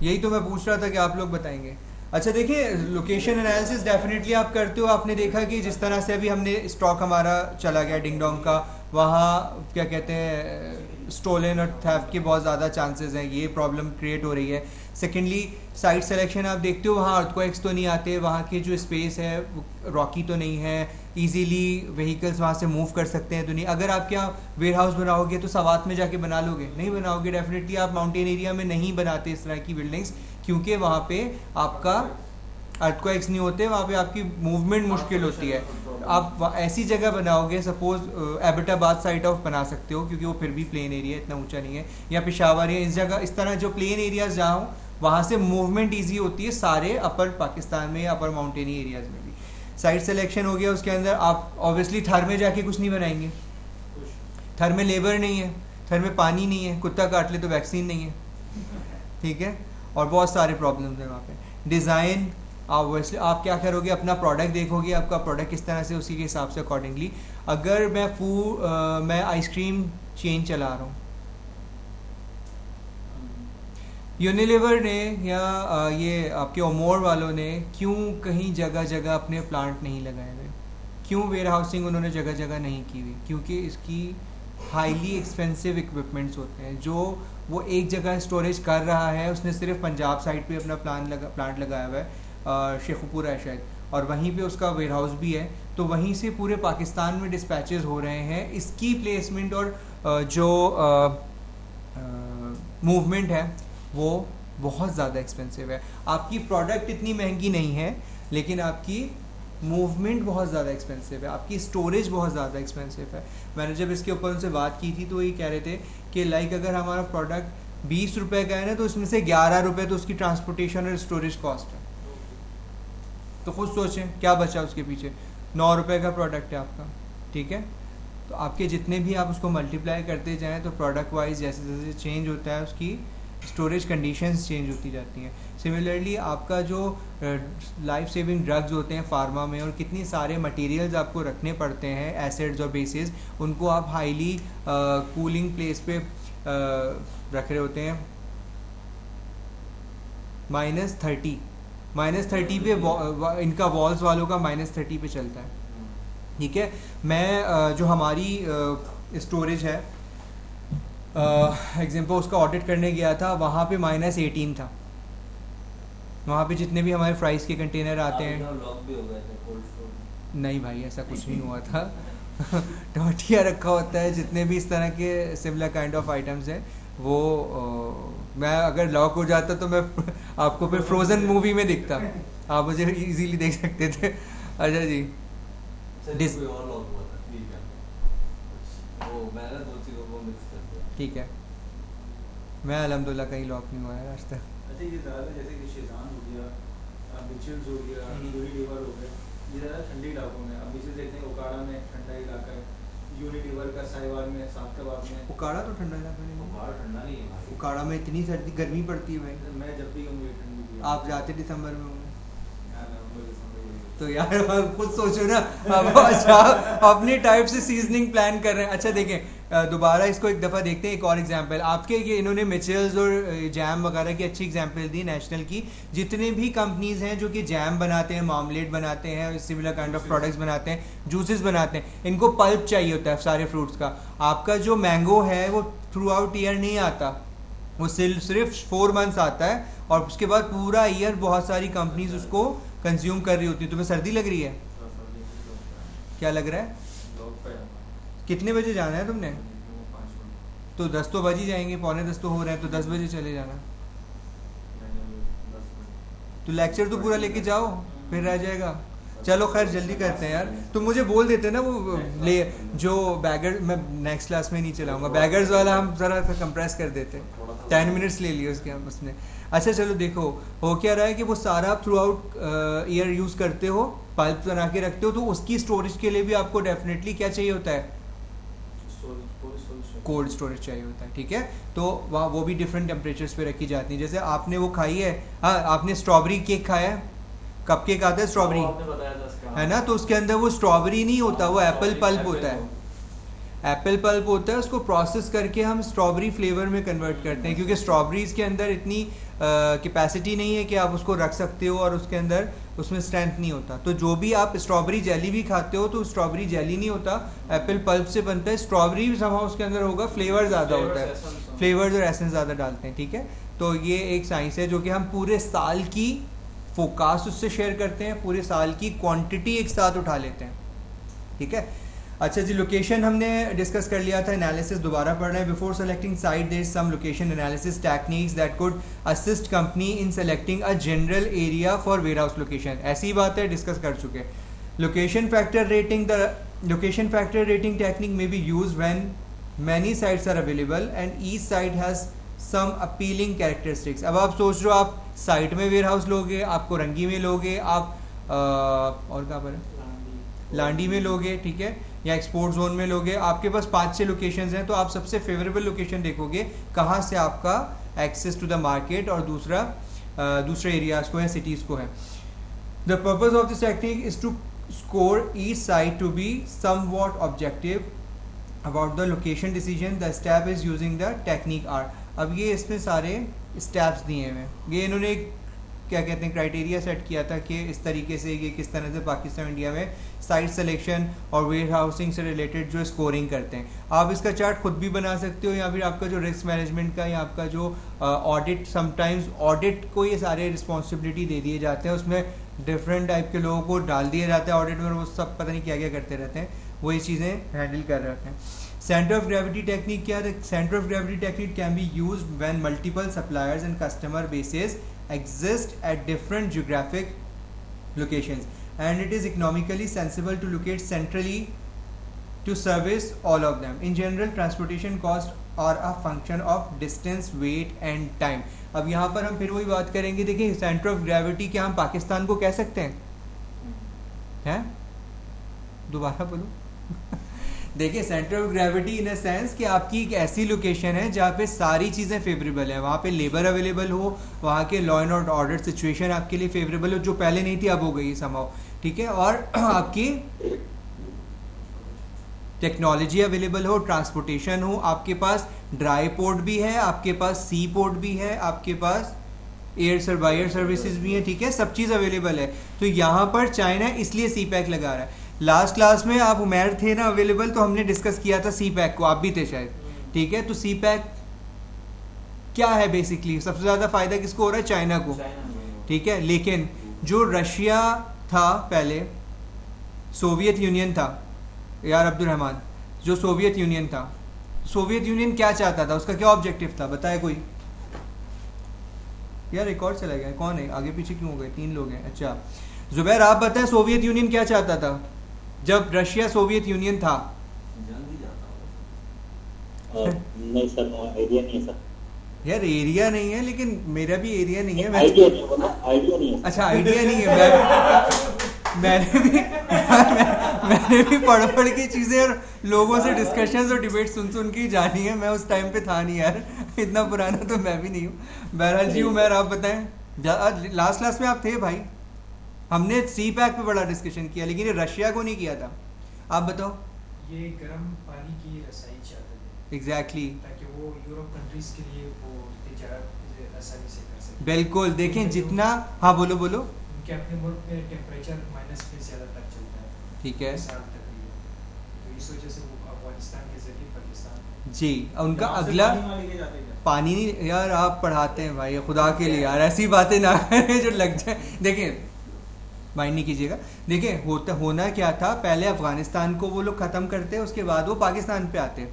यही तो मैं पूछ रहा था कि आप लोग बताएंगे। अच्छा देखिए, लोकेशन एनालिसिस डेफिनेटली आप करते हो। आपने देखा कि जिस तरह से अभी हमने स्टॉक हमारा चला गया डिंग डोंग का, वहाँ क्या कहते हैं स्टोलन और थेफ्ट के बहुत ज़्यादा चांसेस हैं, ये प्रॉब्लम क्रिएट हो रही है। सेकेंडली साइट सिलेक्शन आप देखते हो, वहाँ अर्थक्वेक्स तो नहीं आते, वहाँ की जो स्पेस है रॉकी तो नहीं है, इजीली व्हीकल्स वहाँ से मूव कर सकते हैं तो नहीं। अगर आप क्या वेयर हाउस बनाओगे तो सवात में जाके बना लोगे? नहीं बनाओगे। डेफिनेटली आप माउंटेन एरिया में नहीं बनाते इस तरह की बिल्डिंग्स, क्योंकि वहाँ पे आपका अर्थक्वेक्स नहीं होते, वहाँ पे आपकी मूवमेंट मुश्किल होती है। आप ऐसी जगह बनाओगे, सपोज एबटाबाद साइट ऑफ बना सकते हो क्योंकि वो फिर भी प्लेन एरिया इतना ऊंचा नहीं है, या पेशावर है, इस जगह इस तरह जो प्लेन एरियाज जहाँ हो वहाँ से मूवमेंट ईजी होती है सारे अपर पाकिस्तान में, अपर माउंटेनी एरियाज में भी। साइट सिलेक्शन हो गया, उसके अंदर आप ऑब्वियसली थर में जाके कुछ नहीं बनाएंगे, थर में लेबर नहीं है, थर में पानी नहीं है, कुत्ता काट ले तो वैक्सीन नहीं है, ठीक है, और बहुत सारे प्रॉब्लम्स हैं वहाँ पे। डिज़ाइन ऑब्वियसली आप क्या करोगे, अपना प्रोडक्ट देखोगे, आपका प्रोडक्ट किस तरह से, उसी के हिसाब से अकॉर्डिंगली। अगर मैं आइसक्रीम चेन चला रहा हूँ, यूनिलीवर ने या ये आपके ओमोर वालों ने क्यों कहीं जगह जगह अपने प्लांट नहीं लगाए हुए? क्यों वेयर हाउसिंग उन्होंने जगह जगह नहीं की हुई? क्योंकि इसकी हाईली एक्सपेंसिव इक्विपमेंट्स होते हैं जो वो एक जगह स्टोरेज कर रहा है। उसने सिर्फ पंजाब साइड पे अपना प्लांट लगाया हुआ है, शेखुपुरा है शायद, और वहीं पे उसका वेयर हाउस भी है, तो वहीं से पूरे पाकिस्तान में डिस्पैचेस हो रहे हैं। इसकी प्लेसमेंट और जो मूवमेंट है वो बहुत ज़्यादा एक्सपेंसिव है। आपकी प्रोडक्ट इतनी महंगी नहीं है, लेकिन आपकी मूवमेंट बहुत ज़्यादा एक्सपेंसिव है, आपकी स्टोरेज बहुत ज़्यादा एक्सपेंसिव है। मैंने जब इसके ऊपर उनसे बात की थी तो ये कह रहे थे कि लाइक अगर हमारा प्रोडक्ट 20 रुपये का है ना, तो उसमें से 11 रुपये तो उसकी ट्रांसपोर्टेशन और स्टोरेज कॉस्ट है। तो खुद सोचें क्या बचा उसके पीछे। 9 रुपये का प्रोडक्ट है आपका, ठीक है, तो आपके जितने भी आप उसको मल्टीप्लाई करते जाएँ तो प्रोडक्ट वाइज जैसे जैसे चेंज होता है उसकी स्टोरेज कंडीशंस चेंज होती जाती हैं। सिमिलरली आपका जो लाइफ सेविंग ड्रग्स होते हैं फार्मा में, और कितनी सारे मटेरियल्स आपको रखने पड़ते हैं, एसिड्स और बेसिस, उनको आप हाईली कूलिंग प्लेस पे रख रहे होते हैं। -30 पे इनका वॉल्स वालों का -30 पे चलता है, ठीक है। मैं जो हमारी स्टोरेज है एग्जाम्पल उसका ऑडिट करने गया था, वहाँ पे -18 था। वहाँ पे जितने भी हमारे फ्राइज़ के कंटेनर आते हैं,
लॉक भी हो गए थे कोल्ड स्टोर।
नहीं भाई ऐसा कुछ नहीं हुआ था टोटिया रखा होता है, जितने भी इस तरह के सिमिलर काइंड ऑफ आइटम्स हैं वो मैं अगर लॉक हो जाता तो मैं आपको फिर फ्रोजन मूवी में दिखता, आप मुझे इजीली देख सकते थे। अच्छा जी,
कोई और लॉक हुआ था, ठीक है, वो मैंने दो चीज़ों को मिक्स कर दिया, ठीक है।
मैं अल्हम्दुलिल्लाह कहीं लॉक नहीं हुआ है आज तक।
अच्छा ये ज़्यादा जैसे कि शेजान हो गया, बिचल्स हो गया, यूनिलीवर हो गया, ये ज़्यादा ठंडे इलाकों में। अब इसे देखते हैं उकाड़ा में ठंडा इलाका है, यूनिलीवर का साहिवाल में, साख्ताबाद में।
उकाड़ा तो ठंडा इलाका नहीं है,
उकाड़ा ठंडा नहीं है भाई,
उकाड़ा में इतनी सर्दी गर्मी पड़ती है भाई।
मैं जब भी हूँ ठंडी
आप जाते दिसंबर में होंगे।
नवंबर दिसंबर
तो यार खुद सोचो ना, अब अच्छा अपने टाइप से सीजनिंग प्लान कर रहे हैं। अच्छा देखें, दोबारा इसको एक दफ़ा देखते हैं, एक और एग्जांपल आपके, ये इन्होंने मिचेल्स और जैम वगैरह की अच्छी एग्जांपल दी नेशनल की। जितने भी कंपनीज हैं जो कि जैम बनाते हैं, मार्मलेट बनाते हैं, सिमिलर काइंड ऑफ प्रोडक्ट्स बनाते हैं, जूसेस बनाते हैं, इनको पल्प चाहिए होता है सारे फ्रूट्स का। आपका जो मैंगो है वो थ्रू आउट ईयर नहीं आता, वो सिर्फ 4 मंथ्स आता है, और उसके बाद पूरा ईयर बहुत सारी कंपनीज उसको कंज्यूम कर रही होती है। तुम्हें सर्दी लग रही है? क्या लग रहा है? कितने बजे जाना है तुमने? तो 10 तो बज ही जाएंगे, 9:45 तो हो रहे हैं, तो 10 बजे चले जाना। तो लेक्चर तो पूरा लेके जाओ, फिर रह जाएगा। चलो खैर जल्दी करते हैं यार। तुम मुझे बोल देते ना वो ले जो बैगर, मैं नेक्स्ट क्लास में नहीं चलाऊंगा बैगर्स वाला, हम ज़रा सा कंप्रेस कर देते, 10 मिनट्स ले लिए उसके हम उसने। अच्छा चलो देखो, हो क्या रहा है कि वो सारा आप थ्रू आउट ईयर यूज़ करते हो, पल्प बना के रखते हो, तो उसकी स्टोरेज के लिए भी आपको डेफिनेटली क्या चाहिए होता है? कोल्ड स्टोरेज चाहिए होता है, ठीक है। तो वहाँ वो भी डिफरेंट टेम्परेचर्स पे रखी जाती है। जैसे आपने वो खाई है, हाँ आपने स्ट्रॉबेरी केक खाया है, कप केक आता है स्ट्रॉबेरी, है ना, तो उसके अंदर वो स्ट्रॉबेरी नहीं होता, वो एप्पल पल्प होता है। एप्पल पल्प होता है, उसको प्रोसेस करके हम स्ट्रॉबेरी फ्लेवर में कन्वर्ट करते हैं, क्योंकि स्ट्रॉबेरीज के अंदर इतनी कैपेसिटी नहीं है कि आप उसको रख सकते हो, और उसके अंदर उसमें स्ट्रेंथ नहीं होता। तो जो भी आप स्ट्रॉबेरी जेली भी खाते हो, तो स्ट्रॉबेरी जेली नहीं होता, एप्पल पल्प से बनता है। स्ट्रॉबेरी भी समां उसके अंदर होगा, फ्लेवर ज़्यादा होता है, फ्लेवर्स और एसेंस ज़्यादा डालते हैं, ठीक है। तो ये एक साइंस है जो कि हम पूरे साल की फोकास्ट उससे शेयर करते हैं, पूरे साल की क्वांटिटी एक साथ उठा लेते हैं, ठीक है। अच्छा जी, लोकेशन हमने डिस्कस कर लिया था, एनालिसिस दोबारा पढ़ रहे हैं। Before selecting site there is some location analysis techniques that could assist company in selecting a general area for warehouse location. ऐसी बात है, डिस्कस कर चुके हैं। Location factor rating, the location factor rating technique में be use when many sites are available and each site has some appealing characteristics. अब आप सोच रहे हो आप साइट में वेयर हाउस लोगे, आपको रंगी में लोगे, आप और कहाँ पर है, लांडी में लोगे, ठीक है, या एक्सपोर्ट जोन में लोगे, आपके पास 5-6 लोकेशंस हैं, तो आप सबसे फेवरेबल लोकेशन देखोगे कहाँ से आपका एक्सेस टू द मार्केट और दूसरे एरियाज को या सिटीज़ को है। The purpose of this technique is to score each site to be somewhat objective about the location decision. The step is using the technique are. अब ये इसमें सारे स्टेप्स दिए हुए हैं, ये इन्होंने क्या कहते हैं क्राइटेरिया सेट किया था कि इस तरीके से ये किस तरह से पाकिस्तान इंडिया में साइट सिलेक्शन और वेयर हाउसिंग से रिलेटेड जो स्कोरिंग करते हैं। आप इसका चार्ट खुद भी बना सकते हो, या फिर आपका जो रिस्क मैनेजमेंट का या आपका जो ऑडिट, समटाइम्स ऑडिट को ये सारे रिस्पॉन्सिबिलिटी दे दिए जाते हैं, उसमें डिफरेंट टाइप के लोगों को डाल दिया जाता है ऑडिट में, वो सब पता नहीं क्या क्या करते रहते हैं, वो ये चीज़ें हैंडल कर रहे हैं। सेंटर ऑफ ग्रेविटी टेक्निक क्या है? Centre of gravity technique can be used when multiple suppliers and customer bases exist at different geographic locations and it is economically sensible to locate centrally to service all of them. In general, transportation costs are a function of distance, weight and time. अब यहाँ पर हम फिर वही बात करेंगे, देखिए centre of gravity क्या हम पाकिस्तान को कह सकते हैं? दोबारा बोलो। देखिए centre of gravity in a sense कि आपकी एक ऐसी लोकेशन है जहाँ पे सारी चीज़ें फेवरेबल है, वहाँ पे लेबर अवेलेबल हो, वहाँ के लॉ एंड ऑर्डर सिचुएशन आपके लिए फेवरेबल हो, जो पहले नहीं थी अब हो गई समाओ, ठीक है, और आपकी टेक्नोलॉजी अवेलेबल हो, ट्रांसपोर्टेशन हो, आपके पास ड्राई पोर्ट भी है, आपके पास सी पोर्ट भी है, आपके पास एयर सर्वाइवर सर्विसेज भी है, ठीक है, सब चीज़ अवेलेबल है। तो यहाँ पर चाइना इसलिए सी पैक लगा रहा है। लास्ट क्लास में आप उमेर थे ना अवेलेबल, तो हमने डिस्कस किया था सी पैक को, आप भी थे शायद, ठीक है। तो सी पैक क्या है? बेसिकली सबसे ज़्यादा फायदा किसको हो रहा है? चाइना को, ठीक है। लेकिन जो रशिया था पहले, सोवियत यूनियन था यार अब्दुल रहमान, जो सोवियत यूनियन था, सोवियत यूनियन क्या चाहता था, उसका क्या ऑब्जेक्टिव था, बताए कोई? यार रिकॉर्ड चला गया, कौन है? आगे पीछे क्यों हो गए? 3 लोग हैं। अच्छा जुबैर आप बताएं, सोवियत यूनियन क्या चाहता था जब रशिया सोवियत यूनियन था?
नहीं सर, आइडिया नहीं है सर।
यार एरिया नहीं है, लेकिन मेरा भी एरिया नहीं है,
आइडिया नहीं है।
अच्छा आइडिया नहीं है। मैंने भी पढ़ के चीज़ें और लोगों से डिस्कशंस और डिबेट सुन के जानी है। मैं उस टाइम पे था नहीं यार, इतना पुराना तो मैं भी नहीं हूँ। बहरहाल जी उमर आप बताएं, लास्ट क्लास में आप थे भाई? हमने सी पैक पे बड़ा डिस्कशन किया, लेकिन ये रशिया को नहीं किया था। आप बताओ।
ये गर्म पानी की रसाई चाहते थे
एग्जैक्टली
ताकि वो यूरोप कंट्रीज के लिए वो तिजारत आसानी से कर सके।
बिल्कुल, देखें जितना, हाँ बोलो बोलो।
उनके अपने मुल्क में टेम्परेचर माइनस पे ज़्यादा तक चलता है,
ठीक है,
साल तकरीबन, तो इस वजह से वो अफगानिस्तान के जरिए पाकिस्तान
जी उनका अगला पानी नहीं यार, आप पढ़ाते हैं भाई खुदा के लिए यार, ऐसी बातें ना करें जो लग जाए। देखें माइंड नहीं कीजिएगा, देखें होना क्या था, पहले अफगानिस्तान को वो लोग ख़त्म करते, उसके बाद वो पाकिस्तान पे आते।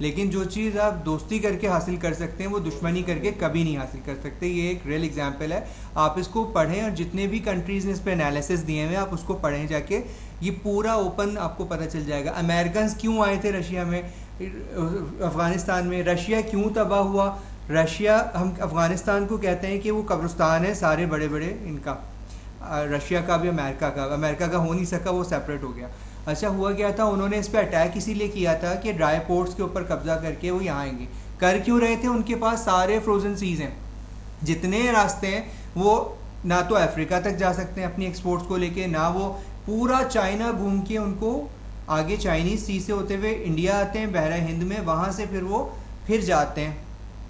लेकिन जो चीज़ आप दोस्ती करके हासिल कर सकते हैं वो दुश्मनी करके कभी नहीं हासिल कर सकते। ये एक रियल एग्जांपल है, आप इसको पढ़ें और जितने भी कंट्रीज़ ने इस पर एनालिसिस दिए हुए आप उसको पढ़ें जाके, ये पूरा ओपन आपको पता चल जाएगा। अमेरिकन क्यों आए थे रशिया में, अफ़गानिस्तान में, रशिया क्यों तबाह हुआ। रशिया, हम अफ़गानिस्तान को कहते हैं कि वो कब्रिस्तान है सारे बड़े बड़े इनका, रशिया का भी अमेरिका का हो नहीं सका, वो सेपरेट हो गया। अच्छा हुआ क्या था, उन्होंने इस पर अटैक इसीलिए किया था कि ड्राई पोर्ट्स के ऊपर कब्जा करके वो यहाँ आएंगे। कर क्यों रहे थे, उनके पास सारे फ्रोजन सीज हैं, जितने रास्ते हैं वो ना तो अफ्रीका तक जा सकते हैं अपनी एक्सपोर्ट्स को लेके, ना वो पूरा चाइना घूम के उनको आगे चाइनीज़ सी से होते हुए इंडिया आते हैं बहरा हिंद में, वहाँ से फिर वो फिर जाते हैं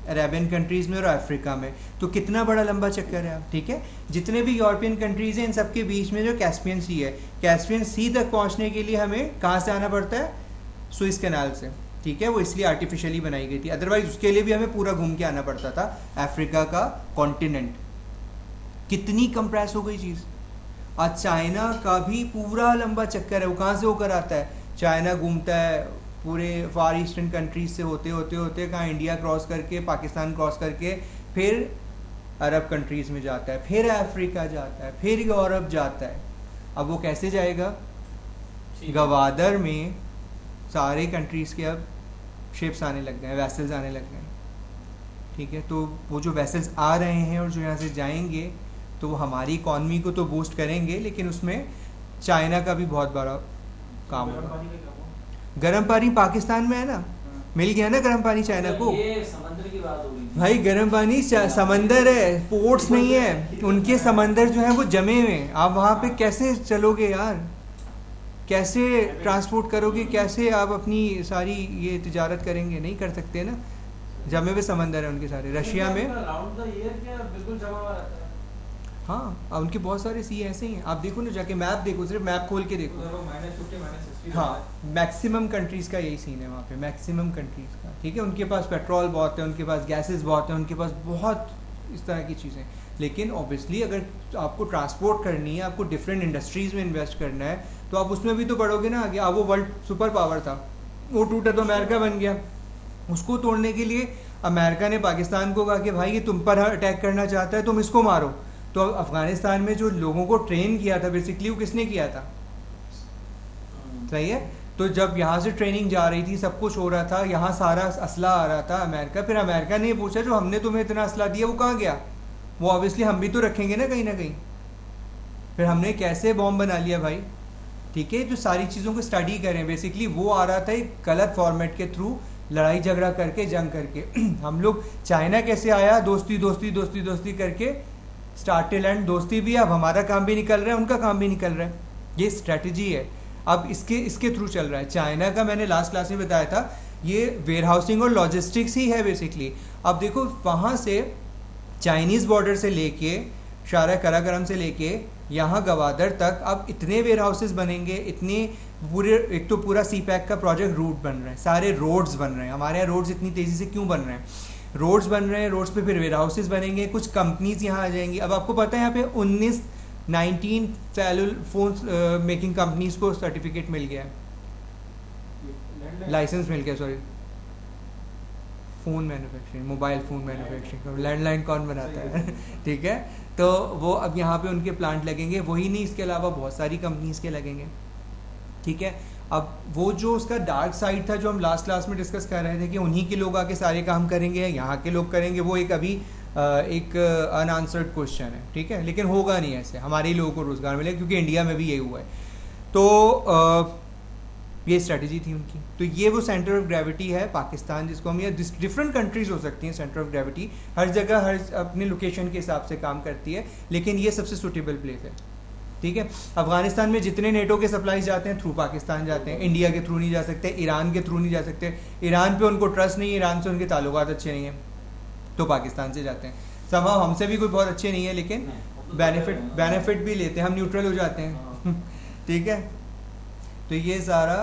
अरेबियन कंट्रीज़ में और अफ्रीका में। तो कितना बड़ा लंबा चक्कर है, ठीक है। जितने भी यूरोपियन कंट्रीज़ हैं इन सब के बीच में जो कैस्पियन सी है, कैस्पियन सी तक पहुंचने के लिए हमें कहाँ से आना पड़ता है, सुइस कैनाल से, ठीक है। वो इसलिए आर्टिफिशियली बनाई गई थी, अदरवाइज उसके लिए भी हमें पूरा घूम के आना पड़ता था अफ्रीका का कॉन्टिनेंट। कितनी कंप्रेस हो गई चीज़। आज चाइना का भी पूरा लंबा चक्कर है, वो कहाँ से होकर आता है, चाइना घूमता है पूरे फार ईस्टर्न कंट्रीज से होते होते होते कहाँ इंडिया क्रॉस करके, पाकिस्तान क्रॉस करके, फिर अरब कंट्रीज़ में जाता है, फिर अफ्रीका जाता है, फिर यूरोप जाता है। अब वो कैसे जाएगा, गवादर में सारे कंट्रीज़ के अब शिप्स आने लग गए, वेसल्स आने लग गए, ठीक है। तो वो जो वेसल्स आ रहे हैं और जो यहाँ से जाएंगे तो वो हमारी इकॉनमी को तो बूस्ट करेंगे, लेकिन उसमें चाइना का भी बहुत बड़ा काम होगा। गर्म पानी पाकिस्तान में है ना, मिल गया ना गर्म पानी चाइना को।
ये समंदर की बात हो गई
भाई गर्म पानी समंदर है, पोर्ट्स नहीं है, उनके समंदर जो है वो जमे हुए हैं। आप वहाँ पे कैसे चलोगे यार, कैसे ट्रांसपोर्ट करोगे, कैसे आप अपनी सारी ये तिजारत करेंगे, नहीं कर सकते ना, जमे हुए समंदर है उनके सारे। रशिया में
राउंड द ईयर क्या बिल्कुल जमा हुआ रहता है।
हाँ, उनके बहुत सारे सी ऐसे ही हैं, आप देखो ना जाके मैप देखो, सिर्फ मैप खोल के देखो। हाँ, मैक्सिमम कंट्रीज़ का यही सीन है वहाँ पे, मैक्सिमम कंट्रीज़ का, ठीक है। उनके पास पेट्रोल बहुत है, उनके पास गैसेस बहुत है, उनके पास बहुत इस तरह की चीज़ें। लेकिन ऑब्वियसली अगर आपको ट्रांसपोर्ट करनी है, आपको डिफरेंट इंडस्ट्रीज़ में इन्वेस्ट करना है, तो आप उसमें भी तो बढ़ोगे ना आगे। अब वो वर्ल्ड सुपर पावर था, वो टूटा तो अमेरिका बन गया। उसको तोड़ने के लिए अमेरिका ने पाकिस्तान को कहा कि भाई ये तुम पर अटैक करना चाहता है, तुम इसको मारो। तो अफगानिस्तान में जो लोगों को ट्रेन किया था बेसिकली, वो किसने किया था, सही है। तो जब यहाँ से ट्रेनिंग जा रही थी, सब कुछ हो रहा था, यहाँ सारा असला आ रहा था अमेरिका, फिर अमेरिका ने पूछा जो हमने तुम्हें इतना असला दिया वो कहाँ गया, वो ऑब्वियसली हम भी तो रखेंगे ना कहीं। फिर हमने कैसे बॉम्ब बना लिया भाई, ठीक है। जो सारी चीज़ों को स्टडी करें, बेसिकली वो आ रहा था एक गलत फॉर्मेट के थ्रू, लड़ाई झगड़ा करके, जंग करके। हम लोग चाइना कैसे आया, दोस्ती दोस्ती दोस्ती दोस्ती करके स्टार्टेड एंड दोस्ती भी, अब हमारा काम भी निकल रहा है, उनका काम भी निकल रहा है। ये स्ट्रेटजी है, अब इसके थ्रू चल रहा है। चाइना का मैंने लास्ट क्लास में बताया था, ये वेयर हाउसिंग और लॉजिस्टिक्स ही है बेसिकली। अब देखो वहाँ से चाइनीज़ बॉर्डर से लेके शारा कराकरम से लेके यहाँ गवादर तक अब इतने वेयर हाउसेस बनेंगे, इतने पूरे, एक तो पूरा सी पैक का प्रोजेक्ट रूट बन रहा है, सारे रोड्स बन रहे हैं। हमारे यहाँ रोड्स इतनी तेज़ी से क्यों बन रहे हैं, रोड्स बन रहे हैं, रोड्स पे फिर वेयर हाउसेस बनेंगे, कुछ कंपनीज यहाँ आ जाएंगी। अब आपको पता है यहाँ पे 19 सेलुलर फोन मेकिंग कंपनीज को सर्टिफिकेट मिल गया है, लाइसेंस मिल गया, sorry, phone manufacturing, mobile phone manufacturing, landline कौन बनाता है ठीक है। तो वो अब यहाँ पे उनके प्लांट लगेंगे, वही नहीं, इसके अलावा बहुत सारी कंपनीज के लगेंगे, ठीक है। अब वो जो उसका डार्क साइड था जो हम लास्ट क्लास में डिस्कस कर रहे थे कि उन्हीं के लोग आके सारे काम करेंगे, यहाँ के लोग करेंगे, वो एक अभी एक अनआंसर्ड क्वेश्चन है, ठीक है। लेकिन होगा नहीं ऐसे, हमारे ही लोगों को रोज़गार मिलेगा, क्योंकि इंडिया में भी यही हुआ है। तो ये स्ट्रेटजी थी उनकी। तो ये वो सेंटर ऑफ ग्रेविटी है पाकिस्तान, जिसको हम, या डिफरेंट कंट्रीज हो सकती हैं सेंटर ऑफ ग्रेविटी, हर जगह हर अपने लोकेशन के हिसाब से काम करती है, लेकिन ये सबसे सूटेबल प्लेस है। ठीक है। अफगानिस्तान में जितने नेटो के सप्लाईज जाते हैं थ्रू पाकिस्तान जाते हैं, इंडिया के थ्रू नहीं जा सकते, ईरान के थ्रू नहीं जा सकते, ईरान पे उनको ट्रस्ट नहीं है, ईरान से उनके ताल्लुकात अच्छे नहीं हैं, तो पाकिस्तान से जाते हैं। संभव हमसे भी कोई बहुत अच्छे नहीं है, लेकिन बेनिफिट भी लेते हैं, हम न्यूट्रल हो जाते हैं। ठीक है, तो ये सारा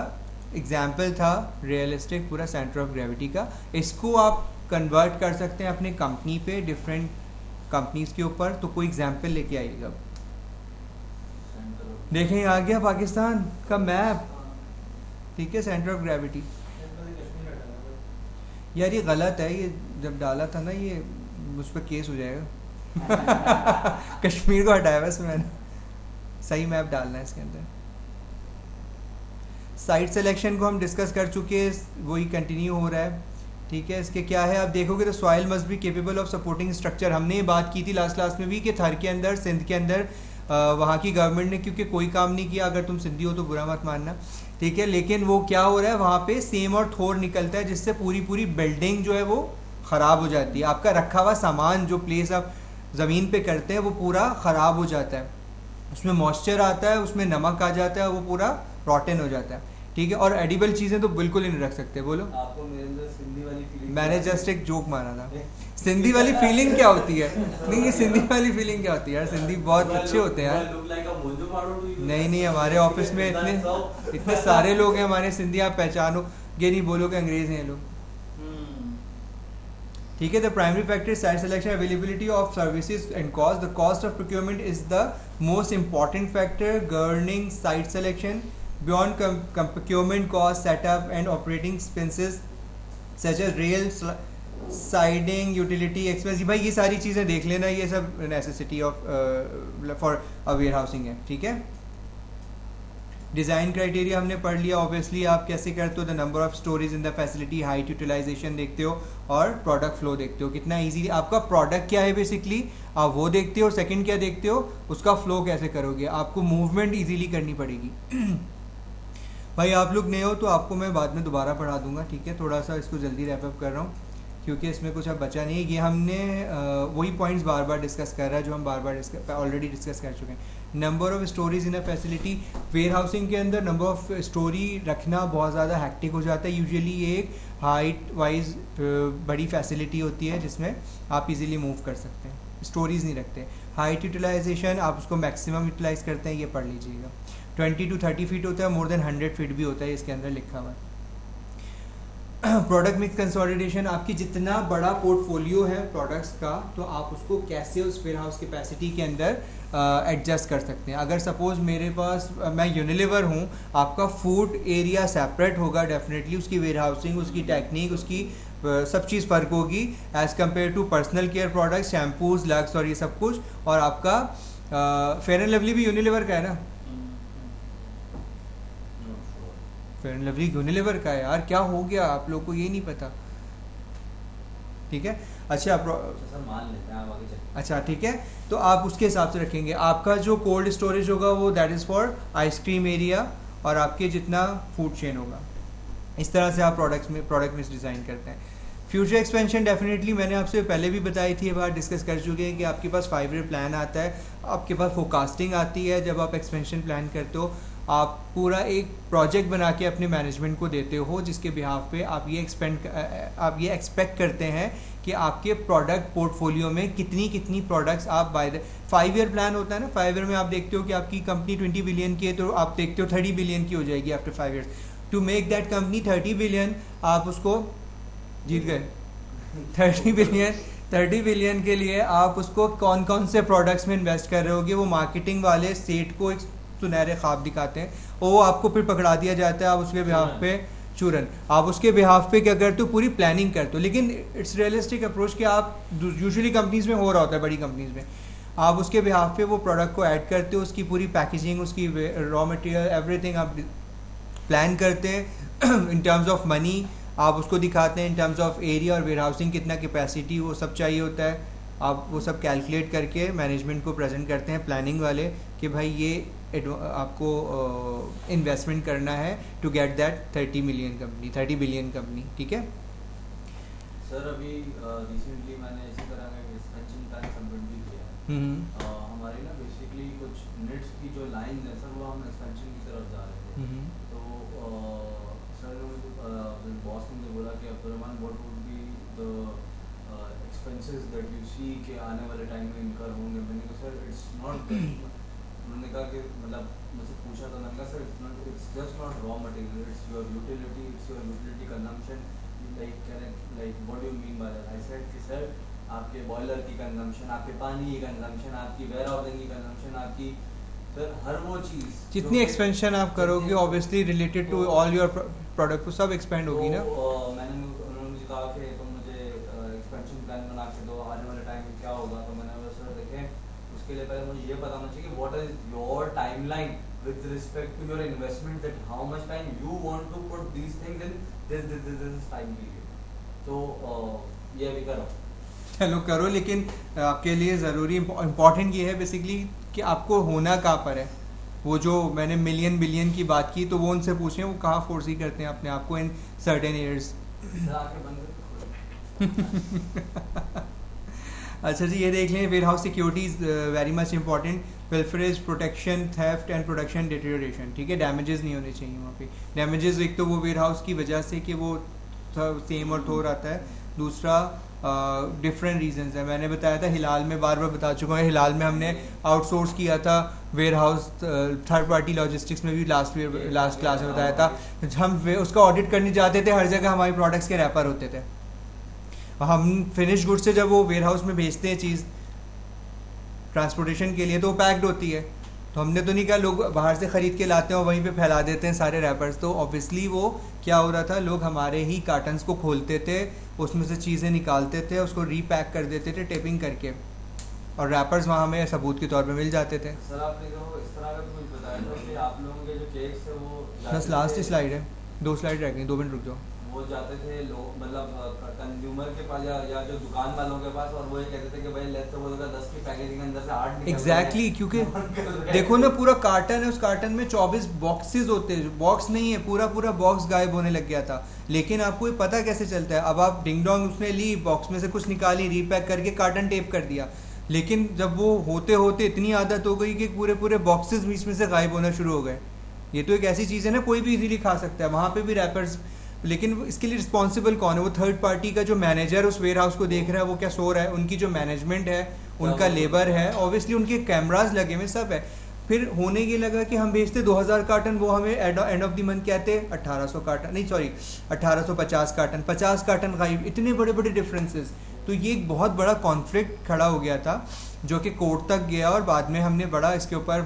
एग्जाम्पल था रियलिस्टिक पूरा सेंटर ऑफ ग्रेविटी का। इसको आप कन्वर्ट कर सकते हैं अपने कंपनी पे, डिफरेंट कंपनीज के ऊपर। तो कोई एग्जाम्पल लेके आइएगा। देखें आ गया पाकिस्तान का मैप, ठीक है, सेंटर ऑफ ग्रेविटी। यार ये गलत है, ये जब डाला था ना ये उस पर केस हो जाएगा। कश्मीर को हटाया बस मैंने, सही मैप डालना है इसके अंदर। साइट सिलेक्शन को हम डिस्कस कर चुके हैं, वही कंटिन्यू हो रहा है। ठीक है, इसके क्या है आप देखोगे तो soil must be capable of supporting structure. हमने ये बात की थी लास्ट में भी कि थर के अंदर, सिंध के अंदर वहाँ की गवर्नमेंट ने क्योंकि कोई काम नहीं किया, अगर तुम सिंधी हो तो बुरा मत मानना, ठीक है, लेकिन वो क्या हो रहा है वहाँ पे सेम और थोर निकलता है, जिससे पूरी बिल्डिंग जो है वो ख़राब हो जाती है। आपका रखा हुआ सामान जो प्लेस आप ज़मीन पे करते हैं वो पूरा ख़राब हो जाता है, उसमें मॉइस्चर आता है, उसमें नमक आ जाता है, वो पूरा रॉटन हो जाता है। ठीक है, और एडिबल चीज़ें तो बिल्कुल ही नहीं रख सकते। बोलो,
आपको मेरे अंदर सिंधी वाली फीलिंग, मैंने
मैंने जस्ट एक जोक मारा था। सिंधी वाली फीलिंग क्या होती है? नहीं, ये सिंधी वाली फीलिंग क्या होती है यार? सिंधी बहुत अच्छे होते हैं यार। नहीं, हमारे ऑफिस में इतने सारे लोग हैं हमारे सिंधी, आप पहचानो, ये नहीं बोलोगे अंग्रेज हैं ये लोग। ठीक है, the primary factor site selection, availability of services and cost. The cost of procurement is the most important factor governing site selection. Beyond procurement costs, setup and operating expenses such as rail, siding, utility expense, भाई ये सारी चीज़ें देख लेना, ये सब necessity of for a warehousing है। ठीक है, डिज़ाइन क्राइटेरिया हमने पढ़ लिया। ऑब्वियसली आप कैसे करते हो, the number of storage in the facility, height utilization देखते हो, और प्रोडक्ट फ्लो देखते हो, कितना ईजी आपका प्रोडक्ट क्या है बेसिकली आप वो देखते हो। सेकंड क्या देखते हो, उसका फ्लो कैसे करोगे, आपको मूवमेंट ईजीली करनी पड़ेगी। भाई आप लोग नए हो तो आपको मैं बाद में दोबारा पढ़ा दूंगा, ठीक है, थोड़ा सा इसको जल्दी रैप अप कर रहा हूँ क्योंकि इसमें कुछ अब बचा नहीं है। ये हमने वही पॉइंट्स बार बार डिस्कस कर रहा है जो हम बार बार ऑलरेडी डिस्कस कर चुके हैं। Number of stories in a facility, warehousing के अंदर नंबर ऑफ़ स्टोरी रखना बहुत ज़्यादा हैक्टिक हो जाता है। यूजुअली ये एक हाइट वाइज बड़ी फैसिलिटी होती है जिसमें आप इजीली मूव कर सकते हैं, स्टोरीज नहीं रखते। हाइट यूटिलाइजेशन आप उसको मैक्सिमम यूटिलाइज करते हैं, ये पढ़ लीजिएगा। 20 to 30 फीट होता है, मोर देन 100 फीट भी होता है, इसके अंदर लिखा हुआ है। प्रोडक्ट मिक्स कंसोलिडेशन, आपकी जितना बड़ा पोर्टफोलियो है प्रोडक्ट्स का, तो आप उसको कैसे उस वेयर हाउस कैपेसिटी के अंदर एडजस्ट कर सकते हैं। अगर सपोज मेरे पास, मैं यूनिलीवर हूँ, आपका फूड एरिया सेपरेट होगा डेफिनेटली, उसकी वेयर हाउसिंग, उसकी टेक्निक, उसकी सब चीज़ फ़र्क होगी as compare to personal care products, shampoos, Lux और ये सब कुछ। और आपका फेयर एंड लवली भी यूनिलीवर का है ना? फेयर एंड लवली यूनिलीवर का है यार, क्या हो गया आप लोग को ये नहीं पता? ठीक है, अच्छा
मान लेते हैं आप आगे चलते।
अच्छा ठीक है, तो आप उसके हिसाब से रखेंगे। आपका जो कोल्ड स्टोरेज होगा वो that is for ice cream area, और आपके जितना फूड चेन होगा, इस तरह से आप प्रोडक्ट में डिज़ाइन करते हैं। फ्यूचर एक्सपेंशन डेफिनेटली मैंने आपसे पहले भी बताई थी, बार डिस्कस कर चुके हैं कि आपके पास 5 ईयर प्लान आता है, आपके पास फोरकास्टिंग आती है। जब आप एक्सपेंशन प्लान करते हो, आप पूरा एक प्रोजेक्ट बना के अपने मैनेजमेंट को देते हो, जिसके बिहाफ पे आप ये एक्सपेक्ट करते हैं कि आपके प्रोडक्ट पोर्टफोलियो में कितनी प्रोडक्ट्स आप बाय द 5 ईयर प्लान होता है ना। 5 ईयर में आप देखते हो कि आपकी कंपनी 20 बिलियन की है, तो आप देखते हो 30 बिलियन की हो जाएगी after 5 years. To make that company 30 billion, आप उसको जीत गए। 30 बिलियन के लिए आप उसको कौन से प्रोडक्ट्स में इन्वेस्ट कर रहे होगे, वो मार्केटिंग वाले सेट को एक सुनहरे ख्वाब दिखाते हैं, वो आपको फिर पकड़ा दिया जाता है। आप उसके बिहाफ पे चूरन, आप उसके बिहाफ पे क्या करते हो, पूरी प्लानिंग करते हो। लेकिन इट्स रियलिस्टिक अप्रोच कि आप यूजुअली कंपनीज में हो रहा होता है, बड़ी कंपनीज में आप उसके बिहाफ पे वो प्रोडक्ट को ऐड करते हो, उसकी पूरी पैकेजिंग, उसकी रॉ मटेरियल, एवरीथिंग आप प्लान करते हैं। इन टर्म्स ऑफ मनी आप उसको दिखाते हैं, इन टर्म्स ऑफ एरिया और वेयर हाउसिंग कितना कैपेसिटी वो सब चाहिए होता है, आप वो सब कैलकुलेट करके मैनेजमेंट को प्रेजेंट करते हैं प्लानिंग वाले कि भाई ये आपको इन्वेस्टमेंट करना है to get that 30 billion company. ठीक है
सर, अभी रिसेंटली मैंने इसी तरह का एक्सपेंशन प्लान सबमिट भी किया है। हमारी ना बेसिक बेसिकली कुछ निट्स की जो लाइन है सर वो हम एक्सपेंशन की तरफ जा रहे थे। तो सर बॉस ने मुझे बोला कि Abdulrahman what would be the expenses that you see के आने वाले टाइम में इनकर होंगे। मैंने कहा सर इट्स नॉट, उन्होंने कहा कि मतलब मुझसे पूछा तो मैंने कहा sir it's just not raw material, it's your utility consumption. Like what do you mean by that? I said कि सर आपके बॉयलर की कंजम्पशन, आपके पानी की कंजम्पशन, आपकी वेयर हाउसिंग की कंजम्पशन, आपकी सर हर वो चीज़
जितनी एक्सपेंशन आप करोगे obviously related to all your product तो सब एक्सपेंड होगी ना।
मैंने उन्होंने मुझे कहा कि तुम मुझे एक्सपेंशन प्लान बना के दो, आने वाले टाइम में क्या होगा। तो मैंने बोला सर देखें उसके लिए पहले मुझे ये पता होना चाहिए कि what is your timeline with respect to your investment, that how much time you want to put these things in this time period. So ये अभी करो,
चलो करो, लेकिन आपके लिए ज़रूरी इम्पॉर्टेंट ये है बेसिकली कि आपको होना कहाँ पर है। वो जो मैंने मिलियन बिलियन की बात की तो वो उनसे पूछें वो कहाँ फोर्सी करते हैं अपने आप को इन सर्टेन ईयर्स। अच्छा जी, ये देख लें warehouse security is very much important. Welfare protection, theft and production deterioration, ठीक है, डैमेजेस नहीं होने चाहिए वहाँ पे। डैमेजेस एक तो वो वेयर हाउस की वजह से कि वो सेम और थोर आता है, दूसरा डिफरेंट रीजंस है। मैंने बताया था हिलाल में, बार बार बता चुका हूँ, हिलाल में हमने आउटसोर्स किया था warehouse third party logistics में भी लास्ट क्लास में बताया था। हम उसका ऑडिट करने जाते थे, हर जगह हमारी प्रोडक्ट्स के रैपर होते थे। हम फिनिश गुड से जब वो वेयर हाउस में भेजते हैं चीज़ ट्रांसपोर्टेशन के लिए तो वो पैक्ड होती है, तो हमने तो नहीं कहा लोग बाहर से ख़रीद के लाते हैं और वहीं पे फैला देते हैं सारे रैपर्स। तो ऑब्वियसली वो क्या हो रहा था, लोग हमारे ही कार्टन्स को खोलते थे, उसमें से चीज़ें निकालते थे, उसको रीपैक कर देते थे टेपिंग करके, और रैपर्स वहाँ हमें सबूत के तौर पे मिल जाते थे।
सर आपने जो इस तरह का कुछ बताया था कि आप लोगों के जो केक्स थे वो
बस लास्ट ही स्लाइड है, 2 स्लाइड रह गई, 2 मिनट रुक जाओ।
वो जाते थे लोग मतलब कंज्यूमर के पास या जो दुकान वालों के पास, और वो ये कहते थे कि भाई लेते वो 10 की पैकेजिंग अंदर से 8 निकल
एग्जैक्टली क्योंकि देखो ना पूरा कार्टन है, उस कार्टन में 24 बॉक्सेस होते हैं, बॉक्स नहीं है, पूरा बॉक्स गायब होने लग गया था। लेकिन आपको ये पता कैसे चलता है, अब आप डिंग डोंग उसने ली, बॉक्स में से कुछ निकाली, रीपैक करके कार्टन टेप कर दिया, लेकिन जब वो होते होते इतनी आदत हो गई कि पूरे बॉक्सेस बीच में से गायब होना शुरू हो गए। ये तो एक ऐसी चीज़ है ना, कोई भी इजीली खा सकता है, वहाँ पे भी रैपर्स। लेकिन इसके लिए रिस्पॉन्सिबल कौन है? वो थर्ड पार्टी का जो मैनेजर उस वेयर हाउस को देख रहा है, वो क्या सो रहा है? उनकी जो मैनेजमेंट है, उनका लेबर है, ऑब्वियसली उनके कैमराज लगे हुए सब है। फिर होने ये लगा कि हम भेजते 2000 कार्टन, वो हमें एंड ऑफ द मंथ कहते 1800 कार्टन, नहीं सॉरी 1850 कार्टन, 50 कार्टन गायब, इतने बड़े बड़े डिफरेंसेस। तो ये एक बहुत बड़ा कॉन्फ्लिक्ट खड़ा हो गया था जो कि कोर्ट तक गया, और बाद में हमने बड़ा इसके ऊपर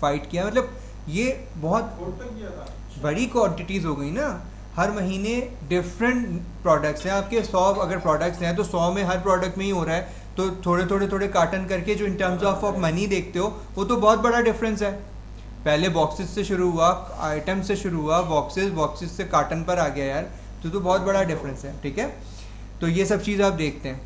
फाइट किया। मतलब ये बहुत
कोर्ट तक गया था,
बड़ी क्वांटिटीज़ हो गई ना, हर महीने डिफरेंट प्रोडक्ट्स हैं आपके। 100 अगर प्रोडक्ट्स हैं तो 100 में हर प्रोडक्ट में ही हो रहा है, तो थोड़े कार्टन करके जो इन टर्म्स ऑफ मनी देखते हो वो तो बहुत बड़ा डिफरेंस है। पहले बॉक्सेस से शुरू हुआ, आइटम से शुरू हुआ, बॉक्सेस से कार्टन पर आ गया यार, तो बहुत बड़ा डिफरेंस है, ठीक है। तो ये सब चीज़ आप देखते हैं।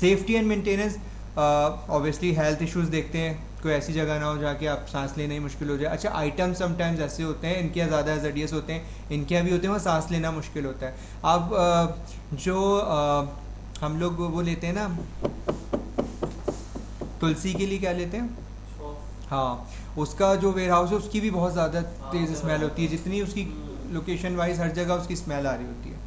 Safety and maintenance, obviously health issues देखते हैं, कोई ऐसी जगह ना हो जाके आप सांस लेना ही मुश्किल हो जाए। अच्छा, आइटम समटाइम्स ऐसे होते हैं, इनके ज़्यादा हैज़र्डियस होते हैं, इनके भी होते हैं, वहाँ सांस लेना मुश्किल होता है। आप हम लोग वो लेते हैं ना तुलसी के लिए, क्या लेते हैं, हाँ, उसका जो वेयर हाउस है उसकी भी बहुत ज़्यादा तेज़ स्मेल होती है, जितनी उसकी लोकेशन वाइज हर जगह उसकी स्मेल आ रही होती है,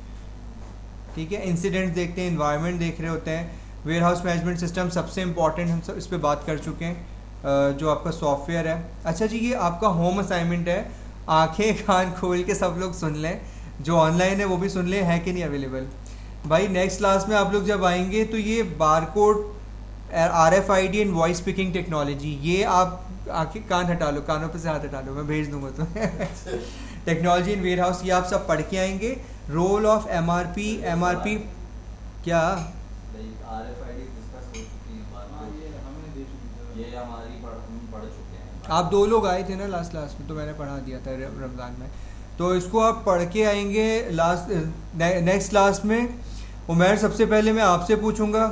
ठीक है। इंसिडेंट्स देखते हैं, इन्वायरमेंट देख रहे होते हैं। वेयर हाउस मैनेजमेंट सिस्टम सबसे इम्पॉर्टेंट, हम सब इस पर बात कर चुके हैं, जो आपका सॉफ्टवेयर है। अच्छा जी, ये आपका होम असाइनमेंट है, आंखें कान खोल के सब लोग सुन लें, जो ऑनलाइन है वो भी सुन लें, है कि नहीं अवेलेबल। भाई नेक्स्ट क्लास में आप लोग जब आएंगे तो ये barcode, RFID and voice speaking technology, ये आप आंखें कान हटा लो, कानों पे से हाथ हटा लो, मैं भेज दूंगा तुम्हें। टेक्नोलॉजी इन वेयर हाउस, ये आप सब पढ़ के आएंगे। रोल ऑफ MRP क्या,
RFID डिस्कस हो चुकी है बात,
ये हमने देख ली,
ये हमारी हम पढ़ चुके हैं।
आप 2 लोग आए थे ना लास्ट क्लास में, तो मैंने पढ़ा दिया था रमज़ान में, तो इसको आप पढ़ के आएंगे नेक्स्ट क्लास में। उमर, सबसे पहले मैं आपसे पूछूंगा,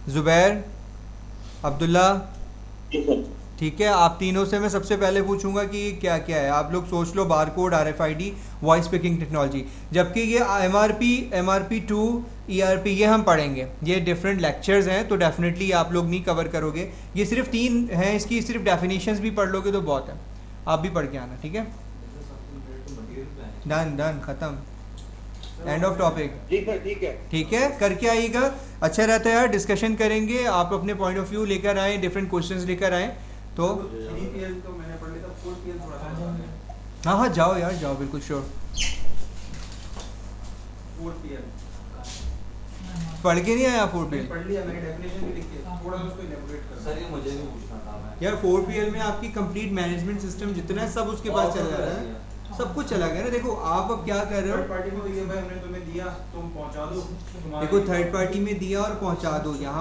जुबैर, अब्दुल्ला, ठीक है, आप तीनों से मैं सबसे पहले पूछूंगा कि ये क्या क्या है। आप लोग सोच लो, barcode, RFID, voice picking technology. जबकि ये MRP2, ERP ये हम पढ़ेंगे, ये डिफरेंट लेक्चर्स हैं, तो डेफिनेटली आप लोग नहीं कवर करोगे। ये सिर्फ 3 हैं, इसकी सिर्फ डेफिनेशंस भी पढ़ लोगे तो बहुत है। आप भी पढ़ के आना, ठीक है। डन, ख़त्म, एंड ऑफ टॉपिक।
जी सर, ठीक है,
ठीक है, करके आइएगा। अच्छा रहता है यार, डिस्कशन करेंगे, आप अपने पॉइंट ऑफ व्यू लेकर आए, डिफरेंट क्वेश्चंस लेकर आए तो
3PL तो मैंने पढ़ लिया था, 4PL थोड़ा सा
हाँ जाओ यार, जाओ, बिल्कुल श्योर।
4PL
पढ़ के नहीं आया 4PL?
पढ़ लिया मैंने, डेफिनेशन भी लिखी है, थोड़ा सा उसको इलैबोरेट कर।
सर ये मुझे भी पूछना था मैं
यार 4PL में आपकी कंप्लीट मैनेजमेंट सिस्टम जितना है सब उसके पास चला रहा है, सब कुछ चला गया ना। देखो आप अब क्या कर रहे
थर्ड
हो,
पार्टी को तो ये भाई हमने तुम्हें दिया, तुम पहुंचा दो।
देखो थर्ड पार्टी में दिया और पहुंचा दो, यहाँ